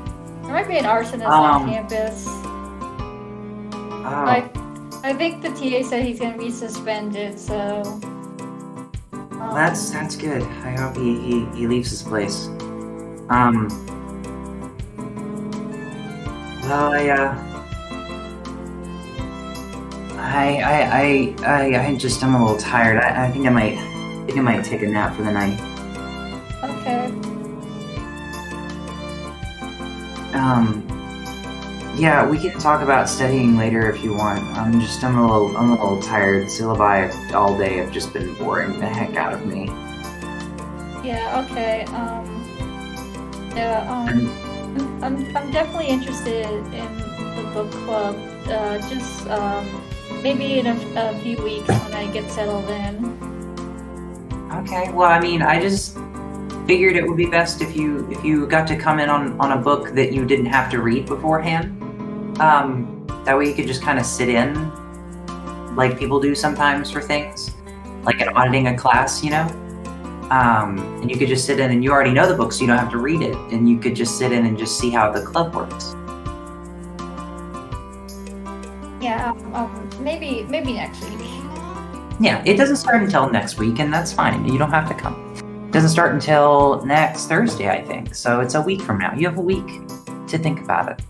S2: there might be an arsonist on campus.
S3: Oh.
S2: I think the TA said he's gonna be suspended. So
S3: That's good. I hope he leaves this place. Well, I'm a little tired. I think I might take a nap for the night.
S2: okay.
S3: Yeah, we can talk about studying later if you want. I'm a little tired. Syllabi all day have just been boring the heck out of me.
S2: Yeah. Okay. I'm definitely interested in the book club. Just maybe in a few weeks when I get settled in.
S3: Okay. Well, I mean, I just figured it would be best if you got to come in on a book that you didn't have to read beforehand. That way you could just kind of sit in, like people do sometimes for things, like in auditing a class, you know. And you could just sit in and you already know the book, so you don't have to read it, and you could just sit in and just see how the club works.
S2: Yeah. Maybe next week.
S3: Yeah, it doesn't start until next week, and that's fine. You don't have to come. It doesn't start until next Thursday, I think. So it's a week from now. You have a week to think about it.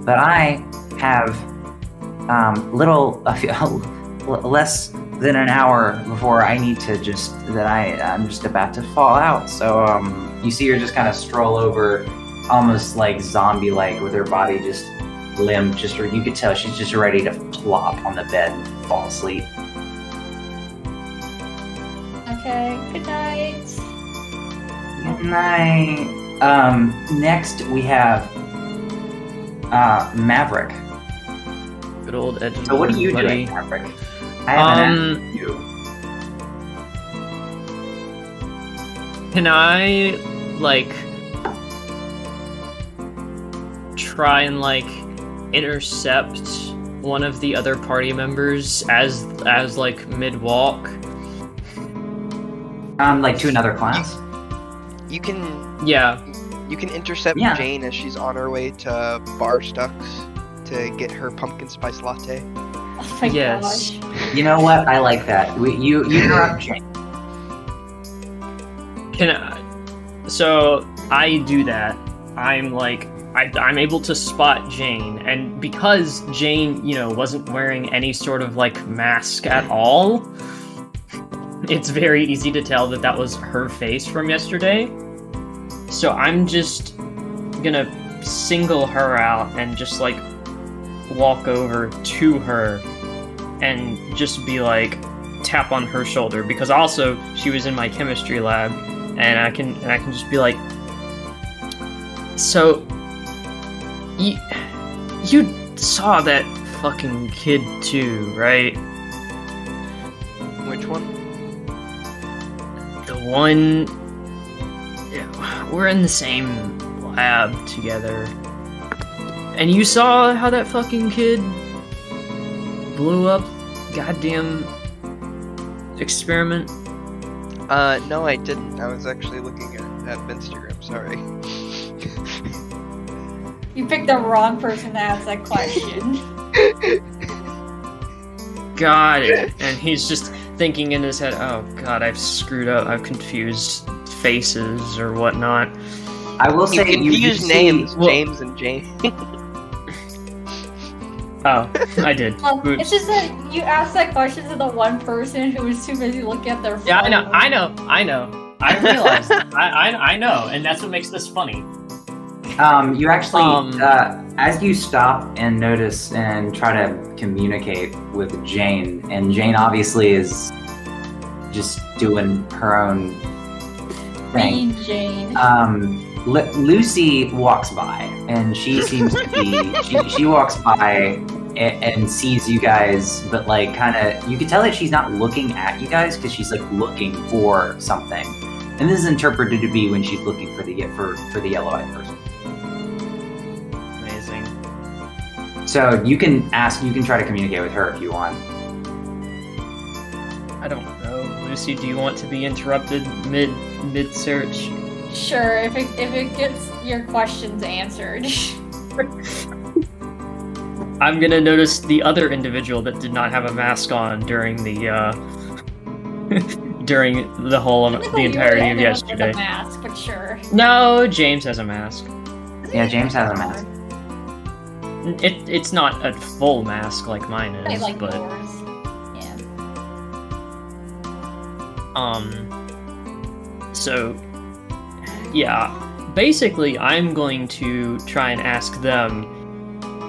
S3: But I have less than an hour before I need to I'm just about to fall out. So you see her just kind of stroll over, almost like zombie-like, with her body just limp. Just you could tell she's just ready to plop on the bed and fall asleep.
S2: Okay. Good night.
S3: Good night. Next we have Maverick.
S6: Good old Edge.
S3: So what are you doing, Maverick? I haven't asked you.
S6: Can I like try and like intercept one of the other party members as like mid-walk?
S3: Like to another class?
S4: You can intercept
S6: Yeah.
S4: Jane as she's on her way to Bar Stucks to get her pumpkin spice latte.
S2: Oh my
S6: Yes.
S2: gosh.
S3: You know what? I like that. You interrupt Jane.
S6: So I do that. I'm able to spot Jane, and because Jane, wasn't wearing any sort of like mask at all, it's very easy to tell that was her face from yesterday. So I'm just gonna single her out and just like walk over to her and just be like tap on her shoulder, because also she was in my chemistry lab, and I can just be like, so you saw that fucking kid too, right?
S4: Which one?
S6: The one, we're in the same lab together, and you saw how that fucking kid blew up goddamn experiment?
S4: No, I didn't. I was actually looking at Instagram. Sorry.
S2: You picked the wrong person to ask that question.
S6: got it. And he's just thinking in his head, oh god, I've screwed up. I've confused faces or whatnot.
S3: I will
S4: You
S3: say
S4: confuse names, James and Jane.
S6: Oh, I did.
S2: It's just that you asked that question to the one person who was too busy looking at their phone.
S6: Yeah, I know. I realized. I know, and that's what makes this funny.
S3: You actually, as you stop and notice and try to communicate with Jane, and Jane obviously is just doing her own thing.
S2: Mean Jane.
S3: Lucy walks by, and she seems to be. She walks by and sees you guys, but like kind of, you can tell that she's not looking at you guys because she's like looking for something. And this is interpreted to be when she's looking for the yellow-eyed person.
S6: Amazing.
S3: So you can try to communicate with her if you want.
S6: I don't know, Lucy. Do you want to be interrupted mid search?
S2: Sure, if it gets your questions answered.
S6: I'm gonna notice the other individual that did not have a mask on during the during the whole the entirety of yesterday.
S2: With a mask, but sure.
S6: No, James has a mask.
S3: Yeah, James has a mask.
S6: It's not a full mask like mine is,
S2: I like
S6: but
S2: yours. Yeah.
S6: So yeah, basically I'm going to try and ask them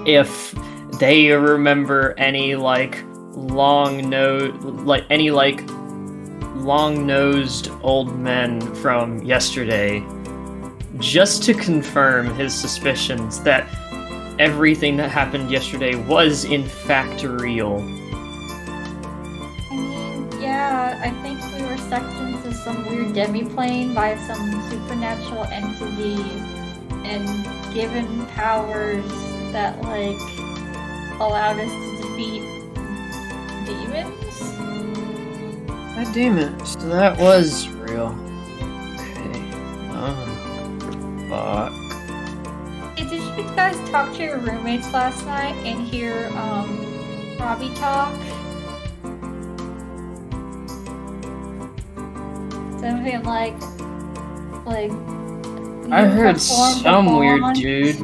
S6: if they remember any long-nosed old men from yesterday, just to confirm his suspicions that everything that happened yesterday was in fact real.
S2: I mean, yeah, I think we were sucked into some weird demi-plane by some supernatural entity and given powers that, like, allowed us to defeat demons?
S6: God damn it, so that was real. Okay. Oh, fuck.
S2: Hey, did you guys talk to your roommates last night and hear, Robbie talk? Something like...
S6: I heard
S2: performed a
S6: some weird
S2: bond?
S6: dude.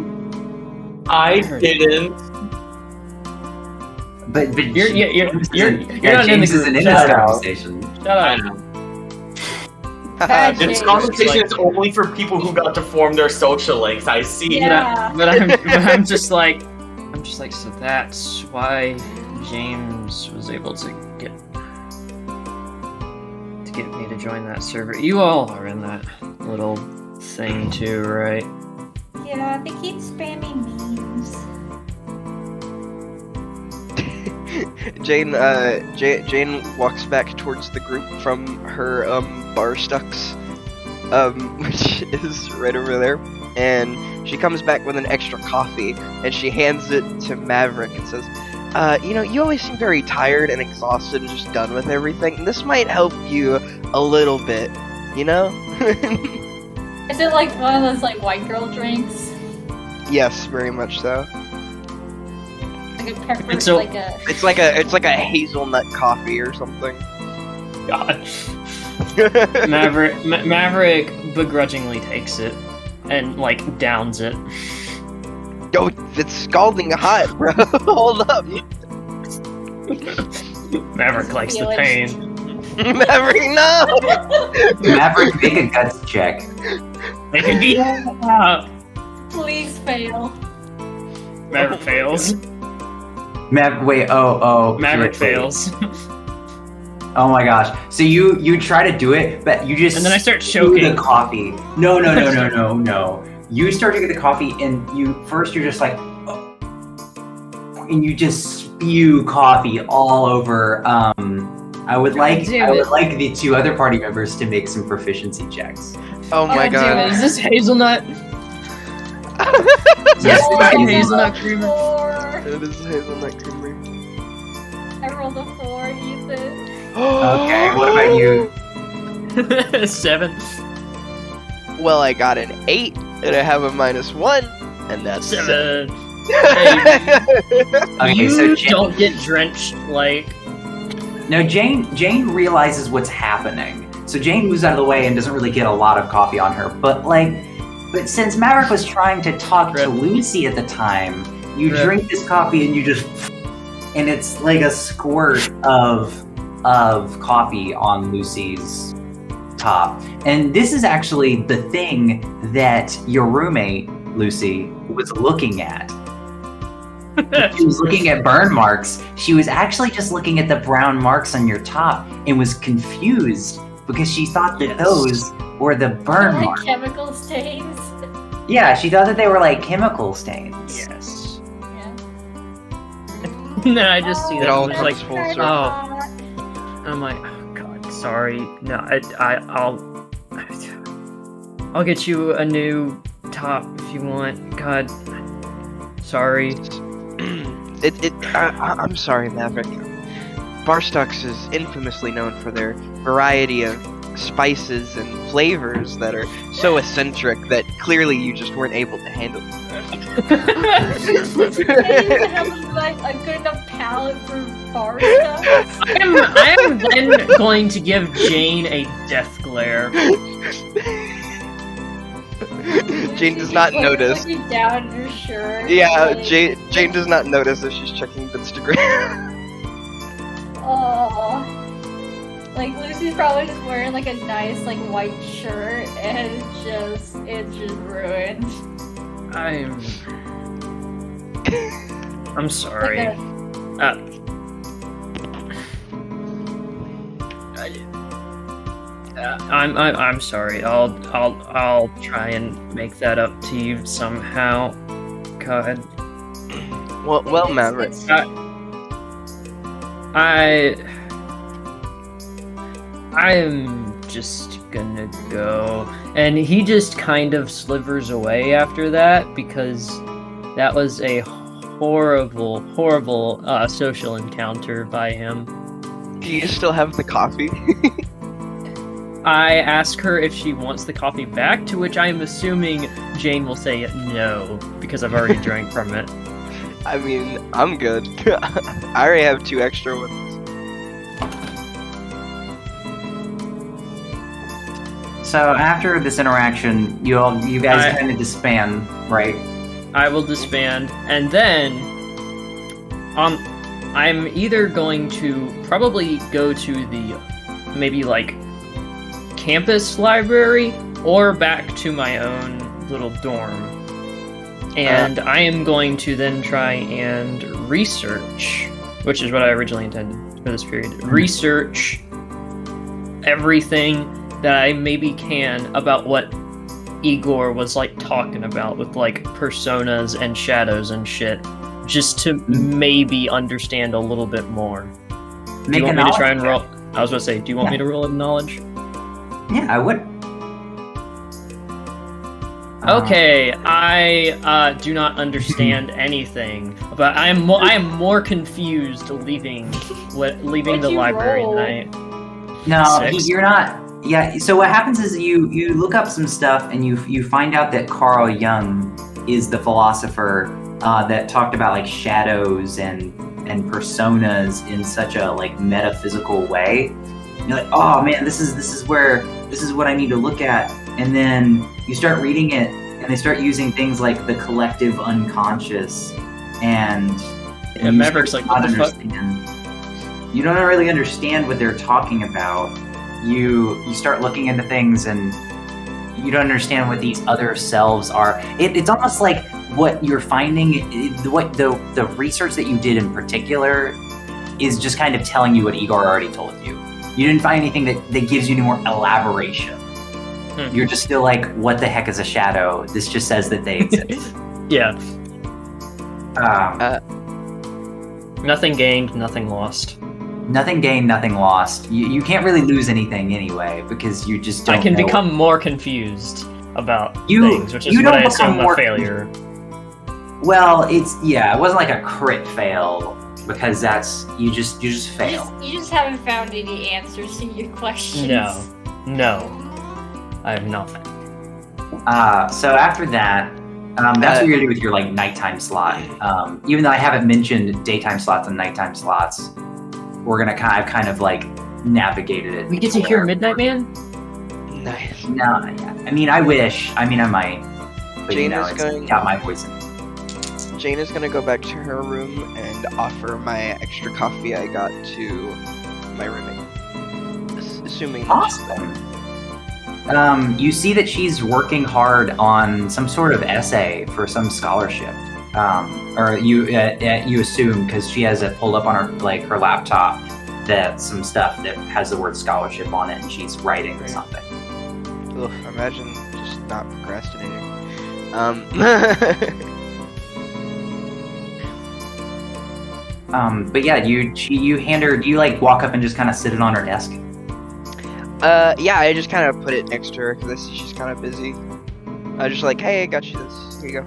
S5: I didn't.
S3: But
S6: You're not in the
S3: James
S6: group.
S3: isn't in
S6: Shut
S3: this
S6: up.
S3: conversation.
S6: Shut
S5: I
S6: up.
S5: know.
S2: Bad
S5: This
S2: James.
S5: conversation is only for people who got to form their social links. I see.
S2: Yeah.
S6: But I'm just like, so that's why James was able to get me to join that server. You all are in that little thing too, right?
S2: Yeah, they keep spamming memes.
S4: Jane walks back towards the group from her bar stucks, which is right over there, and she comes back with an extra coffee, and she hands it to Maverick and says, you always seem very tired and exhausted and just done with everything. This might help you a little bit, you know?
S2: Is it like one of those like white girl drinks?
S4: Yes, very much so.
S2: Like a pepper,
S6: It's a-
S2: like a...
S4: It's like a hazelnut coffee or something.
S6: God. Maverick begrudgingly takes it and like downs it.
S4: Yo, it's scalding hot, bro. Hold up.
S6: Maverick likes the pain.
S4: Maverick, no!
S3: Maverick, make a guts check.
S6: They can be.
S2: Please fail.
S6: Maverick fails. Maverick fails.
S3: Oh my gosh! So you try to do it, but you just
S6: And then I start
S3: spew
S6: choking.
S3: the coffee. No. You start to get the coffee, and you're just like, oh, and you just spew coffee all over. I would like the two other party members to make some proficiency checks.
S4: Oh my
S6: Damn it,
S4: god.
S6: is this hazelnut?
S3: Yes,
S6: Oh,
S3: that is
S6: hazelnut creamer.
S2: 4.
S4: It is hazelnut creamery.
S2: I rolled a 4, Ethan.
S3: Okay, what about you?
S6: 7.
S4: Well, I got an 8, and I have a -1, and that's
S6: 7.
S3: Okay,
S6: You
S3: so Jane,
S6: don't get drenched like
S3: No, Jane realizes what's happening. So Jane moves out of the way and doesn't really get a lot of coffee on her. But since Maverick was trying to talk to Lucy at the time, you drink this coffee and you just, and it's like a squirt of coffee on Lucy's top. And this is actually the thing that your roommate, Lucy, was looking at. She was looking at burn marks. She was actually just looking at the brown marks on your top and was confused because she thought that those were the burn
S2: like
S3: marks.
S2: chemical stains.
S3: Yeah, she thought that they were like chemical stains.
S6: Yes.
S2: Yeah.
S6: And then I just see
S4: It
S6: that
S4: all
S6: and I'm just
S4: comes
S6: like,
S4: full circle.
S6: oh. I'm like, oh god, sorry. No, I'll get you a new top if you want. God, sorry.
S4: I'm sorry, Maverick. Barstocks is infamously known for their variety of spices and flavors that are so eccentric that clearly you just weren't able to handle.
S2: You have like a good enough palate for bar stuff.
S6: I am then going to give Jane a death glare.
S4: Jane does not notice.
S2: Looking down your shirt.
S4: Yeah,
S2: like,
S4: Jane does not notice as she's checking Instagram.
S2: Oh. Like Lucy's probably just wearing like a nice like white shirt and it's just ruined.
S6: I'm sorry.
S2: Like
S6: I'm sorry. I'll try and make that up to you somehow. God.
S4: Well, Maverick.
S6: I'm just gonna go. And he just kind of slivers away after that because that was a horrible social encounter by him.
S4: Do you still have the coffee?
S6: I ask her if she wants the coffee back, to which I am assuming Jane will say no, because I've already drank from it.
S4: I mean, I'm good. I already have 2 extra ones.
S3: So after this interaction, you guys kind of disband, right?
S6: I will disband, and then I'm either going to probably go to the maybe like campus library or back to my own little dorm. And I am going to then try and research, which is what I originally intended for this period. Research everything that I maybe can about what Igor was like talking about with like personas and shadows and shit, just to maybe understand a little bit more. Do you want me to try and roll? I was going to say, do you want me to roll a knowledge?
S3: Yeah, I would.
S6: Okay, I do not understand anything, but I am more confused leaving the library tonight.
S3: No,
S6: 6.
S3: you're not. Yeah. So what happens is you look up some stuff and you find out that Carl Jung is the philosopher that talked about like shadows and personas in such a like metaphysical way. You're like, oh man, this is what I need to look at. And then you start reading it, and they start using things like the collective unconscious, and
S6: Maverick's like, what the fuck?
S3: You don't really understand what they're talking about. You start looking into things, and you don't understand what these other selves are. It's almost like what you're finding, what the research that you did in particular is just kind of telling you what Igor already told you. You didn't find anything that gives you any more elaboration. You're just still like, what the heck is a shadow? This just says that they exist.
S6: Yeah. Nothing gained, nothing lost.
S3: Nothing gained, nothing lost. You can't really lose anything anyway, because you just don't
S6: I can
S3: know.
S6: become more confused about things, which is what I assume a failure.
S3: Well, it wasn't like a crit fail, because that's you just fail.
S2: You just haven't found any answers to your questions.
S6: No, I have not.
S3: So after that, that's what you're gonna do with your like nighttime slot. Even though I haven't mentioned daytime slots and nighttime slots, we're gonna kind of like navigated it.
S6: We get to hear Midnight Man?
S4: Nice.
S3: No, I mean, I wish. I mean, I might. But
S4: Jane
S3: you know,
S4: is
S3: it's
S4: going-
S3: got my voice in it.
S4: Jane is gonna go back to her room and offer my extra coffee I got to my roommate. Assuming that she's there.
S3: Awesome. You see that she's working hard on some sort of essay for some scholarship. Or you assume because she has it pulled up on her laptop that some stuff that has the word scholarship on it, and she's writing something.
S4: Ugh, imagine just not procrastinating.
S3: But yeah, you hand her. Do you like walk up and just kind of sit it on her desk?
S4: Yeah, I just kind of put it next to her because I see she's kind of busy. I just like, hey, I got you this. Here you go.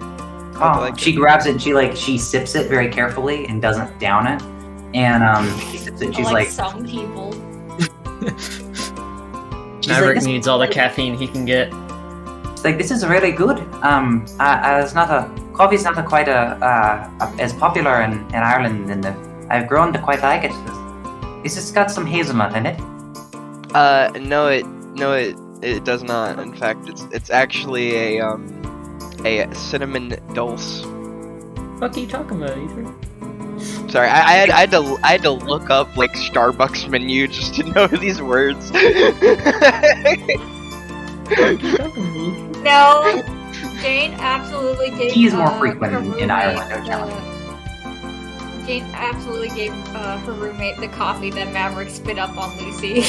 S3: Oh, she grabs it and she sips it very carefully and doesn't down it. And she sips it. She's like
S2: some people.
S6: Maverick needs all the caffeine he can get.
S3: It's like, this is really good. Coffee's not quite as popular in Ireland, and I've grown to quite like it. It's just got some hazelnut in it.
S4: No, it does not. In fact, it's actually a cinnamon dulce.
S6: What are you talking about, Ethan?
S4: Sorry, I had to look up like Starbucks menu just to know these words.
S2: No, Jane absolutely gave.
S3: Tea is more frequent
S2: her
S3: in
S2: roommate
S3: Ireland, don't you?
S2: Jane absolutely gave her roommate the coffee that Maverick spit up on Lucy.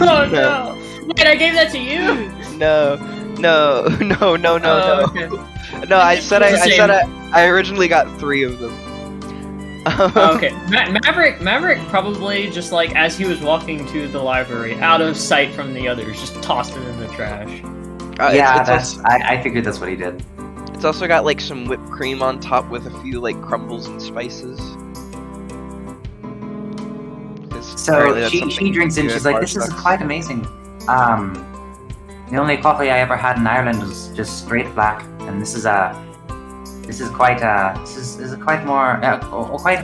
S6: Oh no! Wait, I gave that to you?
S4: No.
S6: Okay.
S4: No, I originally got 3 of them.
S6: Okay, Maverick probably just like as he was walking to the library, out of sight from the others, just tossed it in the trash.
S3: I figured that's what he did.
S4: It's also got like some whipped cream on top with a few like crumbles and spices.
S3: So she drinks it and she's like, this is quite amazing. The only coffee I ever had in Ireland was just straight black, and this is quite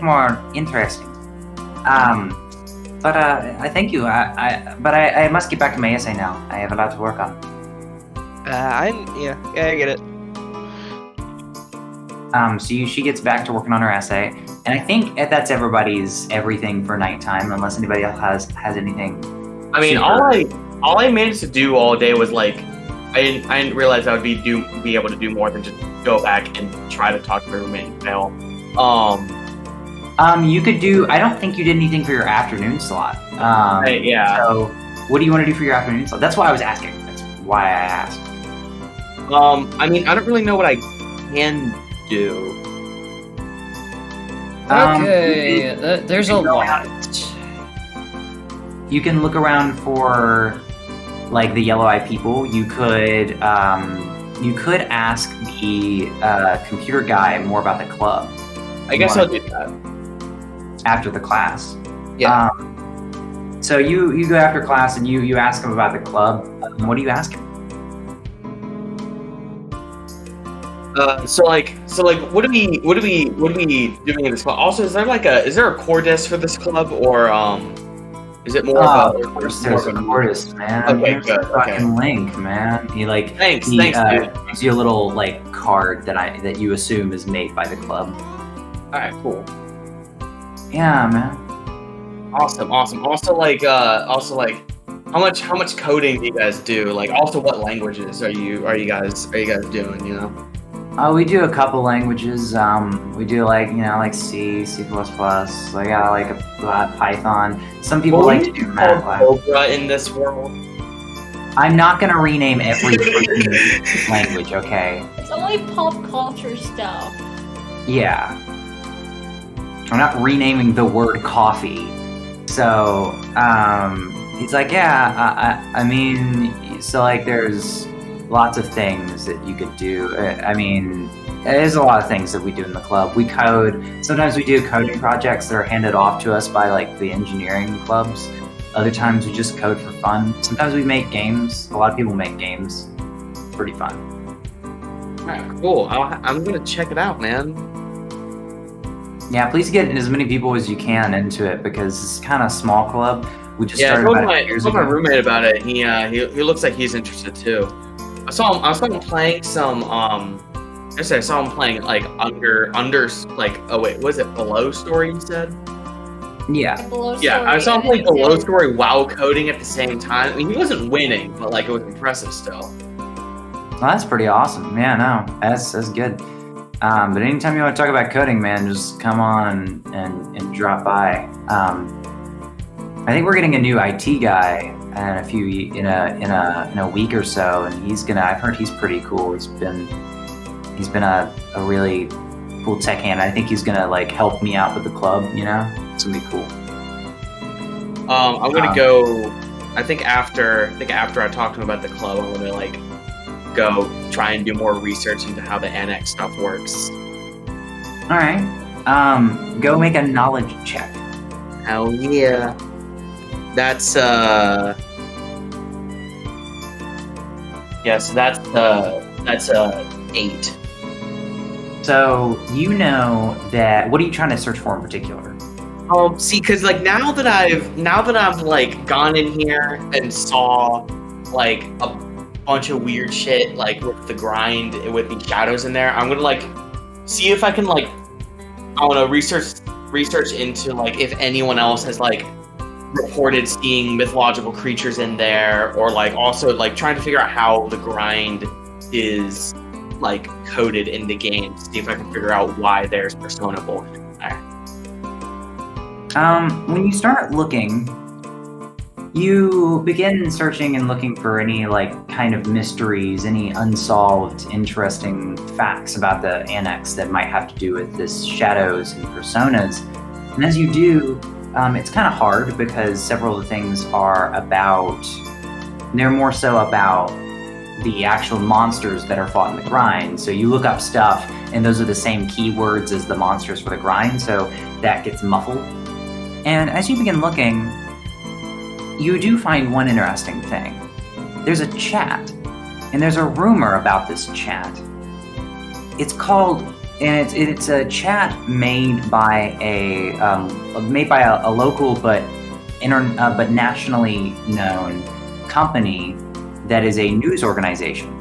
S3: more interesting. But I thank you. I must get back to my essay now. I have a lot to work on.
S4: I get it.
S3: So she gets back to working on her essay, and I think that's everybody's everything for nighttime, unless anybody else has anything.
S8: I mean, all I managed to do all day was like, I didn't realize I would be able to do more than just go back and try to talk to my roommate and fail.
S3: You could do. I don't think you did anything for your afternoon slot.
S8: Yeah.
S3: So, what do you want to do for your afternoon slot? That's why I was asking. That's why I asked.
S8: I mean, I don't really know what I can do.
S6: Okay, there's a lot.
S3: You can look around for like the yellow-eyed people. You could ask the computer guy more about the club.
S8: I guess I'll do that
S3: after the class.
S8: Yeah.
S3: So you go after class and you ask him about the club. What do you ask him?
S8: So what are we doing in this club? Also, is there a core desk for this club, or is it more of a?
S3: Of course, there's a Mortis, man.
S8: Okay,
S3: There's
S8: good.
S3: a fucking link, man. He
S8: Thanks, dude.
S3: gives you a little like card that you assume is made by the club.
S8: All right, cool.
S3: Yeah, man.
S8: Awesome. Also, how much coding do you guys do? Like, also, what languages are you guys doing? You know.
S3: We do a couple languages. We do like C, C++. Like Python. Some people like to do MATLAB.
S8: Cobra in this world.
S3: I'm not gonna rename every freaking language, okay?
S2: It's only pop culture stuff.
S3: Yeah. I'm not renaming the word coffee. So, he's like, I mean, so like there's lots of things that you could do. I mean, there's a lot of things that we do in the club. We code. Sometimes we do coding projects that are handed off to us by like the engineering clubs. Other times we just code for fun. Sometimes we make games. A lot of people make games. It's pretty fun.
S8: All right, cool. I'm gonna check it out, man.
S3: Yeah, please get as many people as you can into it because it's kind of a small club. We just
S8: Yeah, I
S3: started
S8: told
S3: about
S8: my,
S3: 8 years
S8: told my
S3: ago.
S8: roommate about it. He looks like he's interested too. I saw him playing some I saw him playing like under like, oh wait, was it below story you said?
S3: Yeah.
S8: Yeah, I saw him playing below story while coding at the same time. I mean, he wasn't winning, but like it was impressive still.
S3: Well, that's pretty awesome. Yeah, no, that's good. But anytime you want to talk about coding, man, just come on and drop by. I think we're getting a new IT guy in a week or so, and I've heard he's pretty cool. He's been a really cool tech hand. I think he's gonna like help me out with the club. You know, it's gonna be cool.
S8: I'm gonna go. I think after I talk to him about the club, I'm gonna like go try and do more research into how the annex stuff works.
S3: All right. Go make a knowledge check.
S8: Hell yeah. That's yeah, so that's 8.
S3: So you know that. What are you trying to search for in particular?
S8: See, cause like now that I've like gone in here and saw like a bunch of weird shit like with the grind with the shadows in there, I'm gonna like see if I can like I wanna research into like if anyone else has like reported seeing mythological creatures in there, or like also like trying to figure out how the grind is like coded in the game, see if I can figure out why there's Persona bullshit there.
S3: When you start looking, you begin searching and looking for any like kind of mysteries, any unsolved, interesting facts about the annex that might have to do with this shadows and personas. And as you do, it's kind of hard because several of the things they're more so about the actual monsters that are fought in the grind. So you look up stuff and those are the same keywords as the monsters for the grind, so that gets muffled. And as you begin looking, you do find one interesting thing. There's a chat, and there's a rumor about this chat. It's a chat made by a local but nationally known company that is a news organization.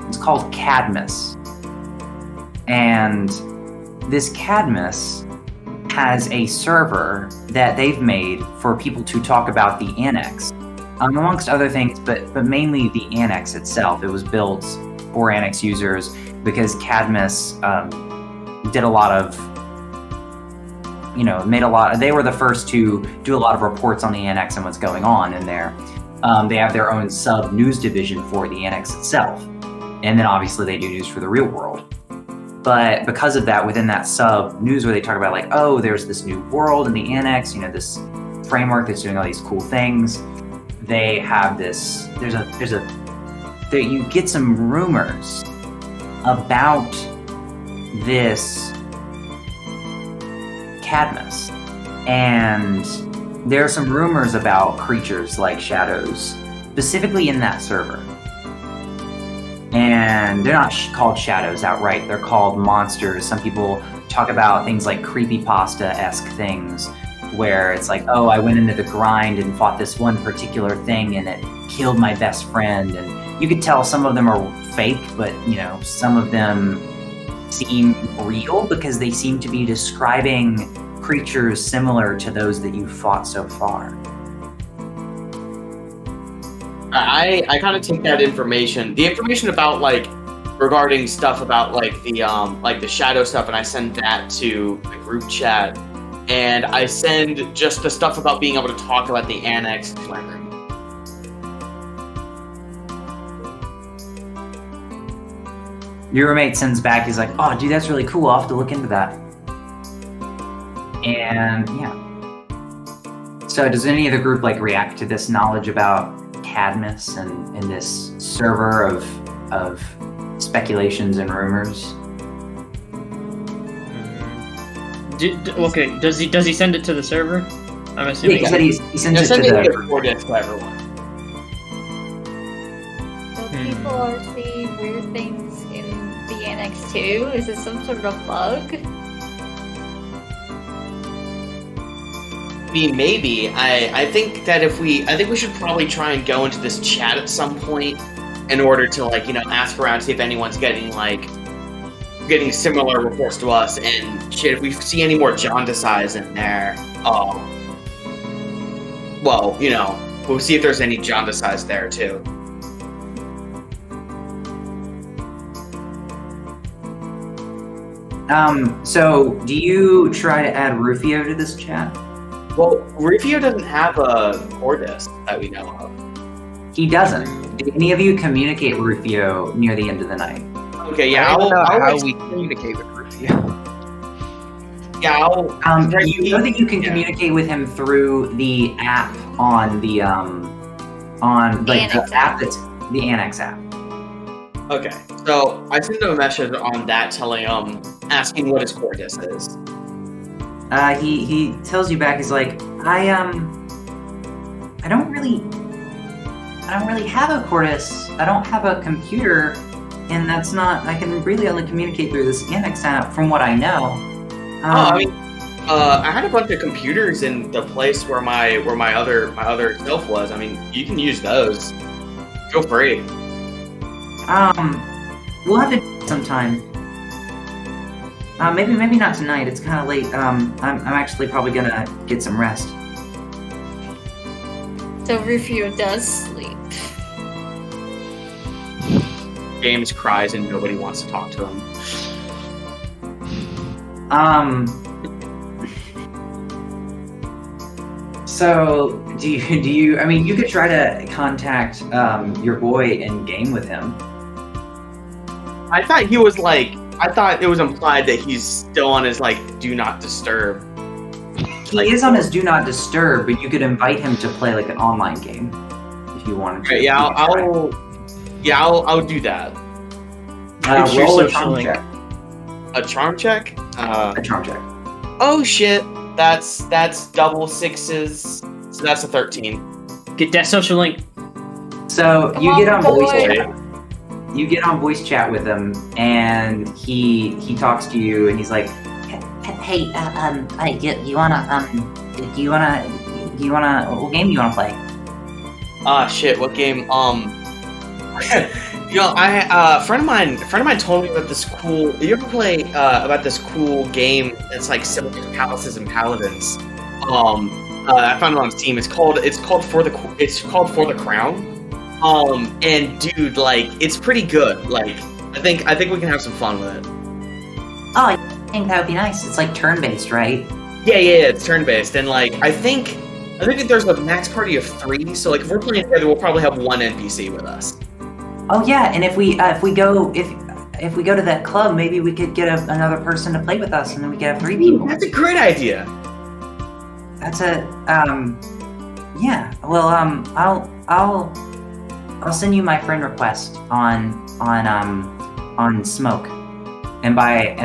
S3: It's called Cadmus, and this Cadmus has a server that they've made for people to talk about the annex, amongst other things, but mainly the annex itself. It was built for annex users because Cadmus did a lot of, they were the first to do a lot of reports on the annex and what's going on in there. They have their own sub news division for the annex itself. And then obviously they do news for the real world. But because of that, within that sub news where they talk about like, oh, there's this new world in the annex, this framework that's doing all these cool things. They have this, you get some rumors about this Cadmus. And there are some rumors about creatures like shadows, specifically in that server. And they're not called shadows outright, they're called monsters. Some people talk about things like creepypasta-esque things, where it's like, oh, I went into the grind and fought this one particular thing and it killed my best friend. And you could tell some of them are fake, but some of them seem real because they seem to be describing creatures similar to those that you've fought so far.
S8: I kind of take that information, the information about like regarding stuff about like the shadow stuff, and I send that to the group chat, and I send just the stuff about being able to talk about the annex to my room.
S3: Your roommate sends back, he's like, oh dude, that's really cool, I'll have to look into that. And yeah. So does any of the group like react to this knowledge about Cadmus and this server of speculations and rumors?
S6: Okay, does he send it to the server? I'm assuming.
S3: Yeah, he sends it to the
S8: core disk to everyone.
S2: So people are seeing weird things in the Annex too? Is it some sort of bug?
S8: mean, maybe. I think that I think we should probably try and go into this chat at some point in order to, like, you know, ask around, see if anyone's getting similar reports to us, and shit, if we see any more Jaundice eyes in there, well, you know, we'll see if there's any Jaundice eyes there, too.
S3: So do you try to add Rufio to this chat?
S8: Well, Rufio doesn't have a Cordis that we know of.
S3: He doesn't. Did any of you communicate
S4: Rufio
S3: near the end of the night?
S8: Okay, yeah,
S4: I don't know how
S8: I'll
S4: we communicate with Rufio.
S8: Yeah,
S3: you know that you can communicate with him through the app on the
S2: Annex
S3: app that's the Annex app.
S8: Okay, so I sent him a message on that telling asking what his Cordis is.
S3: He tells you back. He's like, I don't really have a Cordis. I don't have a computer, and I can really only communicate through this Annex app from what I know.
S8: I had a bunch of computers in the place where my other self was. I mean, you can use those. Feel free.
S3: We'll have to sometime. Maybe not tonight. It's kind of late. I'm actually probably gonna get some rest.
S2: So Rufio does sleep.
S8: James cries and nobody wants to talk to him.
S3: So do you? I mean, you could try to contact your boy and game with him.
S8: I thought it was implied that he's still on his do not disturb.
S3: He is on his do not disturb, but you could invite him to play like an online game if you wanted to.
S8: Okay, yeah, I'll do that.
S3: Roll a charm check.
S8: A charm check?
S3: A charm check.
S8: Oh shit! That's double sixes, so that's a 13.
S6: Get that social link.
S3: So you
S2: Come
S3: get
S2: on,
S3: on voice
S2: boy.
S3: chat. You get on voice chat with him, and he talks to you, and he's like, "Hey, you wanna what game do you wanna play?"
S8: Shit, what game? You know, a friend of mine told me about this cool. You ever play about this cool game that's like similar to Palaces and Paladins? I found it on Steam. It's called For the Crown. And dude, it's pretty good. I think we can have some fun with it.
S3: Oh, I think that would be nice. It's like turn-based, right?
S8: Yeah, it's turn-based, and I think that there's a max party of 3. So if we're playing together, we'll probably have one NPC with us.
S3: Oh yeah, and if we go to that club, maybe we could get another person to play with us, and then we could have 3 people.
S8: That's a great idea.
S3: That's yeah. Well, I'll send you my friend request on Smoke, and by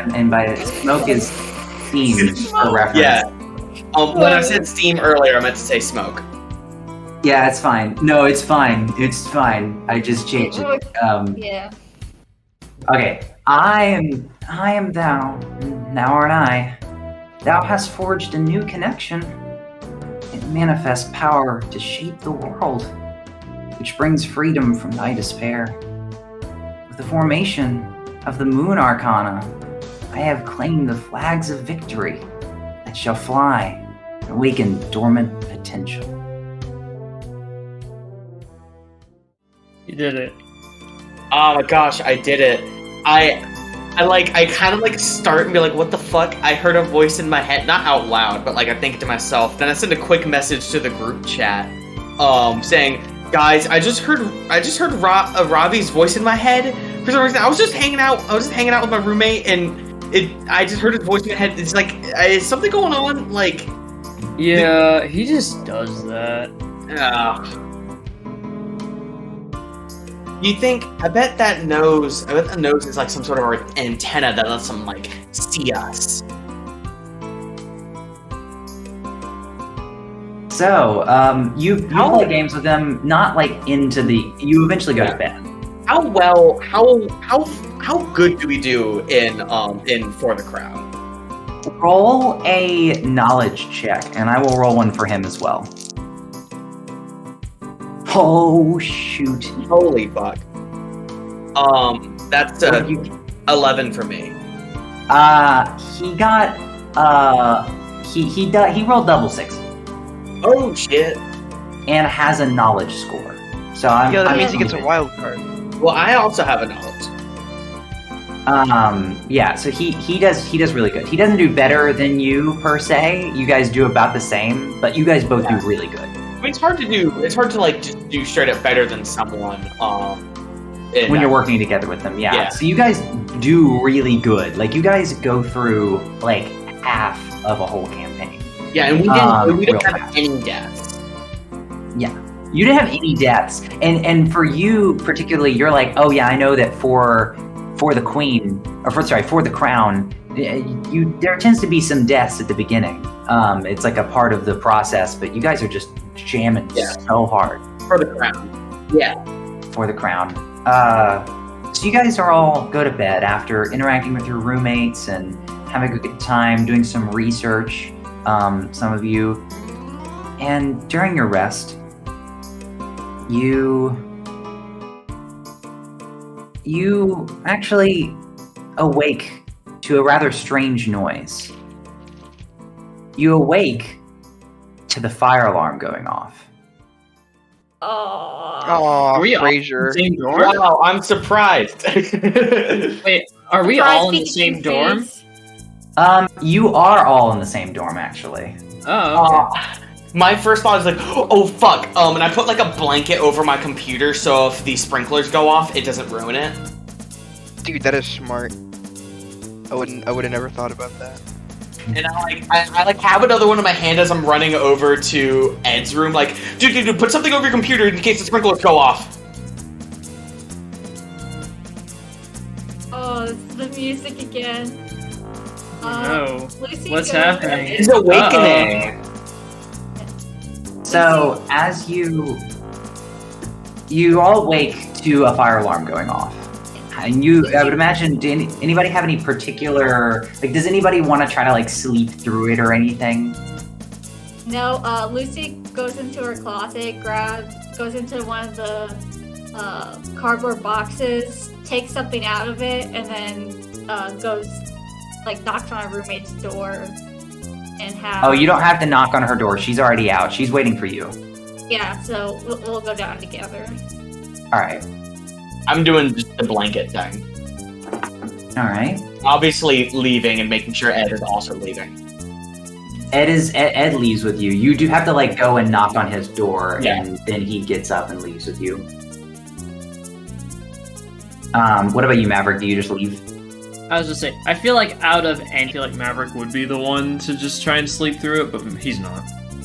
S3: Smoke is Steam for reference.
S8: Yeah. When I said Steam earlier, I meant to say Smoke.
S3: Yeah, it's fine. No, it's fine. It's fine. I just changed it.
S2: Yeah.
S3: Okay. I am thou. Thou art I. Thou hast forged a new connection. It manifests power to shape the world, which brings freedom from thy despair. With the formation of the Moon Arcana, I have claimed the flags of victory that shall fly and awaken dormant potential.
S6: You did it.
S8: Oh my gosh, I did it. I kind of start and be like, what the fuck? I heard a voice in my head, not out loud, but I think to myself. Then I send a quick message to the group chat, saying, guys, I just heard Robbie's voice in my head. For some reason, I was just hanging out with my roommate, and I just heard his voice in my head. It's is something going on?
S6: Yeah, he just does that.
S8: You think? I bet that nose is some sort of antenna that lets him see us.
S3: So, you play games with them, not you eventually go to bed.
S8: How good do we do in For the Crown?
S3: Roll a knowledge check, and I will roll one for him as well. Oh shoot!
S8: Holy fuck. That's 11 for me.
S3: He got he rolled double six
S8: Oh shit.
S3: and has a knowledge score. So I'm.
S4: Yeah, that
S3: I'm
S4: means he gets a
S3: even.
S4: wild card.
S8: Well, I also have a knowledge.
S3: Yeah. So he does really good. He doesn't do better than you per se. You guys do about the same, but you guys both do really good.
S8: I mean, it's hard to like just do straight up better than someone.
S3: When you're working together with them, yeah.
S8: Yeah.
S3: So you guys do really good. Like you guys go through like half of a whole campaign.
S8: Yeah, and we
S3: real
S8: didn't have
S3: fast.
S8: any deaths.
S3: You didn't have any deaths, and for you particularly, you're like, oh yeah, I know that for the queen, or for the crown, there tends to be some deaths at the beginning. It's like a part of the process, but you guys are just jamming so hard
S8: For the crown. Yeah.
S3: for the crown. So you guys are all go to bed after interacting with your roommates and having a good time, doing some research, some of you. And during your rest, you actually awake to a rather strange noise. You awake to the fire alarm going off.
S2: Oh.
S4: Oh,
S6: Are we all in
S4: Frasier.
S6: the same dorm?
S8: Wow, I'm surprised.
S6: Wait, are we all in the same dorm?
S3: You are all in the same dorm, actually.
S6: Oh, okay.
S8: My first thought is like, oh fuck. And I put like a blanket over my computer so if the sprinklers go off, it doesn't ruin it.
S4: Dude, that is smart. I would have never thought about that.
S8: And I like have another one in my hand as I'm running over to Ed's room. Like, dude, put something over your computer in case the sprinklers go off.
S2: Oh, it's the music again.
S6: No.
S2: Lucy
S6: What's
S2: goes-
S6: happening?
S8: It's awakening.
S3: So as you all wake to a fire alarm going off, and I would imagine, anybody have any particular, like, does anybody want to try to like sleep through it or anything?
S2: No, Lucy goes into her closet, goes into one of the cardboard boxes, takes something out of it, and then goes, like, knocks on her roommate's door and have...
S3: Oh, you don't have to knock on her door. She's already out. She's waiting for you.
S2: Yeah, so we'll go down together.
S3: All right.
S8: I'm doing just the blanket thing.
S3: All right.
S8: Obviously leaving and making sure Ed is also leaving.
S3: Ed leaves with you. You do have to like go and knock on his door,
S8: Yeah.
S3: and then he gets up and leaves with you. What about you, Maverick? Do you just leave?
S6: I was just saying, I feel like out of any, I feel like Maverick would be the one to just try and sleep through it, but he's not.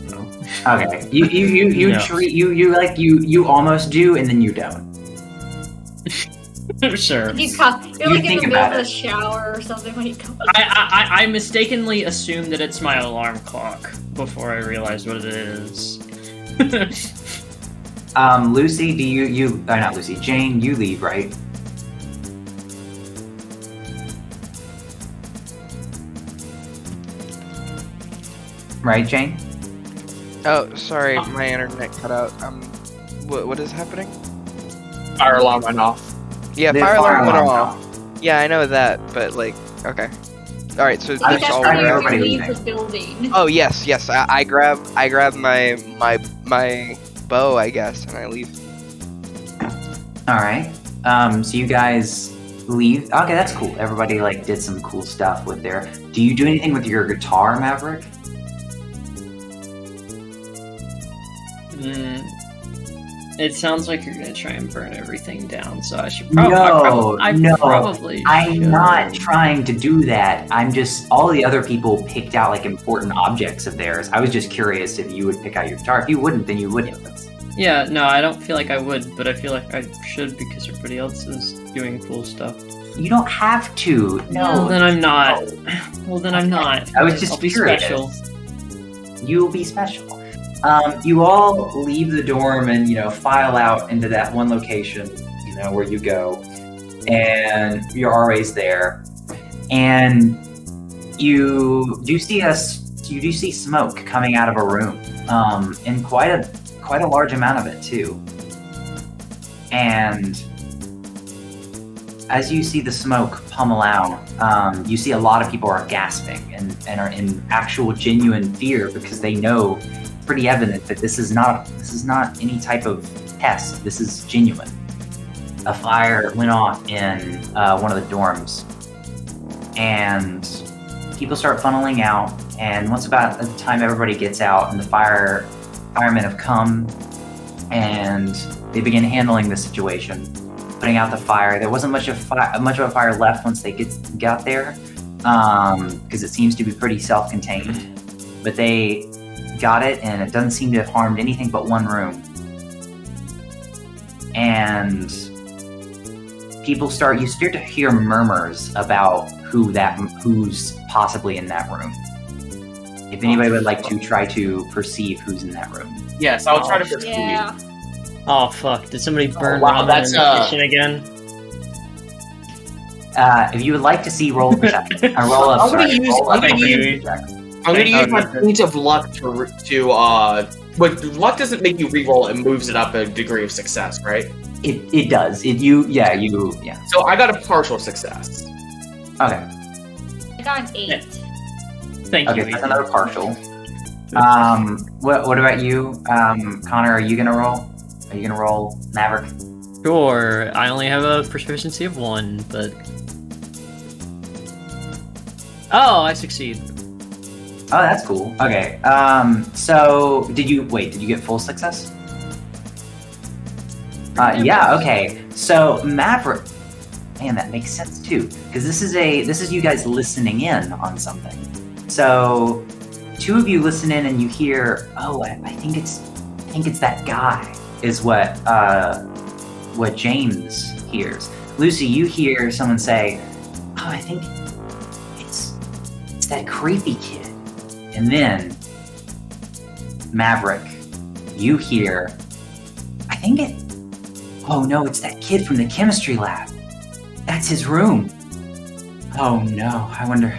S6: No.
S3: Okay. You
S6: No.
S3: treat you almost do, and then you don't.
S6: Sure.
S2: You're like in the
S3: think
S2: middle
S3: about
S2: of
S3: it.
S2: the shower or something when you come.
S6: I mistakenly assumed that it's my alarm clock before I realized what it is.
S3: Lucy, do you not Lucy, Jane, you leave, right? Right, Jane?
S4: Oh, sorry, my internet cut out. What is happening?
S8: Fire alarm went off.
S4: Yeah,
S3: The
S4: fire alarm went
S3: alarm
S4: off. Yeah, I know that, but like, okay. All right, so
S3: I was
S4: that's
S3: just
S4: all.
S3: trying to
S4: we're-
S3: everybody
S2: leave
S3: leaving.
S2: the building.
S4: Oh yes. I grab my bow, I guess, and I leave.
S3: All right. So you guys leave. Okay, that's cool. Everybody like did some cool stuff with their. Do you do anything with your guitar, Maverick?
S6: It sounds like you're gonna try and burn everything down, so I should
S3: No,
S6: probably
S3: I'm
S6: should.
S3: not trying to do that. I'm just, all the other people picked out like important objects of theirs. I was just curious if you would pick out your guitar. If you wouldn't, then you wouldn't.
S6: Yeah, no, I don't feel like I would, but I feel like I should because everybody else is doing cool stuff.
S3: You don't have to.
S6: Well,
S3: No.
S6: then I'm not. Well, then I'm not.
S3: I was just
S6: I'll be
S3: curious.
S6: special.
S3: You'll be special. You all leave the dorm and, file out into that one location, where you go. And your RA's there. And you do see smoke coming out of a room, and quite a large amount of it too. And as you see the smoke pummel out, you see a lot of people are gasping and are in actual genuine fear because they know it's pretty evident that this is not any type of test. This is genuine. A fire went off in one of the dorms, and people start funneling out. And once about the time everybody gets out, and the firemen have come, and they begin handling the situation, putting out the fire. There wasn't much of a fire left once they got there, because it seems to be pretty self-contained. But they got it, and it doesn't seem to have harmed anything but one room. And you start to hear murmurs about who's possibly in that room. If anybody would like to try to perceive who's in that room.
S8: Yes, I'll try to perceive.
S2: Yeah.
S6: Oh fuck! Did somebody burn
S8: wow, that's,
S6: in the kitchen again?
S3: If you would like to see roll perception, roll up.
S8: I'm gonna use my
S6: Okay.
S8: point of luck but luck doesn't make you re-roll; it moves it up a degree of success, right?
S3: It does. Yeah.
S8: So I got a partial success.
S3: Okay.
S2: I got an 8.
S6: Thank
S3: Okay,
S6: you.
S3: that's
S6: Ethan.
S3: another partial. What about you, Connor? Are you gonna roll? Are you gonna roll Maverick?
S6: Sure. I only have a proficiency of 1, but I succeed.
S3: Oh, that's cool. Okay. So did you get full success? Yeah. Okay. So Maverick. Man, that makes sense too, because this is you guys listening in on something. So, 2 of you listen in and you hear, oh, I think it's that guy, is what James hears. Lucy, you hear someone say, oh, I think it's that creepy kid. And then, Maverick, you hear, oh no, it's that kid from the chemistry lab. That's his room. Oh no, I wonder,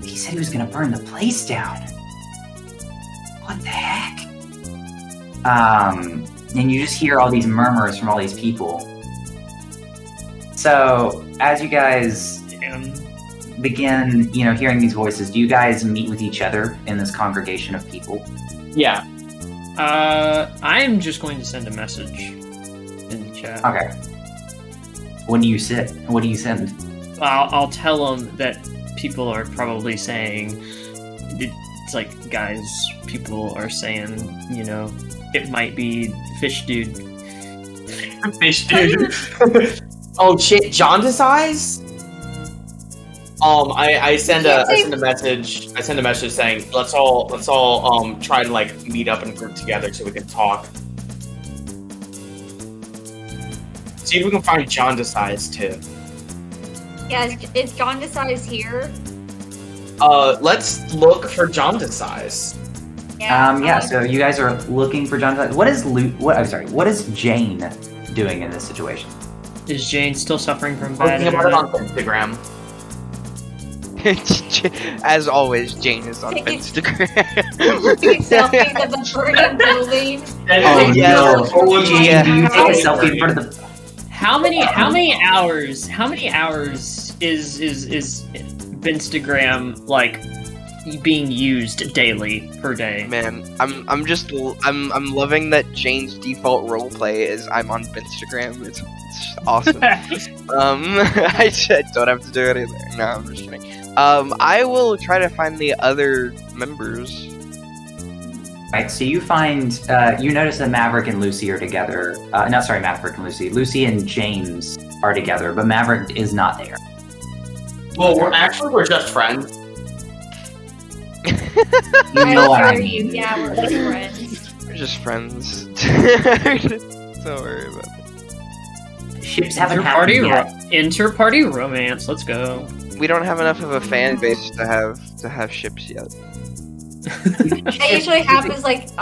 S3: he said he was gonna burn the place down. What the heck? And you just hear all these murmurs from all these people. So, as you guys begin, hearing these voices, do you guys meet with each other in this congregation of people?
S8: Yeah.
S6: I'm just going to send a message in the chat.
S3: Okay. What do you send?
S6: I'll tell them that people are probably saying, it's like, guys, people are saying, it might be Fish Dude.
S8: Fish Dude. Oh shit, Jaundice eyes? I send a message. I send a message saying, let's all try to meet up and group together so we can talk. See if we can find Jaundice eyes too.
S2: Yeah, is Jaundice eyes here?
S8: Let's look for Jaundice eyes.
S2: Yeah.
S3: So you guys are looking for John. What is Jane doing in this situation?
S6: Is Jane still suffering from bad
S8: Looking about it
S6: internet?
S8: on Instagram.
S4: As always, Jane is on Instagram.
S2: Taking selfies of the burning building.
S3: Oh
S4: Yeah.
S3: no! Oh, Jane,
S4: Yeah.
S3: do you take a selfie in front of the?
S6: How many hours is Instagram being used daily per day?
S4: Man, I'm loving that Jane's default roleplay is I'm on Instagram. It's awesome. I don't have to do it either. No, I'm just kidding. I will try to find the other members.
S3: Right, so you find, you notice that Maverick and Lucy are together. Maverick and Lucy. Lucy and James are together, but Maverick is not there.
S8: Well, we're just friends.
S3: You know what I
S2: hear
S3: mean.
S2: you. Yeah, we're just friends.
S4: We're just friends. Don't worry about it.
S3: Ships haven't happened yet.
S6: Inter-party romance. Let's go.
S4: We don't have enough of a fan base to have ships yet.
S2: It usually happens at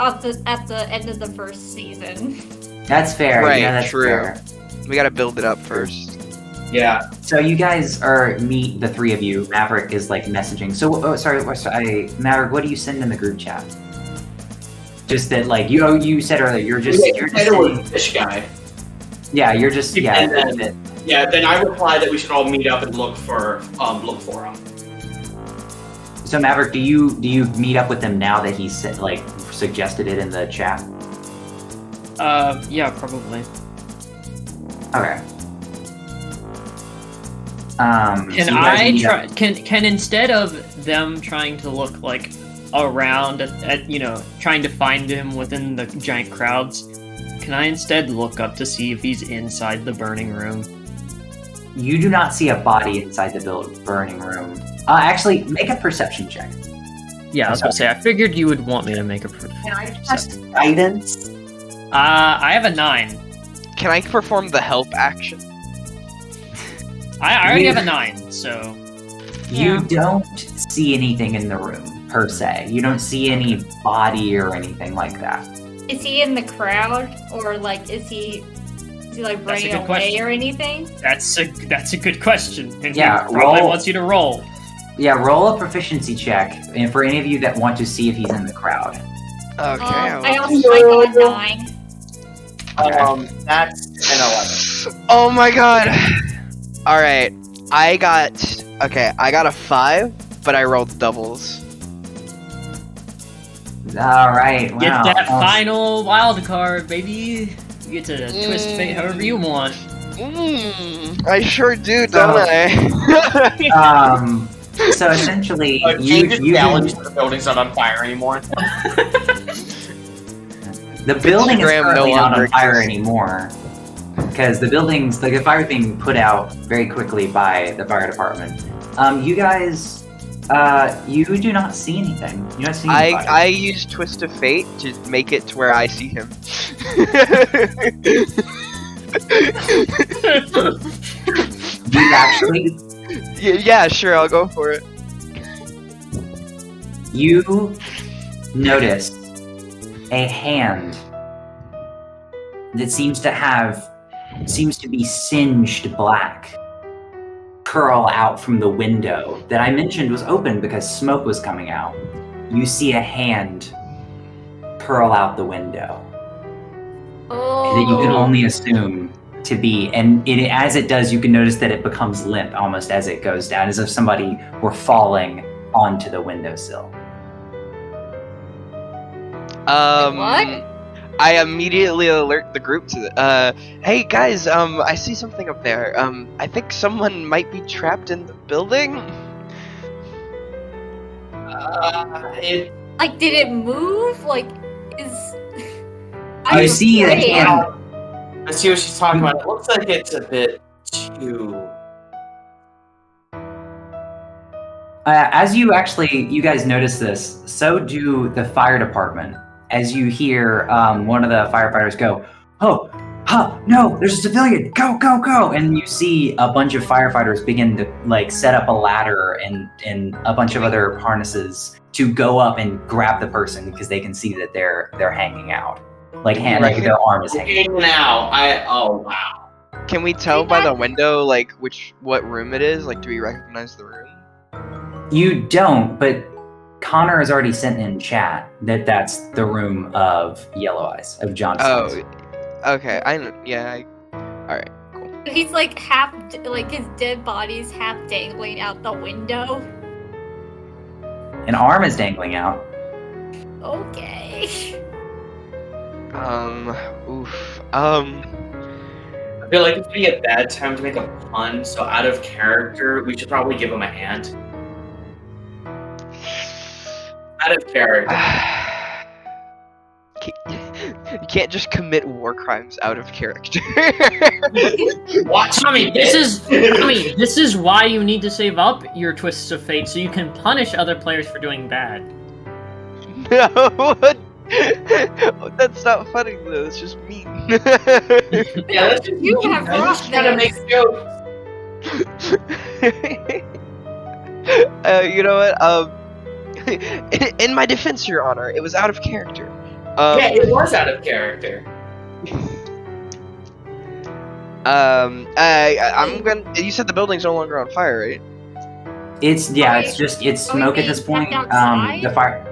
S2: the end of the first season.
S3: That's fair.
S4: Right,
S3: Yeah, that's
S4: true.
S3: fair.
S4: We gotta build it up first.
S5: Yeah.
S3: So you guys meet the three of you. Maverick is like messaging. So sorry, Maverick, what do you send in the group chat? Just that like you said earlier, you're just saying,
S5: fish guy.
S3: yeah, you're just
S5: And then I reply that we should all meet up and look for him.
S3: So Maverick, do you meet up with him now that he's suggested it in the chat?
S6: Yeah, probably.
S3: Okay.
S6: Can I try? Can instead of them trying to look like around at trying to find him within the giant crowds, can I instead look up to see if he's inside the burning room?
S3: You do not see a body inside the burning room. Actually, make a perception check.
S6: Yeah, I was gonna say. I figured you would want me to make a.
S8: Can I test guidance?
S6: I have a 9.
S4: Can I perform the help action?
S6: I already have a 9, so.
S3: You don't see anything in the room per se. You don't see any body or anything like that.
S2: Is he in the crowd, or like is he like
S6: That's a
S2: running
S6: good
S2: away
S6: question.
S2: or anything?
S6: That's a good question. And
S3: Yeah,
S6: he probably
S3: roll.
S6: wants you to roll.
S3: Yeah, roll a proficiency check, and for any of you that want to see if he's in the crowd.
S4: Okay.
S2: I got a 9.
S8: That's an 11.
S4: Oh my god. All right. I got a 5, but I rolled doubles.
S3: All right. Wow.
S6: Get that final wild card, baby. You get to twist fate however you want.
S4: I sure do, don't I?
S3: So essentially,
S5: You just
S3: you
S5: challenge the building's not on fire anymore.
S3: the building is
S4: Instagram no
S3: currently not
S4: longer
S3: on fire
S4: exists.
S3: anymore because the fire is being put out very quickly by the fire department. You guys, you do not see anything. You don't see anybody.
S4: I use Twist of Fate to make it to where I see him.
S3: You actually.
S4: Yeah, sure, I'll go for it.
S3: You notice a hand that seems to be singed black curl out from the window that I mentioned was open because smoke was coming out. You see a hand curl out the window that you can only assume to be, and as it does, you can notice that it becomes limp almost as it goes down, as if somebody were falling onto the windowsill.
S2: What?
S4: I immediately alert the group to hey guys, I see something up there. I think someone might be trapped in the building.
S2: Like, did it move? Like,
S3: You see the hand.
S5: I see what she's talking about. It looks like it's a bit too.
S3: As you guys notice this, so do the fire department. As you hear one of the firefighters go, "Oh, no, there's a civilian! Go, go, go!" And you see a bunch of firefighters begin to set up a ladder and a bunch of other harnesses to go up and grab the person because they can see that they're hanging out, their arm is hanging.
S5: Okay, now oh wow.
S4: Can we tell by the window what room it is? Like, do we recognize the room?
S3: You don't, but Connor has already sent in chat that that's the room of Yellow Eyes, of Jaundice.
S4: Oh, okay. I know. Yeah. Alright, cool.
S2: He's like his dead body's half dangling out the window.
S3: An arm is dangling out.
S2: Okay.
S4: Oof.
S5: I feel like it'd be a bad time to make a pun, so out of character, we should probably give him a hand. Out of character.
S4: You can't just commit war crimes out of character.
S5: Watch me.
S6: This is why you need to save up your twists of fate so you can punish other players for doing bad.
S4: No, that's not funny though. It's just mean.
S5: Yeah, that's just
S2: You
S5: mean.
S2: have
S5: I'm just
S2: rough
S5: trying to make jokes.
S4: You know what? In my defense, Your Honor, it was out of character.
S5: Yeah, it was out of character.
S4: I'm gonna. You said the building's no longer on fire, right?
S3: It's smoke at this point. The fire.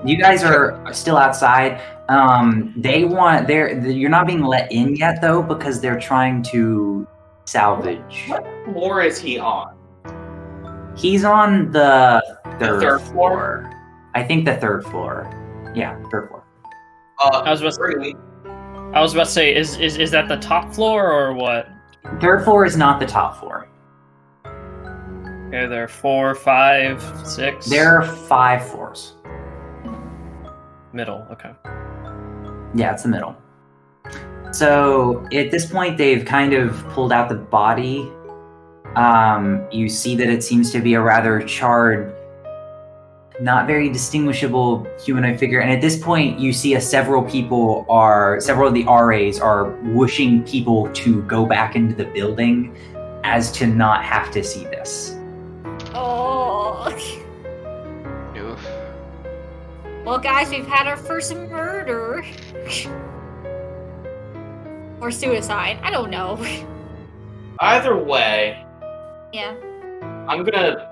S3: You guys are still outside. You're not being let in yet though because they're trying to salvage.
S8: What floor is he on?
S3: He's on the
S8: third floor?
S3: I think the third floor. Yeah, third floor.
S6: I was about to say, is that the top floor or what?
S3: Third floor is not the top floor.
S6: Okay, there are 4, 5, 6.
S3: There are 5 floors.
S6: Middle, okay.
S3: Yeah, it's the middle. So at this point, they've kind of pulled out the body. You see that it seems to be a rather charred, not very distinguishable humanoid figure. And at this point, you see several of the RAs are wishing people to go back into the building as to not have to see this.
S2: Oh.
S4: Oof.
S2: Well, guys, we've had our first murder. Or suicide. I don't know.
S8: Either way,
S2: Yeah.
S8: I'm gonna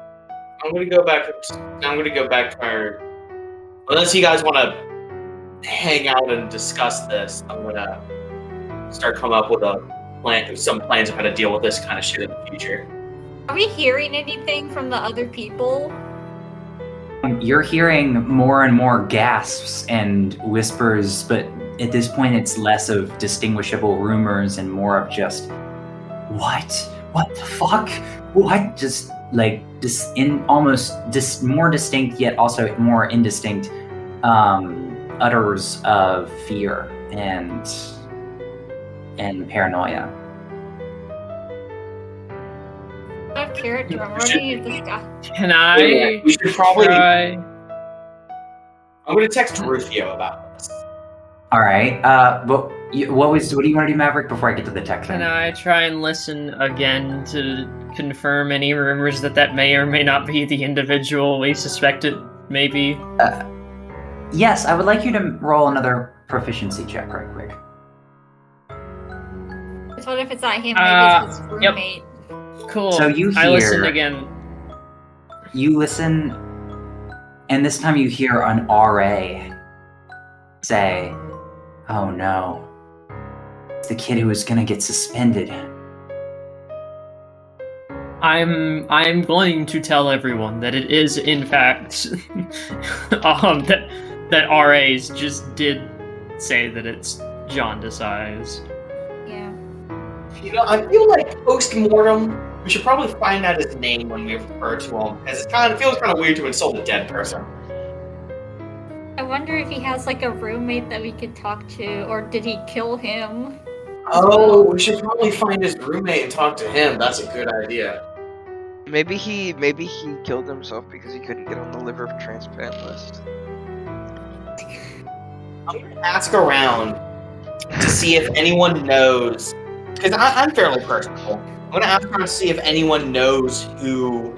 S8: go back. I'm gonna go back to our. Unless you guys want to hang out and discuss this, I'm gonna start coming up with some plans of how to deal with this kind of shit in the future.
S2: Are we hearing anything from the other people?
S3: You're hearing more and more gasps and whispers, but at this point it's less of distinguishable rumors and more of just, what the fuck? What? Just like more distinct yet also more indistinct utters of fear and paranoia.
S2: Out of character, I'm running into this guy.
S6: Can I
S8: We should probably.
S6: try?
S8: I'm gonna text Rufio about this.
S3: All right. What do you want to do, Maverick? Before I get to the text.
S6: Can I try and listen again to confirm any rumors that may or may not be the individual we suspect it may be?
S3: Yes, I would like you to roll another proficiency check right quick.
S2: What if it's not him? Maybe it's his roommate.
S6: Cool.
S3: So you
S6: I
S3: hear-
S6: listened again.
S3: You listen, and this time you hear an RA say, "Oh no, it's the kid who was gonna get suspended."
S6: I'm going to tell everyone that it is in fact that RAs just did say that it's Jaundice eyes.
S2: Yeah.
S8: You know, I feel like post-mortem, we should probably find out his name when we refer to him, as it feels kind of weird to insult a dead person.
S2: I wonder if he has like a roommate that we could talk to, or did he kill him?
S8: Oh, we should probably find his roommate and talk to him. That's a good idea.
S4: Maybe he killed himself because he couldn't get on the liver transplant list.
S8: I'm gonna ask around to see if anyone knows, because I'm fairly personable. I'm gonna ask around to see if anyone knows who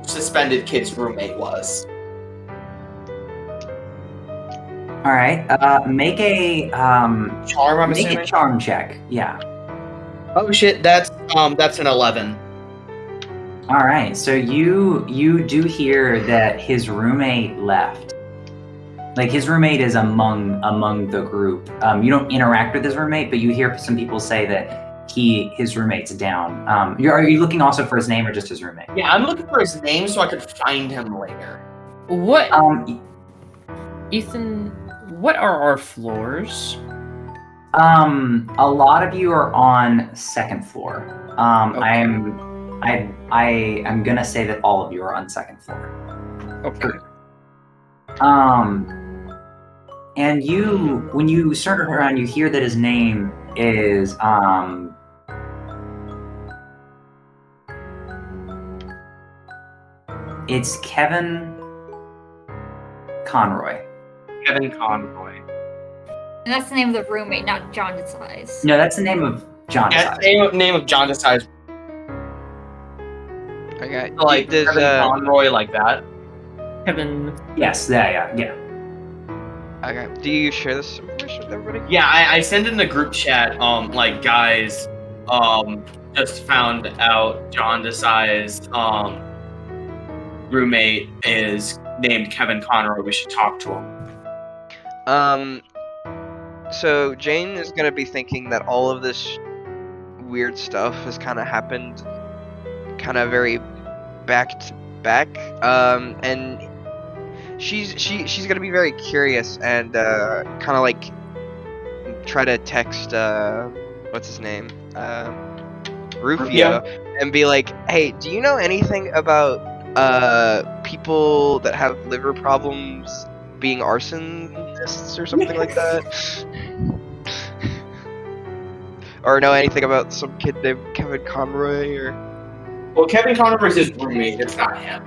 S8: suspended kid's roommate was.
S3: All right. Make a
S8: Charm, I'm
S3: make
S8: assuming.
S3: a charm check. Yeah.
S8: Oh shit, that's an 11.
S3: All right. So you do hear that his roommate left. Like his roommate is among the group. You don't interact with his roommate, but you hear some people say that his roommate's down. Are you looking also for his name or just his roommate?
S8: Yeah, I'm looking for his name so I could find him later.
S6: What? Ethan, what are our floors?
S3: A lot of you are on second floor.
S6: Okay.
S3: I'm gonna say that all of you are on second floor.
S6: Okay.
S3: And when you start around, you hear that his name is it's Kevin Conroy.
S8: Kevin Conroy.
S2: And that's the name of the roommate, not Jaundice eyes.
S3: No, that's the name of John.
S8: Yeah, name of Jaundice eyes.
S4: Okay.
S8: Like
S4: Does,
S8: Kevin Conroy, like that.
S6: Kevin.
S3: Yes, yeah.
S4: Okay. Do you share this information with everybody?
S8: Yeah, I send in the group chat, like, guys, just found out Jaundice's, roommate is named Kevin Conroy. We should talk to him.
S4: So Jane is gonna be thinking that all of this weird stuff has kind of happened, kind of very back to back. And she's gonna be very curious and kind of like try to text what's his name, Rufio, and be like, hey, do you know anything about people that have liver problems being arsonists or something like that? Or know anything about some kid named Kevin Conroy? Or
S8: Well, Kevin Conroy is his roommate. It's not him.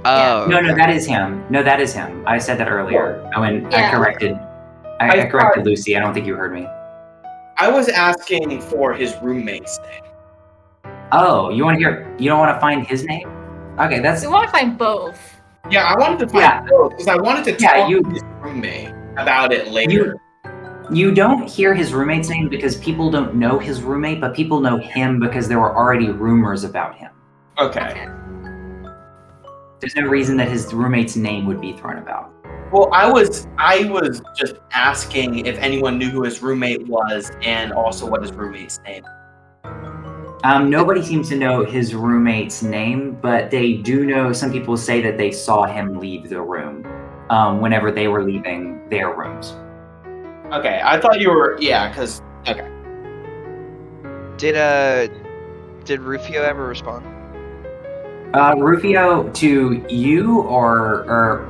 S4: oh,
S3: No, that is him. No, that is him. I said that earlier. I
S2: Yeah.
S3: corrected. I corrected Lucy. I don't think you heard me.
S8: I was asking for his roommate's name.
S3: Oh, you want to hear? You don't want to find his name? Okay, that's
S2: We want to find both.
S8: Yeah, I wanted to find
S3: Yeah.
S8: both because I wanted to
S3: Yeah,
S8: talk to his roommate about it later.
S3: You don't hear his roommate's name because people don't know his roommate, but people know him because there were already rumors about him.
S8: Okay.
S3: There's no reason that his roommate's name would be thrown about.
S8: Well, I was just asking if anyone knew who his roommate was and also what his roommate's name.
S3: Nobody seems to know his roommate's name, but they do know. Some people say that they saw him leave the room whenever they were leaving their rooms.
S8: Okay, I thought you were because okay.
S4: did Rufio ever respond?
S3: Rufio, to you or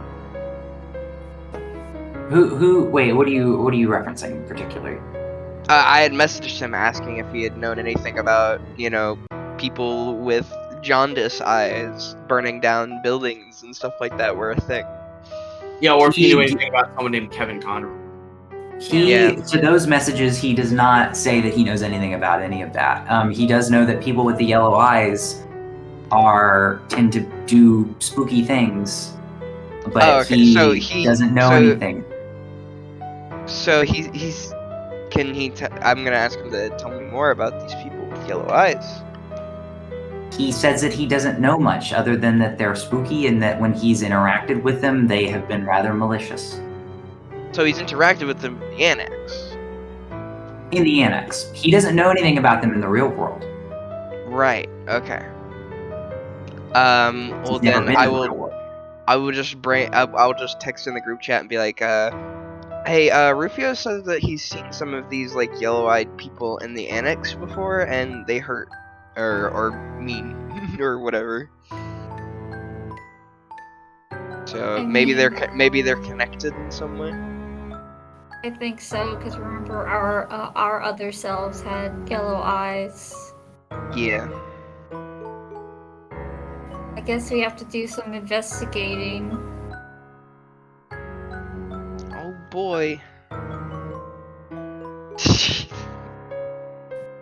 S3: who? Wait, what are you referencing particularly?
S4: I had messaged him asking if he had known anything about, people with jaundice eyes burning down buildings and stuff like that were a thing.
S8: Yeah, or if he knew anything about someone named Kevin Conroy.
S3: To those messages, he does not say that he knows anything about any of that. He does know that people with the yellow eyes tend to do spooky things, but he doesn't know anything.
S4: So I'm gonna ask him to tell me more about these people with yellow eyes.
S3: He says that he doesn't know much other than that they're spooky and that when he's interacted with them, they have been rather malicious.
S4: So he's interacted with them in the annex.
S3: In the annex. He doesn't know anything about them in the real world.
S4: Right, okay. Well then I will just text in the group chat and be like, hey, Rufio says that he's seen some of these like yellow-eyed people in the annex before and they hurt or mean or whatever. So maybe they're connected in some way.
S2: I think so, because remember our other selves had yellow eyes.
S4: Yeah.
S2: I guess we have to do some investigating.
S4: Oh boy.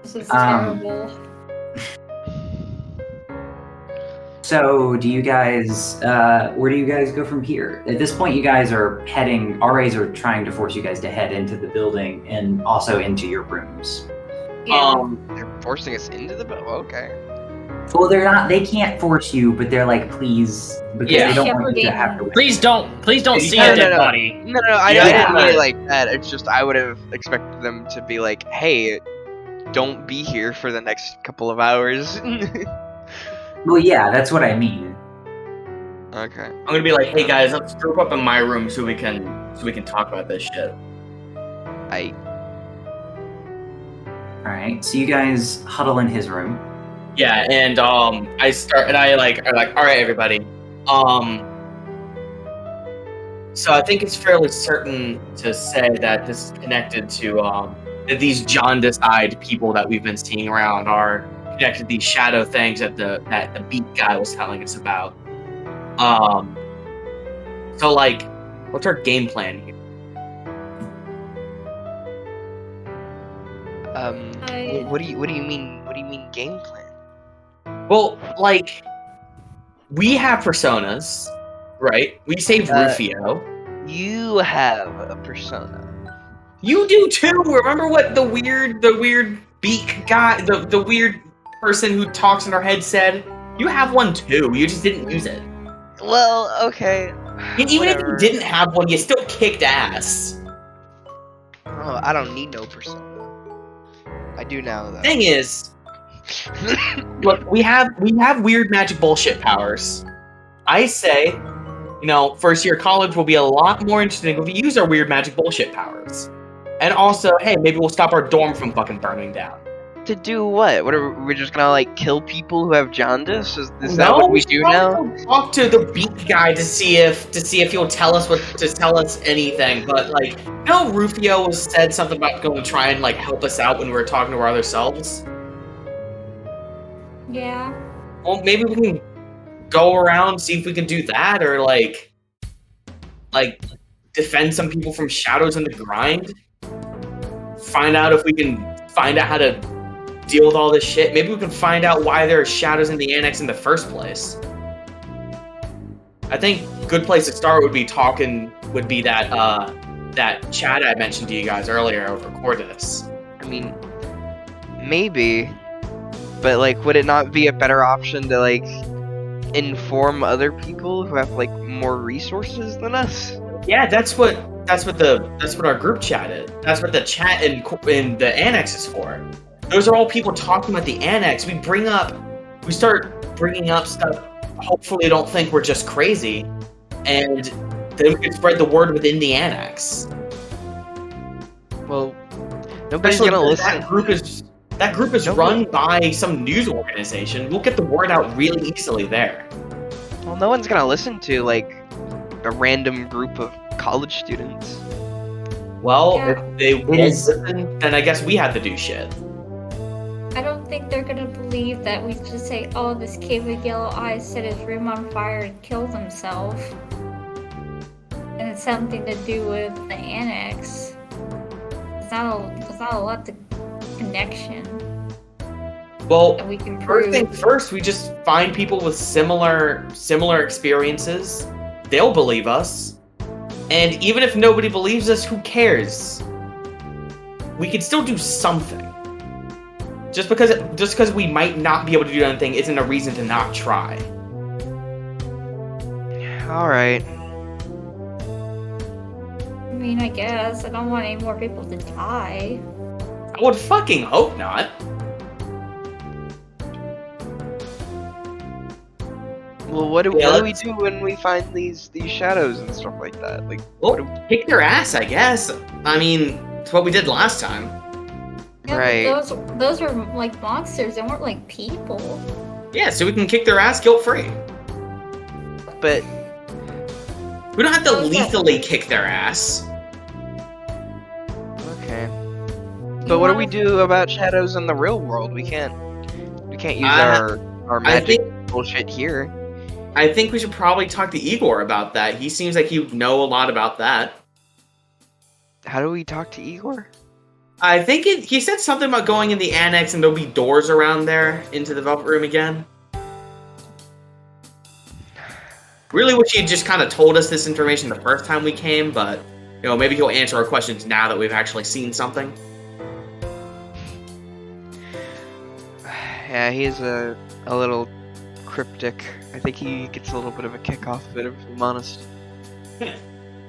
S2: This is terrible.
S3: So, do you guys, where do you guys go from here? At this point, you guys are RAs are trying to force you guys to head into the building and also into your rooms.
S2: Yeah.
S4: They're forcing us into the okay.
S3: Well, they can't force you, but they're like, please, because they don't want you to have to wait.
S6: Please don't see a dead body.
S4: No, I didn't mean it like that. It's just I would have expected them to be like, hey, don't be here for the next couple of hours.
S3: Well, yeah, that's what I mean.
S4: Okay.
S8: I'm gonna be like, hey guys, let's group up in my room so we can talk about this shit.
S3: Alright, so you guys huddle in his room.
S8: Yeah, and I start and I like all right, everybody. So I think it's fairly certain to say that this is connected to that these jaundice-eyed people that we've been seeing around are connected to these shadow things that the beat guy was telling us about. So like, what's our game plan here?
S4: What do you mean? What do you mean game plan?
S8: Well, like, we have personas, right? We saved Rufio.
S4: You have a persona.
S8: You do too. Remember what the weird beak guy, the weird person who talks in our head said? You have one too. You just didn't use it.
S4: Well, okay.
S8: Even if you
S4: Whatever.
S8: didn't have one, you still kicked ass.
S4: Oh, I don't need no persona. I do now though.
S8: Thing is, look, we have weird magic bullshit powers. I say, first year college will be a lot more interesting if we use our weird magic bullshit powers. And also, hey, maybe we'll stop our dorm from fucking burning down.
S4: To do what? What are we just gonna like kill people who have jaundice? Is that what we do now?
S8: Talk to the beak guy to see if he'll tell us anything. But Rufio said something about going to try and help us out when we were talking to our other selves.
S2: Yeah.
S8: Well, maybe we can go around, see if we can do that, or defend some people from shadows in the grind. Find out if we can find out how to deal with all this shit. Maybe we can find out why there are shadows in the annex in the first place. I think a good place to start would be that chat I mentioned to you guys earlier over Cordis.
S4: I mean, maybe, but would it not be a better option to inform other people who have more resources than us?
S8: Yeah, that's what our group chat is. That's what the chat in the annex is for. Those are all people talking about the annex. We start bringing up stuff. Hopefully, don't think we're just crazy, and then we can spread the word within the annex.
S4: Well, nobody's
S8: Especially
S4: gonna listen.
S8: That group is run by some news organization. We'll get the word out really easily there.
S4: Well, no one's gonna listen to a random group of college students.
S8: Well,
S2: Yeah.
S8: if they won't listen, then I guess we have to do shit.
S2: I don't think they're gonna believe that we just say, oh, this kid with yellow eyes set his room on fire and killed himself. And it's something to do with the annex. It's not a lot to connection
S8: Well,
S2: that we can
S8: first
S2: prove.
S8: thing first, we just find people with similar experiences. They'll believe us. And even if nobody believes us, who cares? We can still do something. Just because we might not be able to do anything isn't a reason to not try.
S4: Alright.
S2: I mean, I guess. I don't want any more people to die.
S8: I would fucking hope not.
S4: Well, what do
S8: Yeah,
S4: we do when we find these shadows and stuff like that?
S8: Well, kick their ass, I guess. I mean, it's what we did last time.
S2: Yeah,
S4: Right.
S2: but those are monsters. They weren't people.
S8: Yeah, so we can kick their ass guilt-free.
S4: But
S8: We don't have to
S2: Okay.
S8: lethally kick their ass.
S4: okay. But what do we do about shadows in the real world? We can't use our
S8: I
S4: magic
S8: think
S4: bullshit here.
S8: I think we should probably talk to Igor about that. He seems like he'd know a lot about that.
S4: How do we talk to Igor?
S8: I think he said something about going in the annex and there'll be doors around there into the Velvet Room again. Really wish he had just kind of told us this information the first time we came, but maybe he'll answer our questions now that we've actually seen something.
S4: Yeah, he's a little cryptic. I think he gets a little bit of a kick off of it, if I'm honest.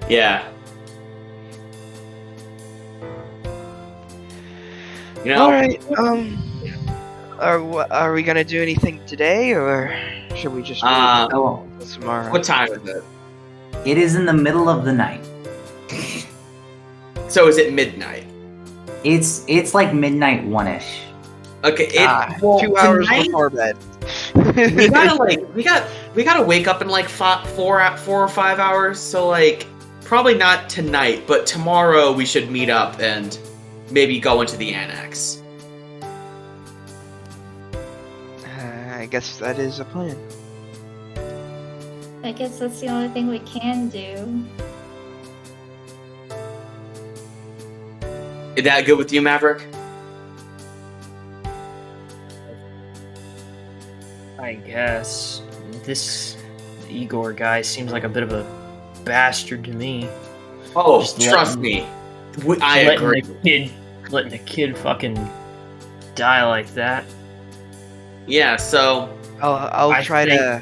S8: Yeah.
S4: Alright, are we gonna do anything today, or should we just wait
S3: Oh,
S4: until tomorrow?
S8: What time is it?
S3: it is in the middle of the night.
S8: So is it midnight?
S3: It's like midnight one-ish.
S8: Okay,
S4: 2 hours
S8: tonight,
S4: before bed.
S8: we gotta we gotta wake up in 4 or 5 hours. So probably not tonight, but tomorrow we should meet up and maybe go into the annex.
S4: I guess that is a plan.
S2: I guess that's the only thing we can do.
S8: Is that good with you, Maverick?
S6: I guess this Igor guy seems like a bit of a bastard to me.
S8: Oh,
S6: Just
S8: trust
S6: letting-
S8: me. I agree.
S6: Letting a kid fucking die like that.
S8: Yeah, so
S4: I'll
S6: I
S4: try
S6: think-
S4: to.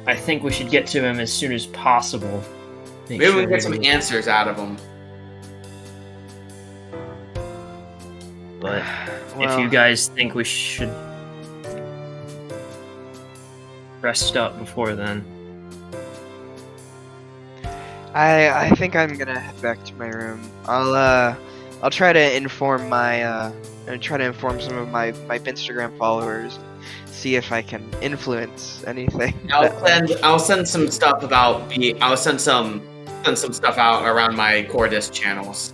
S6: I think we should get to him as soon as possible. Make
S8: maybe we
S6: sure
S8: can get some
S6: we-
S8: answers out of him.
S6: But
S4: Well,
S6: if you guys think we should rest up before then,
S4: I think I'm gonna head back to my room. I'll try to inform some of my Instagram followers, see if I can influence anything.
S8: I'll send some stuff about I'll send some stuff out around my core disc channels.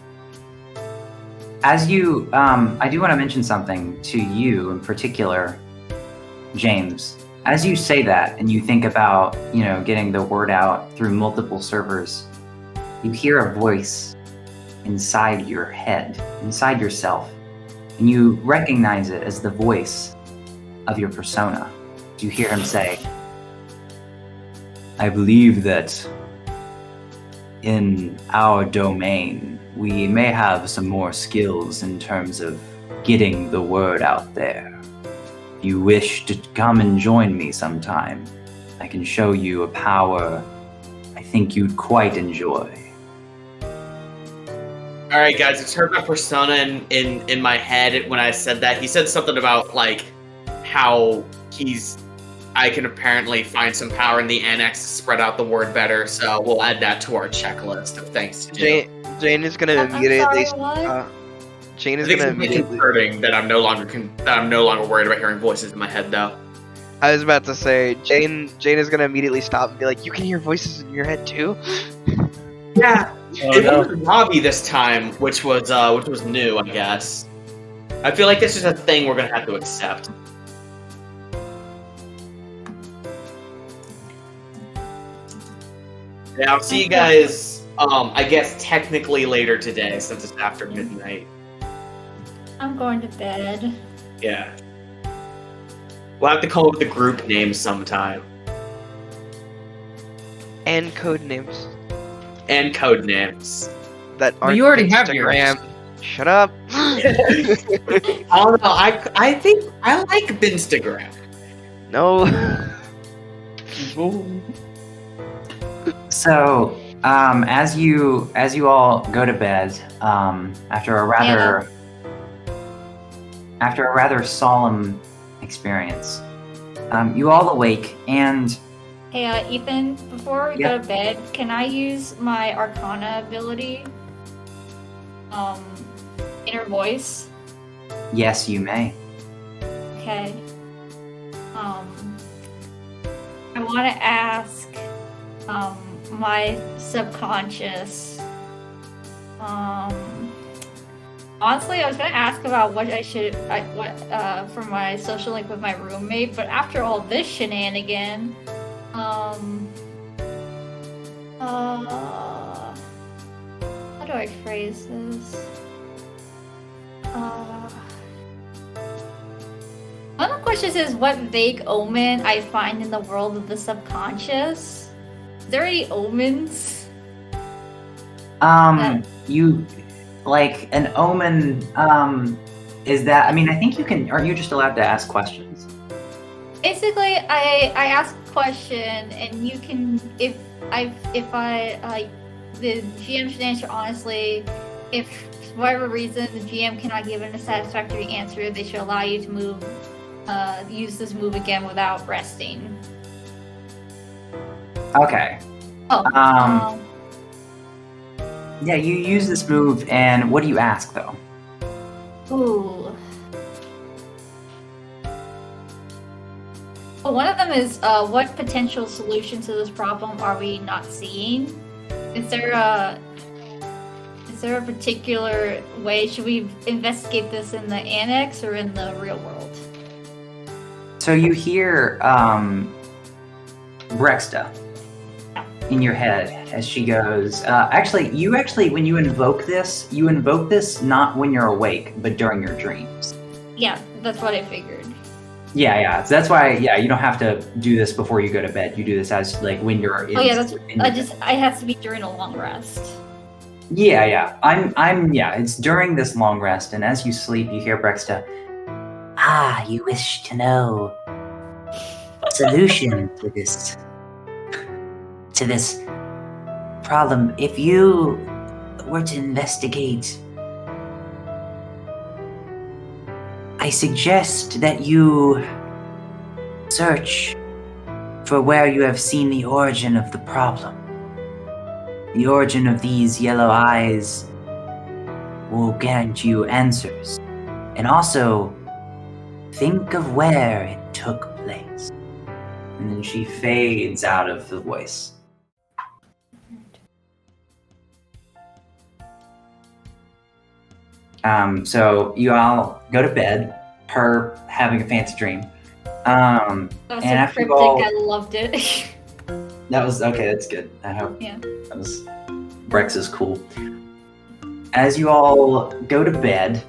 S3: As you, I do want to mention something to you in particular, James. As you say that and you think about, getting the word out through multiple servers, you hear a voice inside your head, inside yourself, and you recognize it as the voice of your persona. You hear him say, I believe that in our domain, we may have some more skills in terms of getting the word out there. If you wish to come and join me sometime, I can show you a power I think you'd quite enjoy.
S8: All right, guys, it's heard my persona in my head when I said that. He said something about like how I can apparently find some power in the annex to spread out the word better. So we'll add that to our checklist of things to do.
S4: Jane is gonna
S2: I'm
S4: immediately.
S2: sorry, what?
S4: Jane
S8: I
S4: is
S8: think
S4: gonna
S8: it's
S4: immediately.
S8: concerning that I'm no longer worried about hearing voices in my head, though.
S4: I was about to say, Jane is gonna immediately stop and be like, "You can hear voices in your head too."
S8: Yeah,
S6: Oh,
S8: it
S6: no.
S8: wasn't Robbie this time, which was new, I guess. I feel like this is a thing we're gonna have to accept. Yeah, I'll see you guys. I guess technically later today, since it's after midnight.
S2: I'm going to bed.
S8: Yeah. We'll have to come up with a group name sometime.
S4: And code names
S8: And code names.
S4: that
S6: Well,
S4: aren't
S6: you already have
S4: Instagram.
S6: yours.
S4: Shut up.
S8: I don't know. I think I like Binstagram.
S4: No.
S3: So, as you all go to bed, after a rather solemn experience, you all awake and
S2: Hey, Ethan, before we
S3: Yeah.
S2: go to bed, can I use my Arcana ability? Inner voice?
S3: yes, you may.
S2: Okay. I want to ask, my subconscious, honestly, I was gonna ask about what for my social link with my roommate, but after all this shenanigan, how do I phrase this? One of the questions is what vague omen I find in the world of the subconscious. Is there any omens?
S3: You like an omen. Is that? I mean, I think you can. Are you just allowed to ask questions?
S2: Basically, I ask a question, and you can, if the GM should answer honestly. If for whatever reason the GM cannot give a satisfactory answer, they should allow you to use this move again without resting.
S3: Okay.
S2: Oh.
S3: Yeah, you use this move, and what do you ask though?
S2: Ooh. Well, one of them is what potential solution to this problem are we not seeing? Is there a particular way? Should we investigate this in the annex or in the real world?
S3: So you hear Brexta in your head as she goes. When you invoke this not when you're awake, but during your dreams.
S2: Yeah, that's what I figured.
S3: Yeah. So that's why, you don't have to do this before you go to bed. You do this as like when you're in.
S2: Oh yeah, I have to be during a long rest.
S3: Yeah. It's during this long rest, and as you sleep, you hear Brexta. Ah, you wish to know solution to this problem. If you were to investigate, I suggest that you search for where you have seen the origin of the problem. The origin of these yellow eyes will grant you answers. And also, think of where it took place. And then she fades out of the voice. So you all go to bed, her having a fancy dream.
S2: That was
S3: and
S2: so
S3: after
S2: cryptic.
S3: you all,
S2: I loved it.
S3: that was okay. That's good. I hope.
S2: Yeah.
S3: That was Brex is cool. As you all go to bed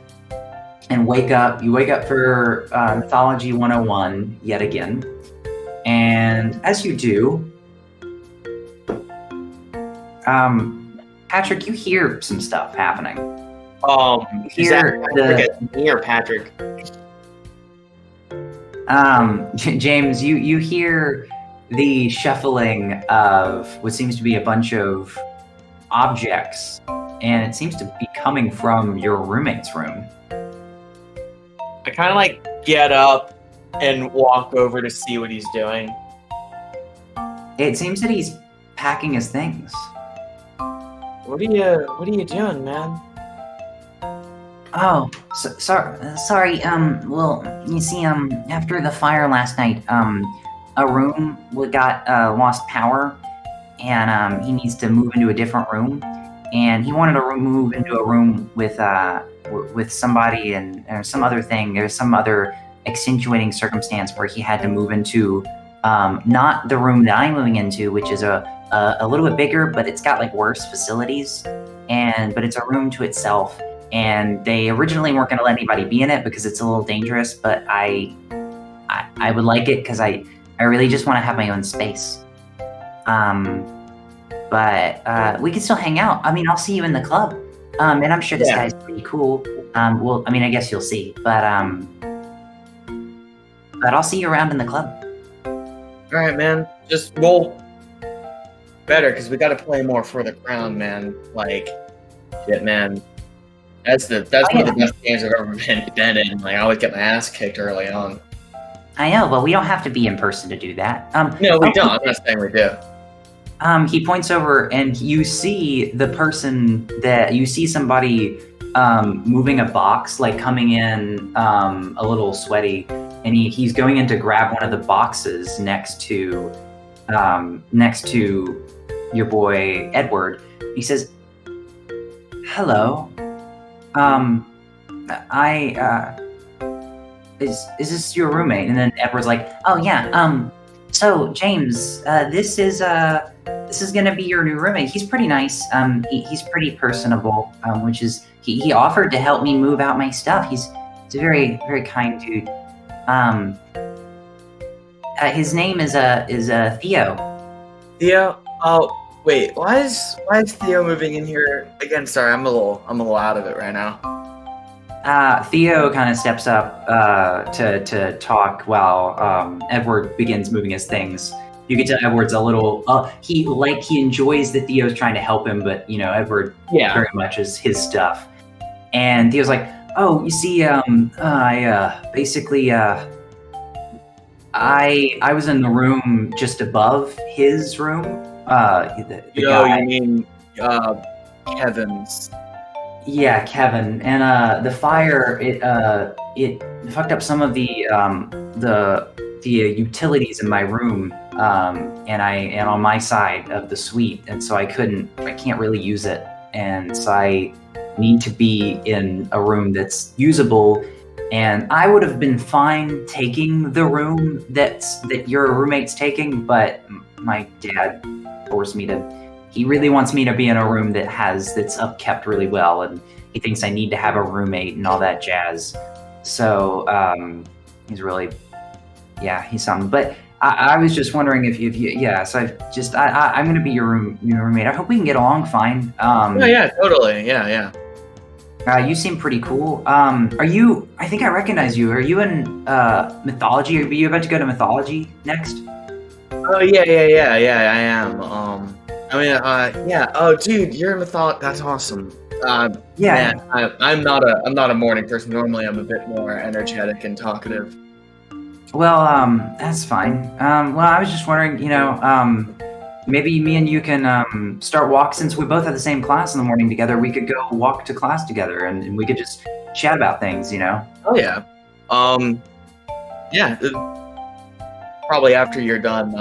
S3: and wake up, you wake up for Mythology 101 yet again. And as you do, Patrick, you hear some stuff happening.
S8: Is that me or Patrick?
S3: James, you hear the shuffling of what seems to be a bunch of objects, and it seems to be coming from your roommate's room.
S8: I kind of like get up and walk over to see what he's doing.
S3: It seems that he's packing his things.
S8: What are you doing, man?
S3: Oh, sorry. Well, you see, after the fire last night, a room got lost power, and he needs to move into a different room, and he wanted to move into a room with somebody and or some other thing. There's some other accentuating circumstance where he had to move into not the room that I'm moving into, which is a little bit bigger, but it's got like worse facilities, but it's a room to itself. And they originally weren't going to let anybody be in it because it's a little dangerous, but I would like it because I really just want to have my own space. But we can still hang out. I mean, I'll see you in the club. And I'm sure this guy's pretty cool. Well, I mean, I guess you'll see. But I'll see you around in the club.
S8: All right, man. Just roll better because we got to play more for the crown, man. Like, shit, man. That's one of the best games I've ever been in. Like, I always get my ass kicked early on.
S3: I know, but we don't have to be in person to do that.
S8: No, we don't. I'm not saying we do.
S3: He points over, and you see somebody moving a box, like coming in a little sweaty, and he's going in to grab one of the boxes next to your boy Edward. He says, "Hello. Is this your roommate?" And then Edward's like, "Oh yeah. So James, this is gonna be your new roommate. He's pretty nice. He's pretty personable. Which is he offered to help me move out my stuff. He's a very, very kind dude. His name is Theo."
S8: Theo? Oh, wait. Why is Theo moving in here again? Sorry, I'm a little out of it right now.
S3: Theo kind of steps up to talk while Edward begins moving his things. You can tell Edward's a little he enjoys that Theo's trying to help him, but Edward very much is his stuff. And Theo's like, "Oh, you see, I basically I was in the room just above his room. The guy.
S8: You mean Kevin's?
S3: Yeah, Kevin. And the fire it fucked up some of the utilities in my room, and on my side of the suite, and so I can't really use it, and so I need to be in a room that's usable. And I would have been fine taking the room that your roommate's taking, but my dad forced me to. He really wants me to be in a room that's upkept really well, and he thinks I need to have a roommate and all that jazz. So he's really Yeah, he's something. But I was just wondering if you yeah. So I'm gonna be your roommate. I hope we can get along fine.
S8: Yeah, totally. Yeah.
S3: You seem pretty cool. Are you? I think I recognize you. Are you in mythology? Are you about to go to mythology next?
S8: Oh yeah. I am. Yeah. Oh, dude, you're a mythology. That's awesome.
S3: Yeah.
S8: Man, I'm not a morning person. Normally, I'm a bit more energetic and talkative.
S3: Well, that's fine. Well, I was just wondering, maybe me and you can start walk since we both have the same class in the morning together. We could go walk to class together, and we could just chat about things,
S8: Oh yeah. Yeah. Probably after you're done.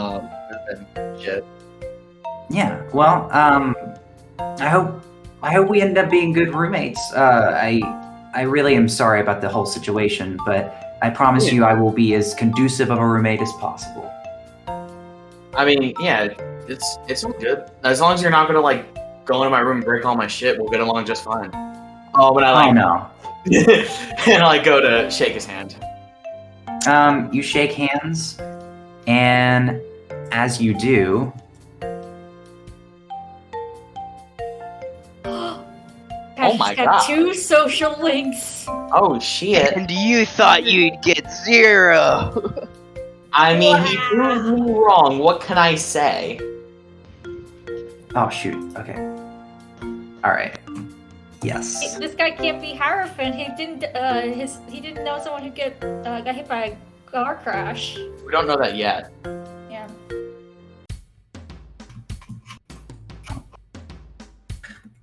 S8: Shit.
S3: Yeah. Well, I hope we end up being good roommates. I really am sorry about the whole situation, but I promise you I will be as conducive of a roommate as possible.
S8: I mean, yeah, it's all good. As long as you're not gonna go into my room and break all my shit, we'll get along just fine. Oh, but
S3: Oh no.
S8: and I go to shake his hand.
S3: You shake hands, and as you do,
S8: Oh my
S2: got
S8: God.
S2: 2 social links.
S8: Oh shit!
S4: And you thought you'd get 0.
S8: I mean, he proved me wrong. What can I say?
S3: oh shoot. Okay. All right. Yes.
S2: This guy can't be Hierophant. He didn't. He didn't know someone who got hit by a car crash.
S8: We don't know that yet.
S2: Yeah.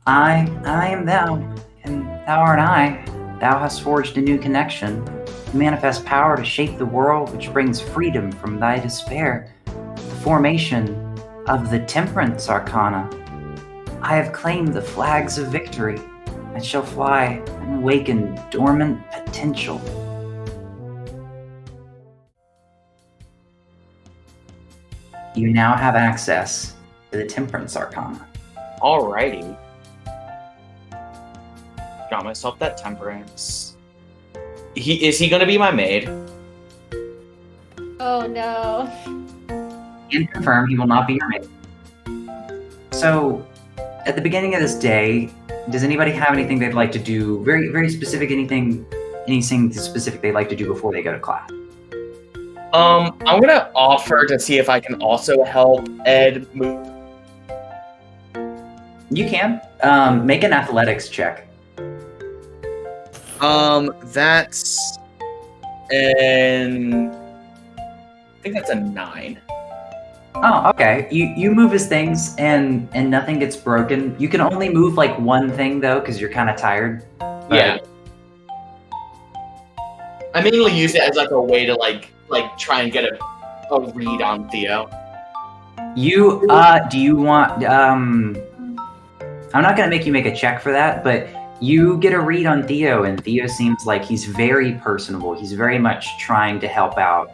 S3: I am thou, and thou art I. Thou hast forged a new connection, to manifest power to shape the world which brings freedom from thy despair. The formation of the Temperance Arcana. I have claimed the flags of victory. I shall fly and awaken dormant potential. You now have access to the Temperance Arcana.
S8: Alrighty. Got myself that temperance. Is he gonna be my maid?
S2: Oh no.
S3: And confirm he will not be your mate. So, at the beginning of this day, does anybody have anything they'd like to do? Very, very specific. Anything specific they'd like to do before they go to class?
S8: I'm gonna offer to see if I can also help Ed move.
S3: You can make an athletics check.
S8: That's I think that's a 9.
S3: Oh, okay. You move his things and nothing gets broken. You can only move one thing though, because you're kind of tired. But
S8: Yeah. I mainly use it as a way to try and get a read on Theo.
S3: You do you want I'm not gonna make you make a check for that, but you get a read on Theo, and Theo seems like he's very personable. He's very much trying to help out,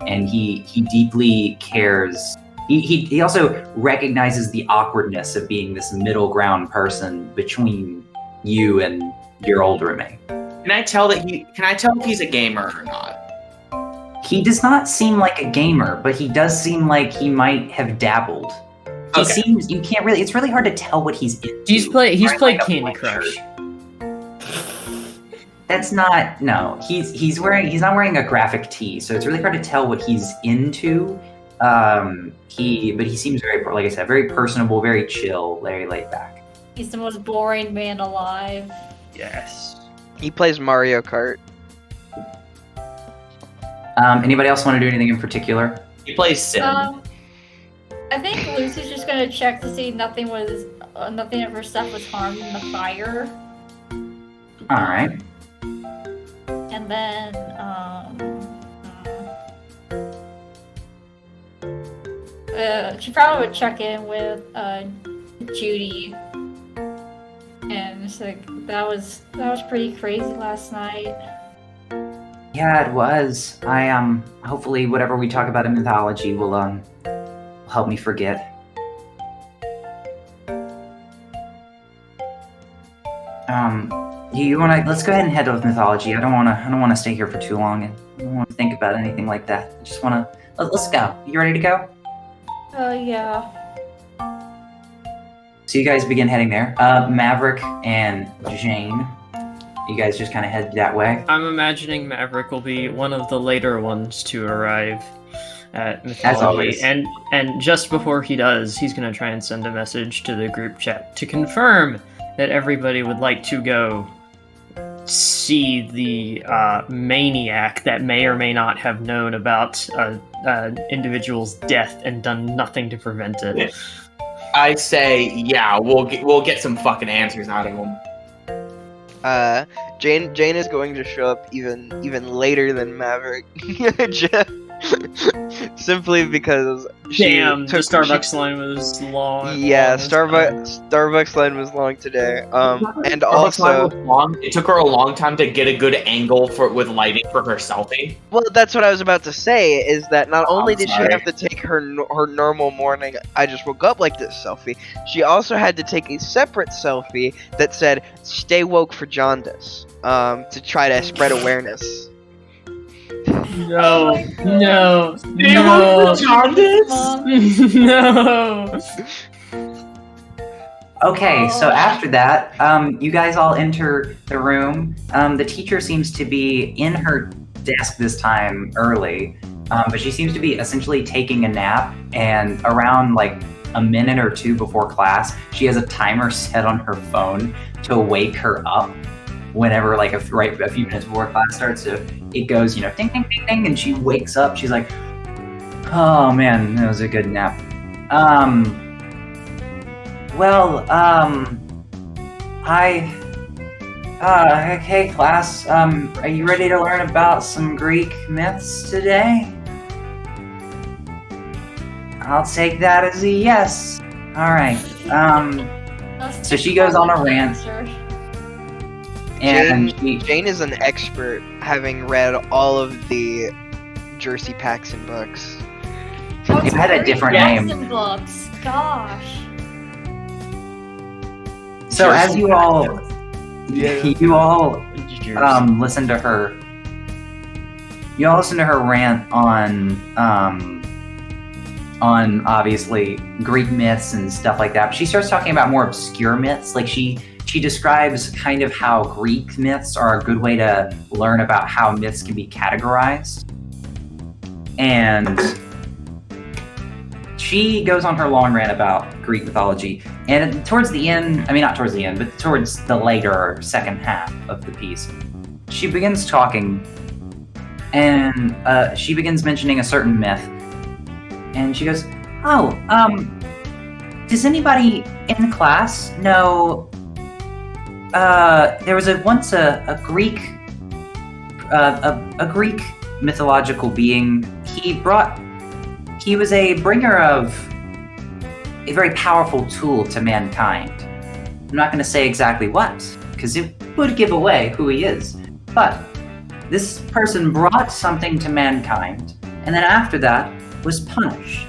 S3: and he deeply cares. He also recognizes the awkwardness of being this middle ground person between you and your old roommate.
S8: Can I tell if he's a gamer or not?
S3: He does not seem like a gamer, but he does seem like he might have dabbled. He
S8: Okay.
S3: seems you can't really. It's really hard to tell what he's into.
S6: He's played
S3: Wearing, a
S6: Candy
S3: blank
S6: Crush.
S3: shirt. That's not no. He's not wearing a graphic tee, so it's really hard to tell what he's into. He seems very, like I said, very personable, very chill, very laid back.
S2: He's the most boring man alive.
S3: Yes.
S4: He plays Mario Kart.
S3: Anybody else want to do anything in particular?
S8: He plays Sim.
S2: I think Lucy's just gonna check to see nothing of her stuff was harmed in the fire,
S3: All right.
S2: and then she probably would check in with Judy, and it's like that was pretty crazy last night.
S3: Yeah, it was. I hopefully whatever we talk about in mythology will help me forget. You wanna? Let's go ahead and head with mythology. I don't wanna stay here for too long. I don't wanna think about anything like that. I just wanna. Let's go. You ready to go?
S2: Yeah.
S3: So you guys begin heading there. Maverick and Jane. You guys just kind of head that way.
S6: I'm imagining Maverick will be one of the later ones to arrive at mythology,
S3: always.
S6: and just before he does, he's gonna try and send a message to the group chat to confirm that everybody would like to go see the maniac that may or may not have known about individual's death and done nothing to prevent it.
S8: I say, yeah, we'll get some fucking answers out of him.
S4: Jane is going to show up even later than Maverick. Simply because
S6: Damn, the Starbucks line was long.
S4: Yeah,
S6: long.
S4: Starbucks line was long today. And
S8: Starbucks
S4: also,
S8: line was long. It took her a long time to get a good angle with lighting for her selfie.
S4: well, that's what I was about to say. Is that not only did she
S8: sorry.
S4: have to take her normal morning, I just woke up like this selfie. She also had to take a separate selfie that said "Stay woke for Jaundice," to try to spread awareness.
S6: No, no,
S8: Jaundice?
S6: no.
S3: Okay, so after that, you guys all enter the room. The teacher seems to be in her desk this time early, but she seems to be essentially taking a nap, and around like a minute or two before class, she has a timer set on her phone to wake her up whenever, like, a few minutes before class starts. So it goes, ding, ding, ding, ding, and she wakes up. She's like, oh man, that was a good nap. Okay, class, are you ready to learn about some Greek myths today? I'll take that as a yes. Alright, so she goes on a rant. And
S4: Jane is an expert, having read all of the Jersey Paxson books.
S3: You had a different name.
S2: Books. Gosh.
S3: So as you all listen to her. You all listen to her rant on obviously Greek myths and stuff like that. But she starts talking about more obscure myths. Like she describes kind of how Greek myths are a good way to learn about how myths can be categorized. And she goes on her long rant about Greek mythology. And towards the end, I mean, not towards the end, but towards the later second half of the piece, she begins talking, and she begins mentioning a certain myth. And she goes, does anybody in the class know, there was once a Greek mythological being. He was a bringer of a very powerful tool to mankind. I'm not going to say exactly what, because it would give away who he is. But this person brought something to mankind, and then after that was punished.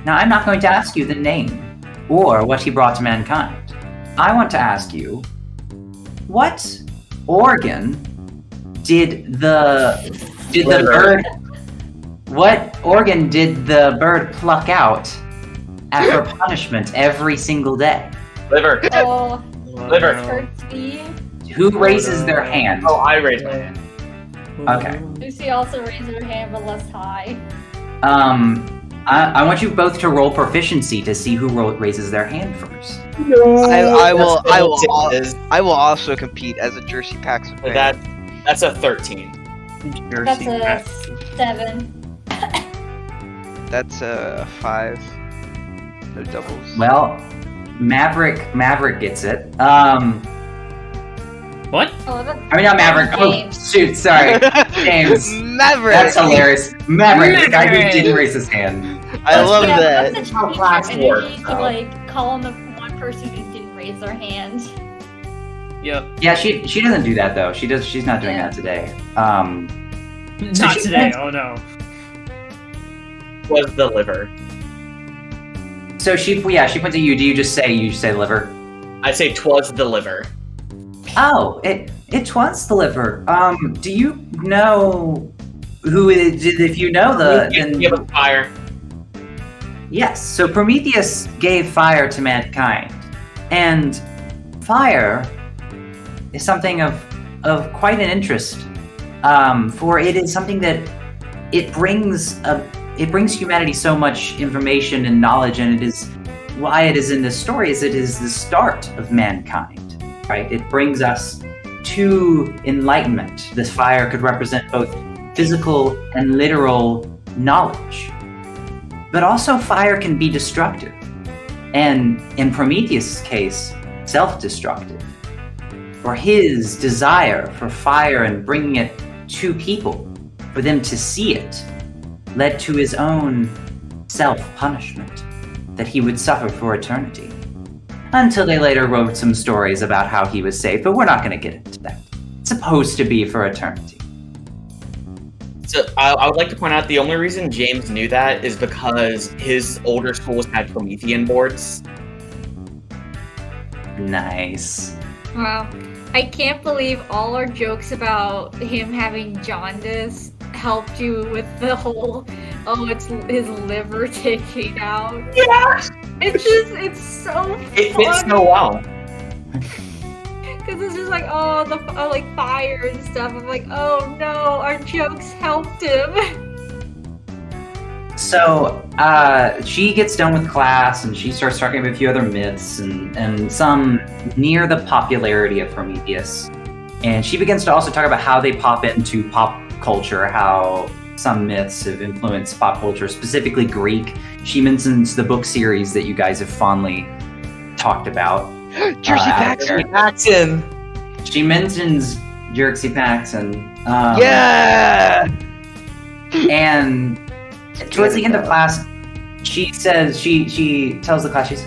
S3: Now, I'm not going to ask you the name or what he brought to mankind. I want to ask you, what organ did the bird? What organ did the bird pluck out after punishment every single day?
S8: Liver.
S2: Oh,
S8: Liver.
S2: hurts me.
S3: Who raises their hand?
S8: Oh, I raised my hand.
S3: Okay.
S2: Lucy also raised her hand, but less high.
S3: I want you both to roll proficiency to see who raises their hand first.
S4: I will also compete as a Jersey Paxson fan.
S8: That's a 13.
S2: That's a 7.
S4: That's a 5. No doubles.
S3: Well, Maverick gets it.
S6: What?
S2: Oh, that's
S3: I mean, not Maverick. Oh,
S2: James.
S3: shoot, sorry. James.
S4: Maverick!
S3: That's hilarious. Maverick, the guy who didn't raise his hand.
S4: I love
S2: Yeah,
S4: that.
S2: that's
S8: how
S2: the
S8: class
S2: teacher
S8: works,
S2: energy to
S8: though.
S2: like call on the one person who didn't raise their hand.
S6: Yep.
S3: Yeah, she doesn't do that though. She's not doing that today.
S6: Not
S3: she
S6: today.
S3: went-
S6: Oh no.
S8: Was the liver.
S3: So she went to you. Do you say liver?
S8: I say 'twas the liver.
S3: Oh, it It was the liver. Do you know who it is? If you know then
S8: Give us fire.
S3: yes. So Prometheus gave fire to mankind, and fire is something of quite an interest. For it is something that it brings humanity so much information and knowledge, and it is why it is in this story. Is it is the start of mankind, right? It brings us to enlightenment. This fire could represent both physical and literal knowledge. But also fire can be destructive. And in Prometheus' case, self-destructive. For his desire for fire and bringing it to people, for them to see it, led to his own self-punishment that he would suffer for eternity. Until they later wrote some stories about how he was saved, but we're not going to get into that. It's supposed to be for eternity.
S8: So I would like to point out the only reason James knew that is because his older schools had Promethean boards.
S3: Nice.
S2: Wow. I can't believe all our jokes about him having jaundice helped you with the whole, it's his liver taking out.
S8: Yeah!
S2: It's so funny.
S8: It fits so well.
S2: Because it's just like, like fire and stuff. I'm like, oh no, our jokes helped him.
S3: So, she gets done with class and she starts talking about a few other myths and some near the popularity of Prometheus. And she begins to also talk about how they pop into pop culture, how some myths have influenced pop culture, specifically Greek. She mentions the book series that you guys have fondly talked about.
S4: Jersey Paxton.
S8: Paxton.
S3: She mentions Jerksey Paxton.
S4: Yeah.
S3: And towards the end of class, she says, she tells the class, she's,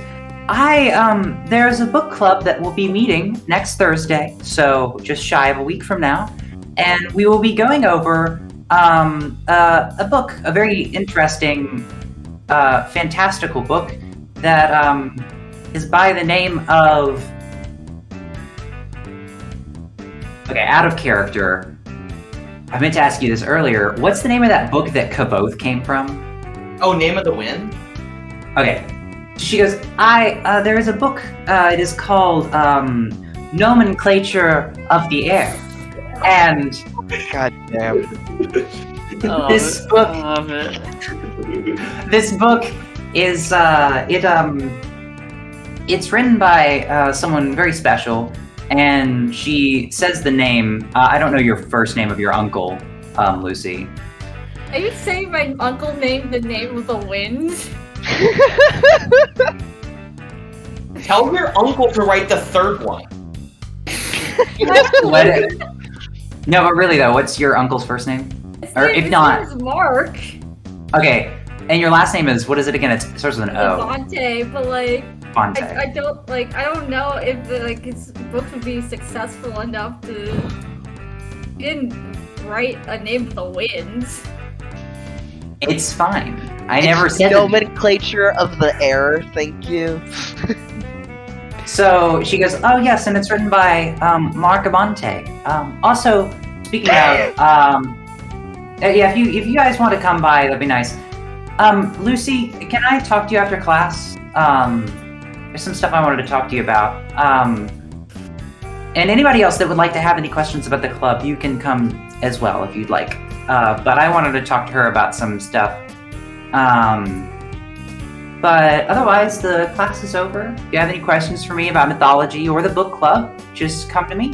S3: there's a book club that will be meeting next Thursday, so just shy of a week from now, and we will be going over a book, a very interesting, fantastical book that is by the name of... Okay, out of character. I meant to ask you this earlier. What's the name of that book that Kavoth came from?
S8: Oh, Name of the Wind?
S3: Okay. She goes, there is a book, it is called, Nomenclature of the Air. And...
S4: God damn.
S3: This book... This book is, it's written by, someone very special, and she says the name, I don't know your first name of your uncle, Lucy.
S2: Are you saying my uncle named the Name of the Wind?
S8: Tell your uncle to write the third one.
S3: No, but really though, what's your uncle's first name? Or if
S2: His
S3: not...
S2: name is Mark.
S3: Okay, and your last name is, what is it again? It starts with an O.
S2: Levante, but like...
S3: Fonte.
S2: I don't know if his book would be successful enough to... He didn't write a Name of the Wind.
S3: It's fine. I never said
S4: Nomenclature of the Air, thank you.
S3: So she goes, oh yes, and it's written by Mark Abante. Also, speaking of, yeah, if you guys want to come by, that'd be nice. Lucy, can I talk to you after class? There's some stuff I wanted to talk to you about. And anybody else that would like to have any questions about the club, you can come as well if you'd like. But I wanted to talk to her about some stuff. But otherwise, the class is over. If you have any questions for me about mythology or the book club, just come to me.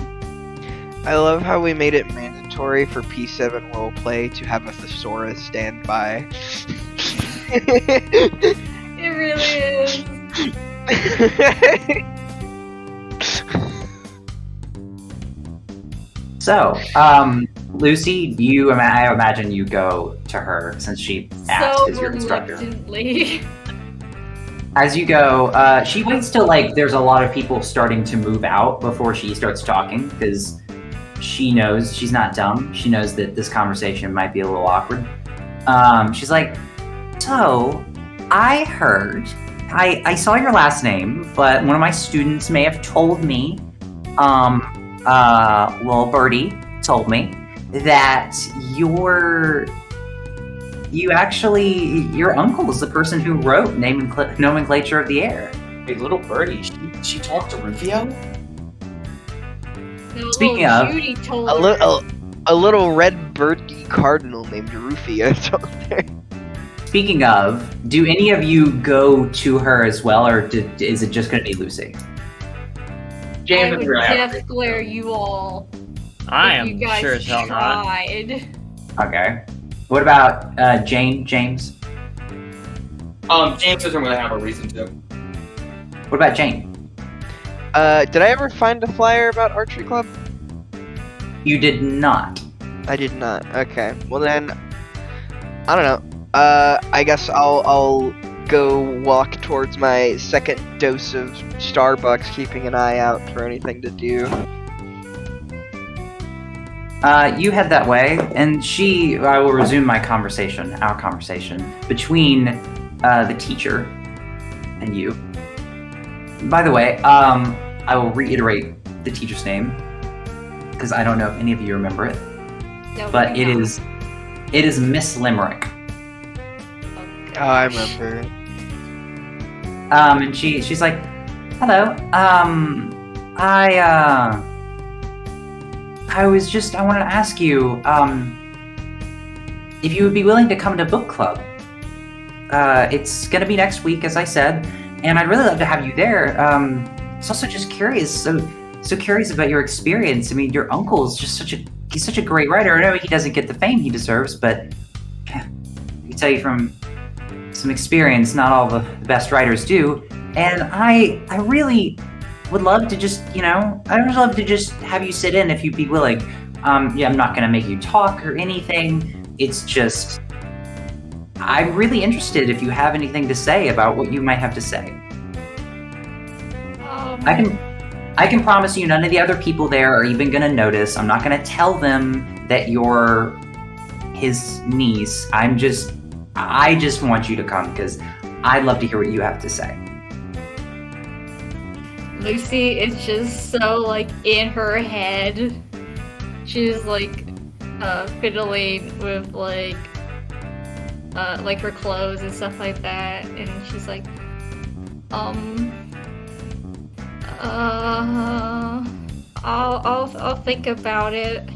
S4: I love how we made it mandatory for P7 roleplay to have a thesaurus stand by.
S2: It really is.
S3: So, Lucy, I imagine you go to her since she asked as your instructor.
S2: Reluctantly.
S3: As you go, she waits till there's a lot of people starting to move out before she starts talking, because she knows she's not dumb. She knows that this conversation might be a little awkward. She's like, so, I heard, I saw your last name, but one of my students may have told me, well, Birdie told me that your uncle is the person who wrote Nomenclature of the Air.
S8: Hey, little birdie, she talked to Rufio?
S2: No,
S3: Speaking
S2: little
S3: of-
S2: Judy told
S4: A,
S2: her.
S4: a little red birdie cardinal named Rufio.
S3: Speaking of, do any of you go to her as well, or is it just going to be Lucy?
S7: James
S2: I
S7: is
S2: would
S7: really
S2: death
S7: happy.
S2: glare you all.
S6: I
S2: if you
S6: am
S2: guys
S6: sure as hell not.
S2: tried.
S3: Okay. What about James?
S5: James doesn't really have a reason to.
S3: What about Jane?
S4: Did I ever find a flyer about Archery Club?
S3: You did not.
S4: I did not. Okay. Well then, I don't know. I guess I'll go walk towards my second dose of Starbucks, keeping an eye out for anything to do.
S3: You head that way, and I will resume our conversation between the teacher and you. By the way, I will reiterate the teacher's name, because I don't know if any of you remember it,
S2: No,
S3: but
S2: we
S3: it
S2: don't.
S3: is Miss Limerick.
S2: Okay.
S4: Oh, I remember.
S3: And she's like, hello, I wanted to ask you, if you would be willing to come to book club. It's gonna be next week, as I said, and I'd really love to have you there. I was also just curious, so curious about your experience. I mean, your uncle is just he's such a great writer. I know he doesn't get the fame he deserves, but I can tell you from some experience, not all the best writers do. And I really would love to just, I would love to just have you sit in if you'd be willing. Yeah, I'm not going to make you talk or anything. It's just, I'm really interested if you have anything to say about what you might have to say. I can promise you none of the other people there are even going to notice. I'm not going to tell them that you're his niece. I just want you to come because I'd love to hear what you have to say.
S2: Lucy is just so like in her head. She's like fiddling with like her clothes and stuff like that, and she's like, I'll think about it.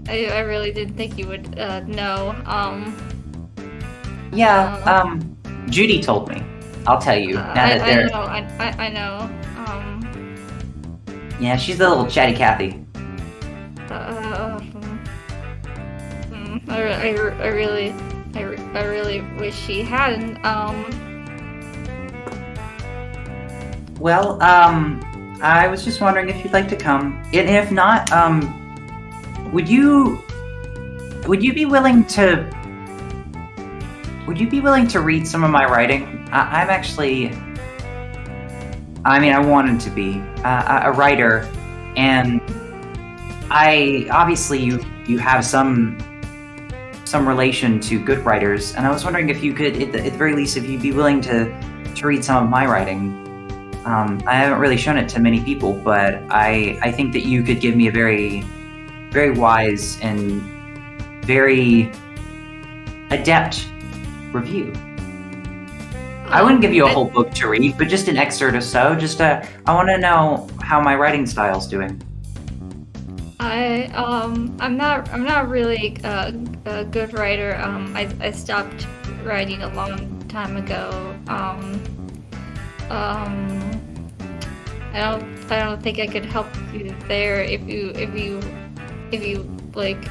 S2: I really didn't think you would know.
S3: Judy told me. I'll tell you.
S2: I know.
S3: Yeah, she's the little chatty Cathy.
S2: I really wish she hadn't.
S3: Well, I was just wondering if you'd like to come. And if not, would you be willing to read some of my writing? I'm actually, I wanted to be a writer, and I obviously you have some relation to good writers, and I was wondering if you could, at the very least, if you'd be willing to read some of my writing. I haven't really shown it to many people, but I think that you could give me a very, very wise and very adept review. I wouldn't give you a whole book to read, but just an excerpt or so. I want to know how my writing style's doing.
S2: I'm not really a good writer. I stopped writing a long time ago. I don't think I could help you there if you like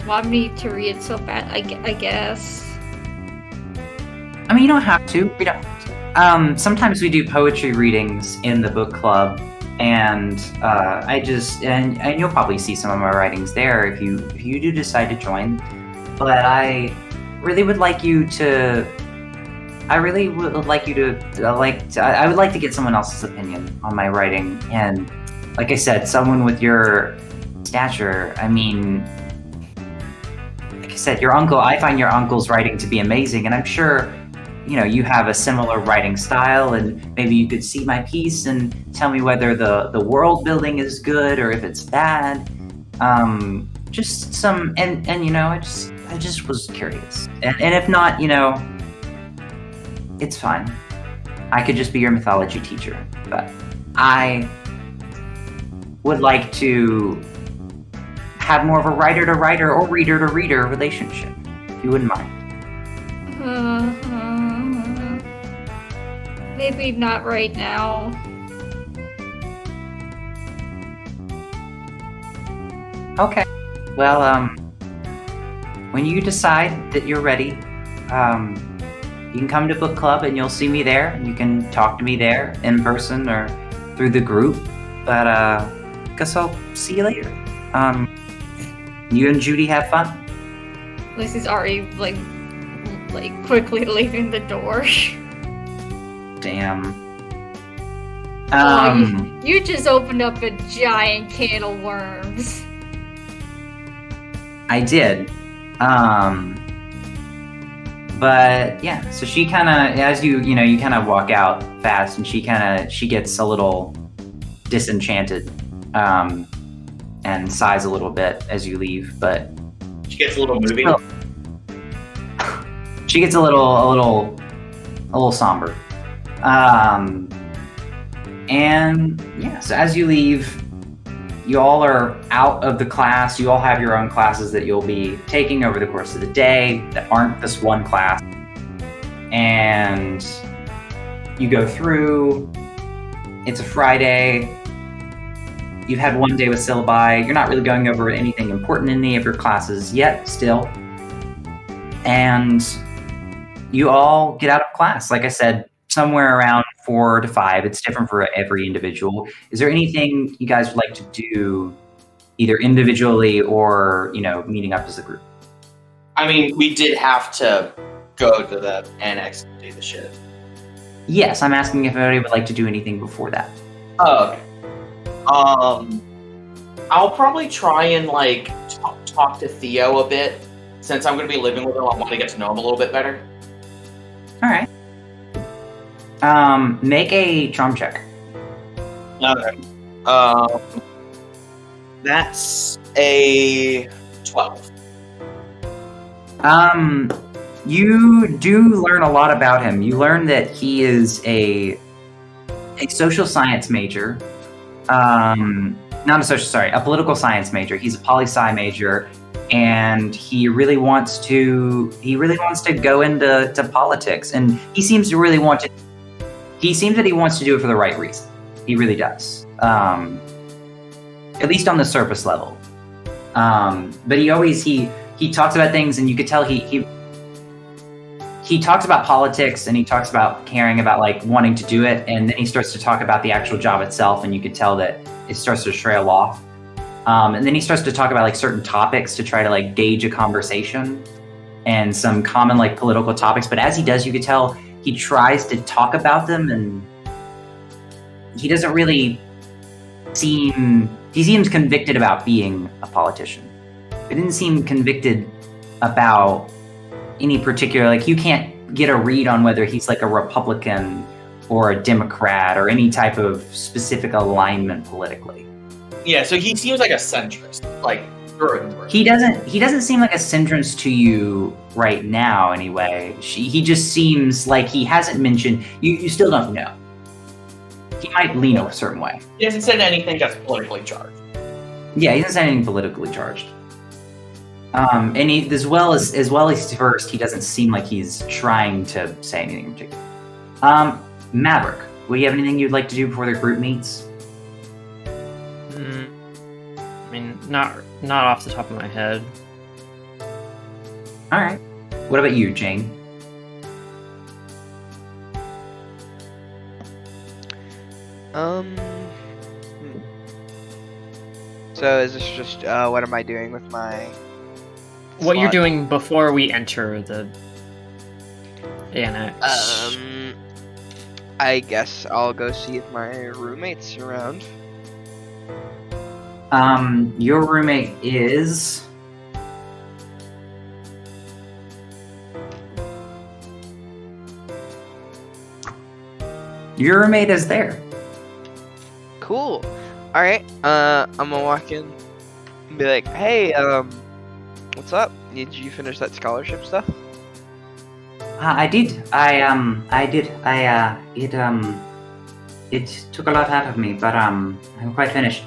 S2: want me to read so bad. I guess.
S3: I mean, you don't have to. We don't. Sometimes we do poetry readings in the book club, and and you'll probably see some of my writings there if you do decide to join. But I really would like you to. I would like to get someone else's opinion on my writing, and like I said, someone with your stature. I mean, like I said, your uncle. I find your uncle's writing to be amazing, and I'm sure, you have a similar writing style, and maybe you could see my piece and tell me whether the world building is good or if it's bad. Just some, and I just was curious, and if not, it's fine. I could just be your mythology teacher, but I would like to have more of a writer to writer or reader to reader relationship, if you wouldn't mind.
S2: Maybe not right now.
S3: Okay. Well, when you decide that you're ready, you can come to book club and you'll see me there, and you can talk to me there in person or through the group. But guess I'll see you later. You and Judy have fun.
S2: This is already like quickly leaving the door.
S3: Damn.
S2: You just opened up a giant can of worms.
S3: I did. But yeah, so she kind of, as you kind of walk out fast, and she gets a little disenchanted, and sighs a little bit as you leave, but
S8: She gets a little moody.
S3: She gets a little somber. And yeah, so as you leave, you all are out of the class. You all have your own classes that you'll be taking over the course of the day that aren't this one class. And you go through. It's a Friday. You've had one day with syllabi. You're not really going over anything important in any of your classes yet, still. And you all get out of class. Like I said, somewhere around 4 to 5. It's different for every individual. Is there anything you guys would like to do, either individually or, meeting up as a group?
S8: I mean, we did have to go to the annex and do the shit.
S3: Yes, I'm asking if anybody would like to do anything before that.
S8: Oh, okay. I'll probably try and talk to Theo a bit. Since I'm going to be living with him, I want to get to know him a little bit better.
S3: All right. Make a charm check.
S8: Okay. That's a 12.
S3: You do learn a lot about him. You learn that he is a social science major. A political science major. He's a poli-sci major, and he really wants to go into politics, and he seems that he wants to do it for the right reason. He really does. At least on the surface level. But he talks about things, and you could tell he talks about politics, and he talks about caring about wanting to do it, and then he starts to talk about the actual job itself, and you could tell that it starts to trail off. And then he starts to talk about certain topics to try to gauge a conversation and some common political topics. But as he does, you could tell he tries to talk about them, and he doesn't really he seems convicted about being a politician. He didn't seem convicted about any particular, you can't get a read on whether he's a Republican or a Democrat or any type of specific alignment politically.
S8: Yeah, so he seems like a centrist, through and through.
S3: He doesn't seem like a centrist to you right now, anyway. He just seems like he hasn't mentioned. You still don't know. He might lean a certain way.
S8: He hasn't said anything that's politically charged.
S3: Yeah, he hasn't said anything politically charged. And he, as well as first, he doesn't seem like he's trying to say anything in particular. Maverick, will you have anything you'd like to do before the group meets?
S6: I mean, not off the top of my head.
S3: All right. What about you, Jane?
S4: So is this just what am I doing with my
S6: What you're
S4: slot?
S6: doing before we enter the annex.
S4: I guess I'll go see if my roommate's around.
S3: Your roommate is... Your roommate is there.
S4: Cool. All right. I'm gonna walk in and be like, "Hey, what's up? Did you finish that scholarship stuff?"
S3: I did. I did. It took a lot out of me, but I'm quite finished.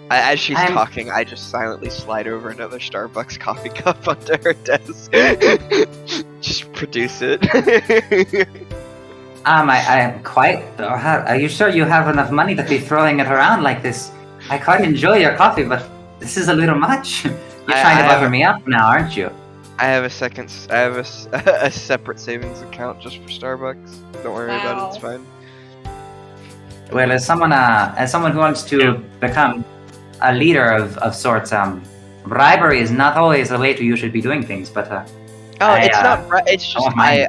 S4: As she's
S3: I'm-
S4: talking, I just silently slide over another Starbucks coffee cup onto her desk. Just produce it.
S3: I'm quite. Are you sure you have enough money to be throwing it around like this? I quite enjoy your coffee, but this is a little much. You're trying to butter me up now, aren't you?
S4: I have a a separate savings account just for Starbucks. Don't worry about it. It's fine.
S3: Well, as someone who wants to become a leader of sorts, bribery is not always the way you should be doing things. But
S4: it's not. It's just
S3: want mine.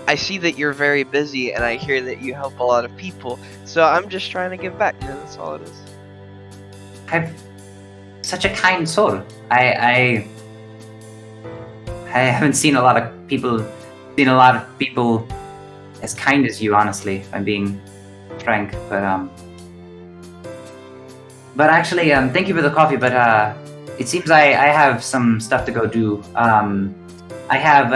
S4: I see that you're very busy, and I hear that you help a lot of people. So I'm just trying to give back. That's all it is.
S3: I've such a kind soul. I haven't seen a lot of people as kind as you, honestly, if I'm being frank. But actually, thank you for the coffee, but it seems I have some stuff to go do. I have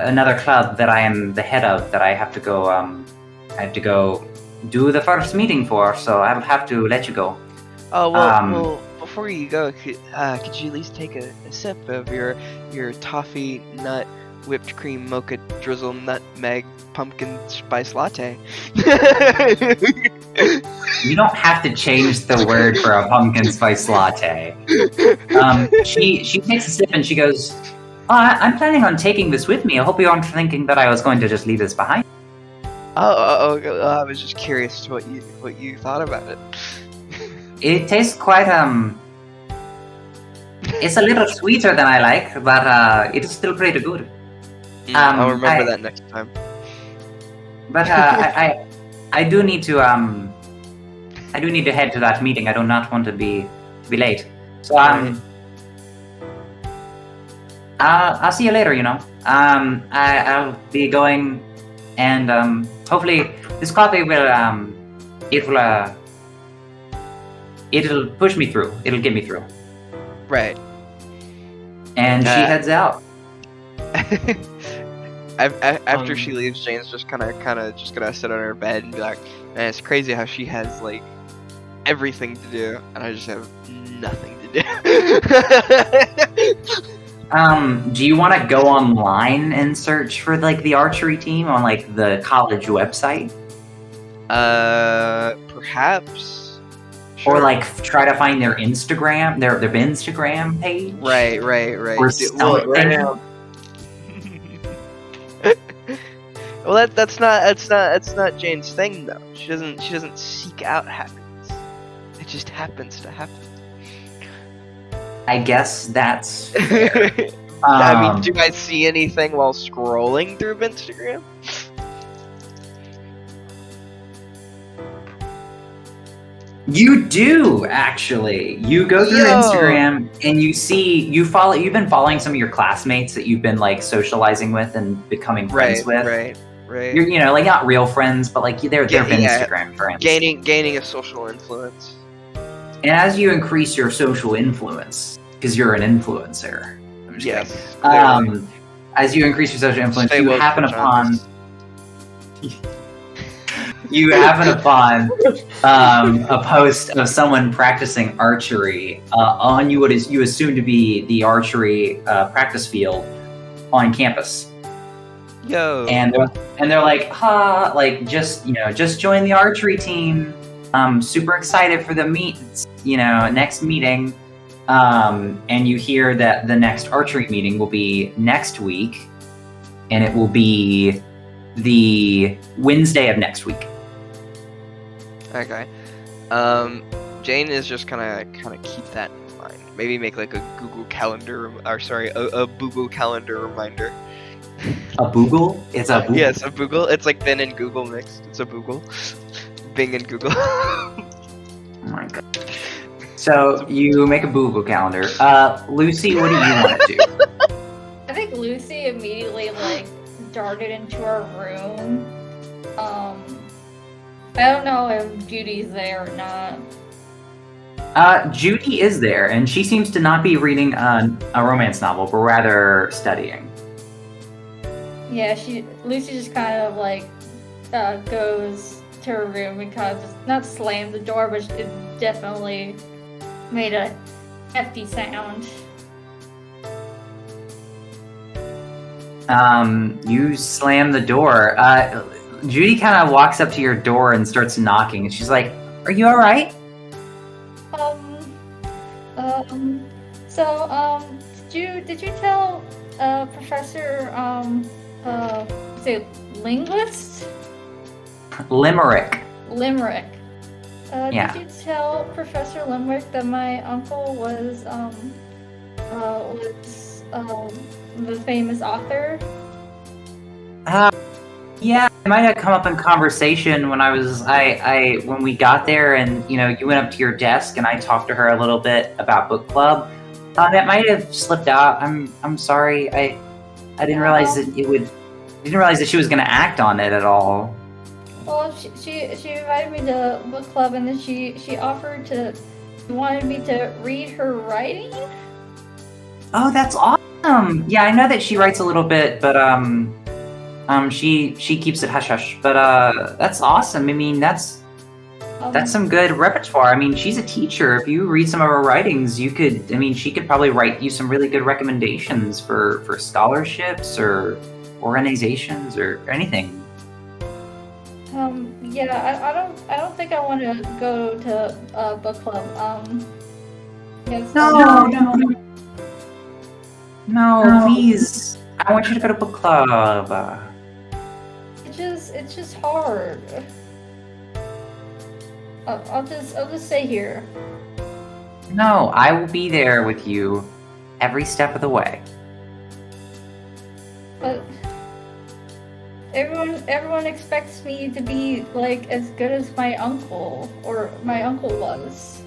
S3: another club that I am the head of that I have to go do the first meeting for, so I'll have to let you go.
S4: Oh well, before you go, could you at least take a sip of your toffee nut whipped cream mocha drizzle nutmeg pumpkin spice latte?
S3: You don't have to change the word for a pumpkin spice latte. She takes a sip and she goes, I'm planning on taking this with me. I hope you aren't thinking that I was going to just leave this behind.
S4: I was just curious to what you thought about it.
S3: It tastes quite it's a little sweeter than I like, but it is still pretty good.
S4: I'll remember that next time.
S3: But I do need to head to that meeting. I do not want to be late. So I'll see you later. I'll be going, and hopefully this coffee will it'll push me through. It'll get me through.
S4: Right.
S3: And she heads out.
S4: After she leaves, Jane's just kind of just gonna sit on her bed and be like, "Man, it's crazy how she has like everything to do, and I just have nothing to do."
S3: Do you want to go online and search for like the archery team on like the college website?
S4: Perhaps.
S3: Sure. Or like try to find their Instagram, their Instagram page.
S4: Right.
S3: Or something.
S4: Well, that's not Jane's thing though. She doesn't seek out happiness. It just happens to happen.
S3: I guess that's.
S4: I mean, do I see anything while scrolling through Instagram?
S3: You do actually. You go through Instagram and you've been following some of your classmates that you've been like socializing with and becoming friends with.
S4: Right.
S3: You're like not real friends, but like they've been Instagram friends.
S4: Gaining a social influence.
S3: And as you increase your social influence, because you're an influencer. I'm just
S4: yes.
S3: kidding. As you increase your social influence, you happen upon a post of someone practicing archery on you assume to be the archery practice field on campus.
S4: Yo.
S3: And they're like, just join the archery team. Super excited for the next meeting. And you hear that the next archery meeting will be next week, and it will be the Wednesday of next week.
S4: Okay. Jane is just gonna keep that in mind. Maybe make like a Google Calendar, a Google Calendar reminder.
S3: A Boogle? It's a Boogle?
S4: Yes, a Boogle. It's like Bing and Google mixed. It's a Boogle. Bing and Google.
S3: Oh my god. So you make a Boogle calendar. Lucy, what do you want to do?
S2: I think Lucy immediately like darted into her room. I don't know if Judy's there or not.
S3: Judy is there, and she seems to not be reading a romance novel, but rather studying.
S2: Yeah, Lucy just kind of like goes to her room and kind of just not slammed the door, but it definitely made a hefty sound.
S3: You slam the door. Judy kind of walks up to your door and starts knocking, and she's like, "Are you all right?"
S2: Did you tell Professor say linguist?
S3: Limerick.
S2: Limerick.
S3: Yeah.
S2: Did you tell Professor Limerick that my uncle was the famous author?
S3: Yeah, it might have come up in conversation when when we got there, and you went up to your desk and I talked to her a little bit about book club. That might have slipped out. I'm sorry. I didn't realize that didn't realize that she was going to act on it at all.
S2: Well, she invited me to book club, and then she wanted me to read her writing.
S3: Oh, that's awesome. Yeah, I know that she writes a little bit, but she keeps it hush hush. But that's awesome. I mean, that's some good repertoire. I mean, she's a teacher. If you read some of her writings, she could probably write you some really good recommendations for scholarships or organizations or anything.
S2: Yeah, I don't think I want to go to book club. Yes,
S3: No, please. I want you to go to book club.
S2: It's just hard. I'll just stay here.
S3: No, I will be there with you every step of the way.
S2: But everyone expects me to be like as good as my uncle was.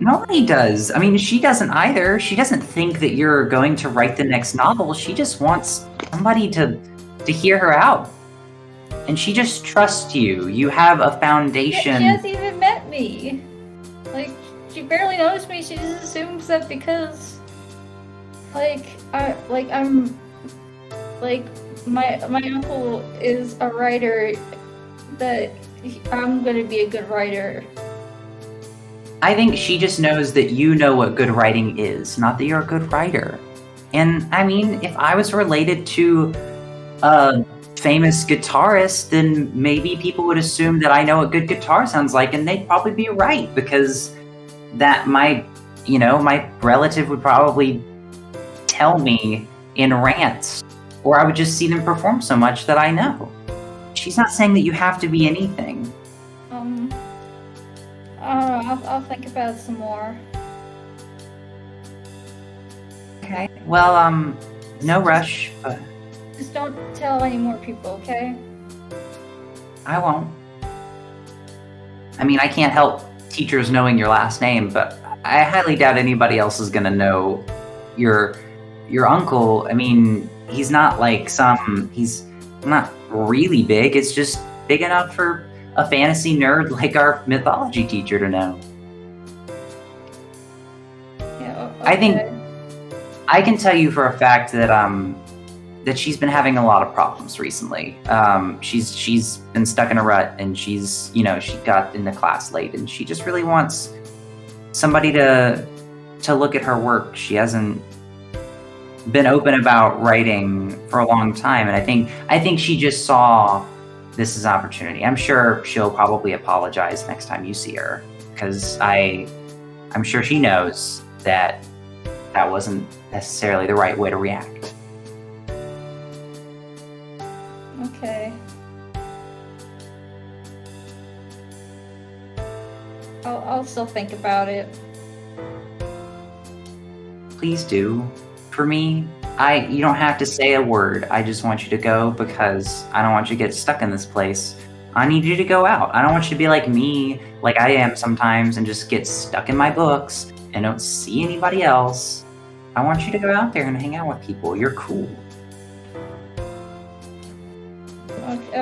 S3: Nobody does. I mean, she doesn't either. She doesn't think that you're going to write the next novel. She just wants somebody to hear her out. And she just trusts you. You have a foundation.
S2: She hasn't even met me. Like, she barely knows me. She just assumes that because, my uncle is a writer, that I'm gonna be a good writer.
S3: I think she just knows that you know what good writing is, not that you're a good writer. And I mean, if I was related to a famous guitarist, then maybe people would assume that I know what good guitar sounds like, and they'd probably be right, because that my relative would probably tell me in rants, or I would just see them perform so much that I know. She's not saying that you have to be anything.
S2: I'll think about it some more.
S3: Okay. Well, no rush, but
S2: Just don't tell any more people, okay?
S3: I won't. I mean, I can't help teachers knowing your last name, but I highly doubt anybody else is gonna know your uncle. I mean, he's not like he's not really big. It's just big enough for a fantasy nerd like our mythology teacher to know.
S2: Yeah, okay.
S3: I think I can tell you for a fact that that she's been having a lot of problems recently. She's been stuck in a rut, and she got into class late, and she just really wants somebody to look at her work. She hasn't been open about writing for a long time, and I think she just saw this as an opportunity. I'm sure she'll probably apologize next time you see her, because I'm sure she knows that wasn't necessarily the right way to react.
S2: Okay. I'll still think about it.
S3: Please do. For me, you don't have to say a word. I just want you to go, because I don't want you to get stuck in this place. I need you to go out. I don't want you to be like me, like I am sometimes, and just get stuck in my books and don't see anybody else. I want you to go out there and hang out with people. You're cool.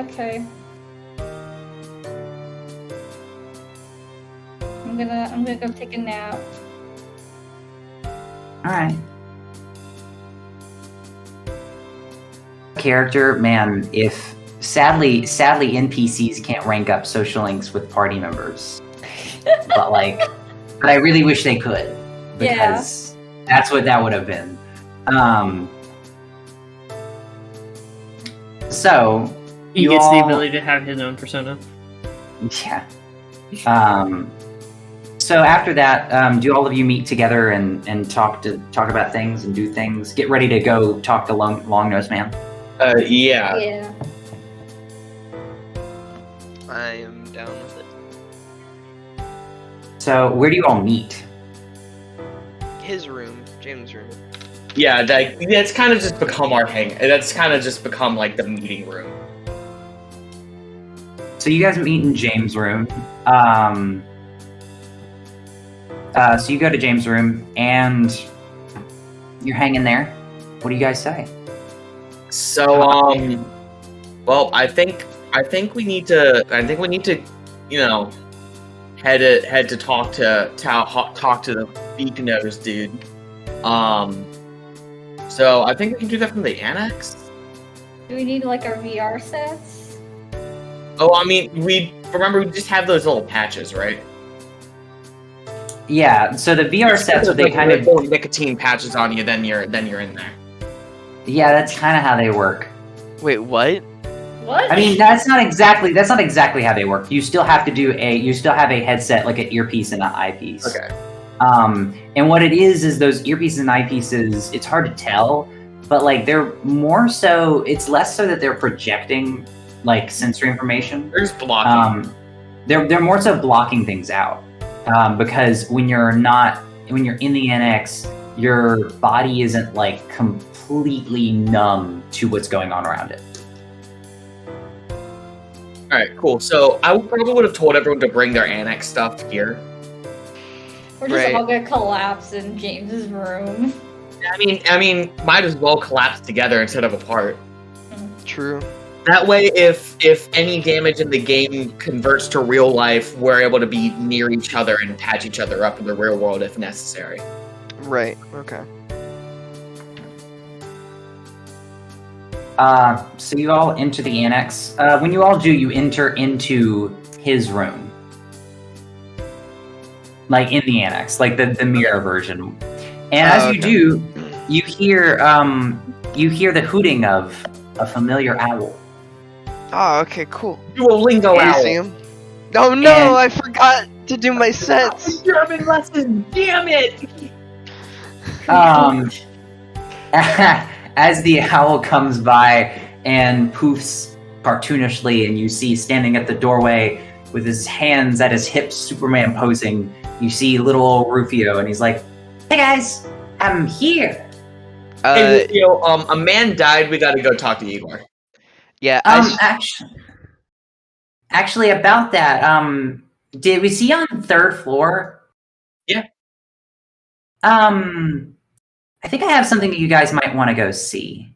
S2: Okay. I'm gonna go take a nap.
S3: All right. Character, man. If sadly, NPCs can't rank up social links with party members. but I really wish they could, because that's what that would have been. So
S6: He gets the ability to have his own persona.
S3: Yeah. So after that, do all of you meet together and talk about things and do things? Get ready to go talk to Long-Nosed Man.
S8: Yeah.
S2: Yeah.
S4: I am down with it.
S3: So where do you all meet?
S4: His room, James' room.
S8: Yeah, that's kind of just become our hang. That's kind of just become like the meeting room.
S3: So you guys meet in James' room. So you go to James' room and you're hanging there. What do you guys say?
S8: So, well, I think we need to, you know, head to talk to the beak nose dude. So I think we can do that from the annex.
S2: Do we need like our VR sets?
S8: Oh, I mean, we just have those little patches, right?
S3: Yeah. So the VR sets,
S8: With
S3: they kind of
S8: nicotine patches on you, then you're in there.
S3: Yeah, that's kind of how they work.
S4: Wait, what?
S2: What?
S3: I mean, that's not exactly how they work. You still have a headset, like an earpiece and an eyepiece.
S8: Okay.
S3: And what it is those earpieces and eyepieces, it's hard to tell, but like they're more so, it's less so that they're projecting like sensory information.
S8: They're just blocking.
S3: They're more so blocking things out. Because when you're in the NX, your body isn't like completely numb to what's going on around it.
S8: All right, cool. So I probably would have told everyone to bring their annex stuff here.
S2: We're just
S4: Right.
S2: all gonna collapse in James's room.
S8: I mean, might as well collapse together instead of apart.
S4: True.
S8: That way, if any damage in the game converts to real life, we're able to be near each other and patch each other up in the real world if necessary.
S4: Right. Okay.
S3: So you all enter the annex. When you all do, you enter into his room. Like in the annex, like the mirror version. And as you do, you hear the hooting of a familiar owl.
S4: Oh, okay, cool.
S8: Duolingo
S4: Can you
S8: owl.
S4: see him? Oh no,
S3: And-
S4: I forgot to do my sets.
S8: German lesson. Damn it.
S3: As the owl comes by and poofs cartoonishly, and you see standing at the doorway with his hands at his hips, Superman posing, you see little old Rufio, and he's like, "Hey guys, I'm here."
S8: Hey, Rufio, a man died. We got to go talk to Igor.
S4: Yeah.
S3: Actually, about that, did we see you on the third floor?
S8: Yeah.
S3: I think I have something that you guys might want to go see.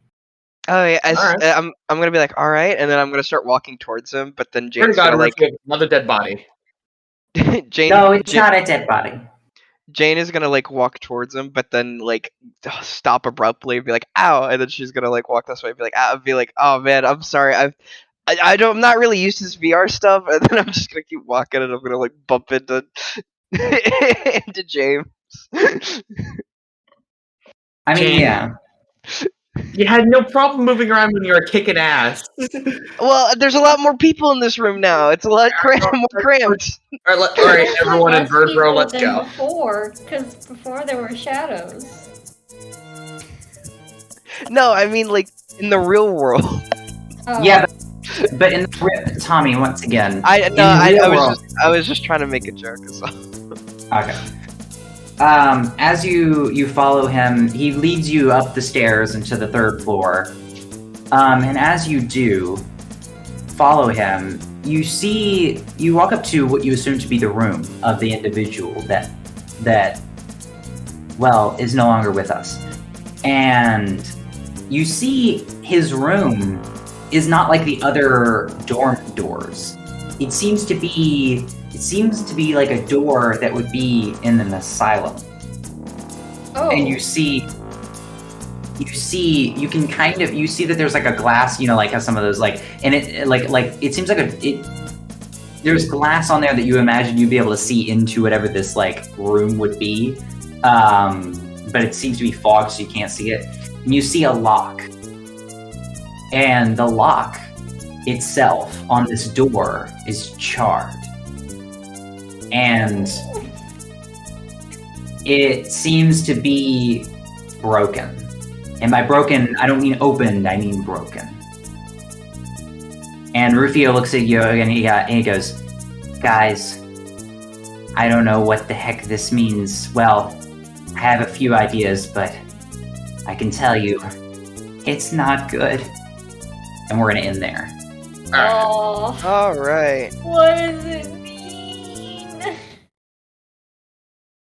S4: Oh yeah.
S8: Alright.
S4: I'm gonna be like, all right, and then I'm gonna start walking towards him. But then
S8: Dear
S4: Jane's
S8: God,
S4: gonna like
S8: Rufio, another dead body.
S4: Jane.
S3: No, it's not a dead body.
S4: Jane is gonna like walk towards him, but then like stop abruptly and be like, "Ow!" And then she's gonna like walk this way and be like, "Ow!" And be like, "Oh man, I'm sorry. I'm not really used to this VR stuff." And then I'm just gonna keep walking, and I'm gonna like bump into into James.
S3: I mean,
S8: Jane.
S3: yeah.
S8: You had no problem moving around when you were kicking ass.
S4: Well, there's a lot more people in this room now. It's a lot more cramped.
S8: All right, everyone in
S2: Less
S8: bird row,
S2: people
S8: let's
S2: than
S8: go.
S2: Before, because before there were shadows.
S4: No, I mean like in the real world.
S2: Oh.
S3: Yeah, but in the Tommy, once again.
S4: I
S3: real world-
S4: was just trying to make a joke. So.
S3: Okay. As you follow him, he leads you up the stairs into the third floor. And as you do follow him, you walk up to what you assume to be the room of the individual that is no longer with us. And you see his room is not like the other dorm doors. It seems to be like a door that would be in an asylum.
S2: Oh.
S3: And you see that there's like a glass, like how some of those and it it seems like there's glass on there that you imagine you'd be able to see into whatever this room would be. But it seems to be fogged so you can't see it. And you see a lock. And the lock itself on this door is charred. And it seems to be broken. And by broken, I don't mean opened, I mean broken. And Rufio looks at you and he goes, guys, I don't know what the heck this means. Well, I have a few ideas, but I can tell you, it's not good. And we're gonna end there.
S2: Oh.
S4: All right.
S2: What is it?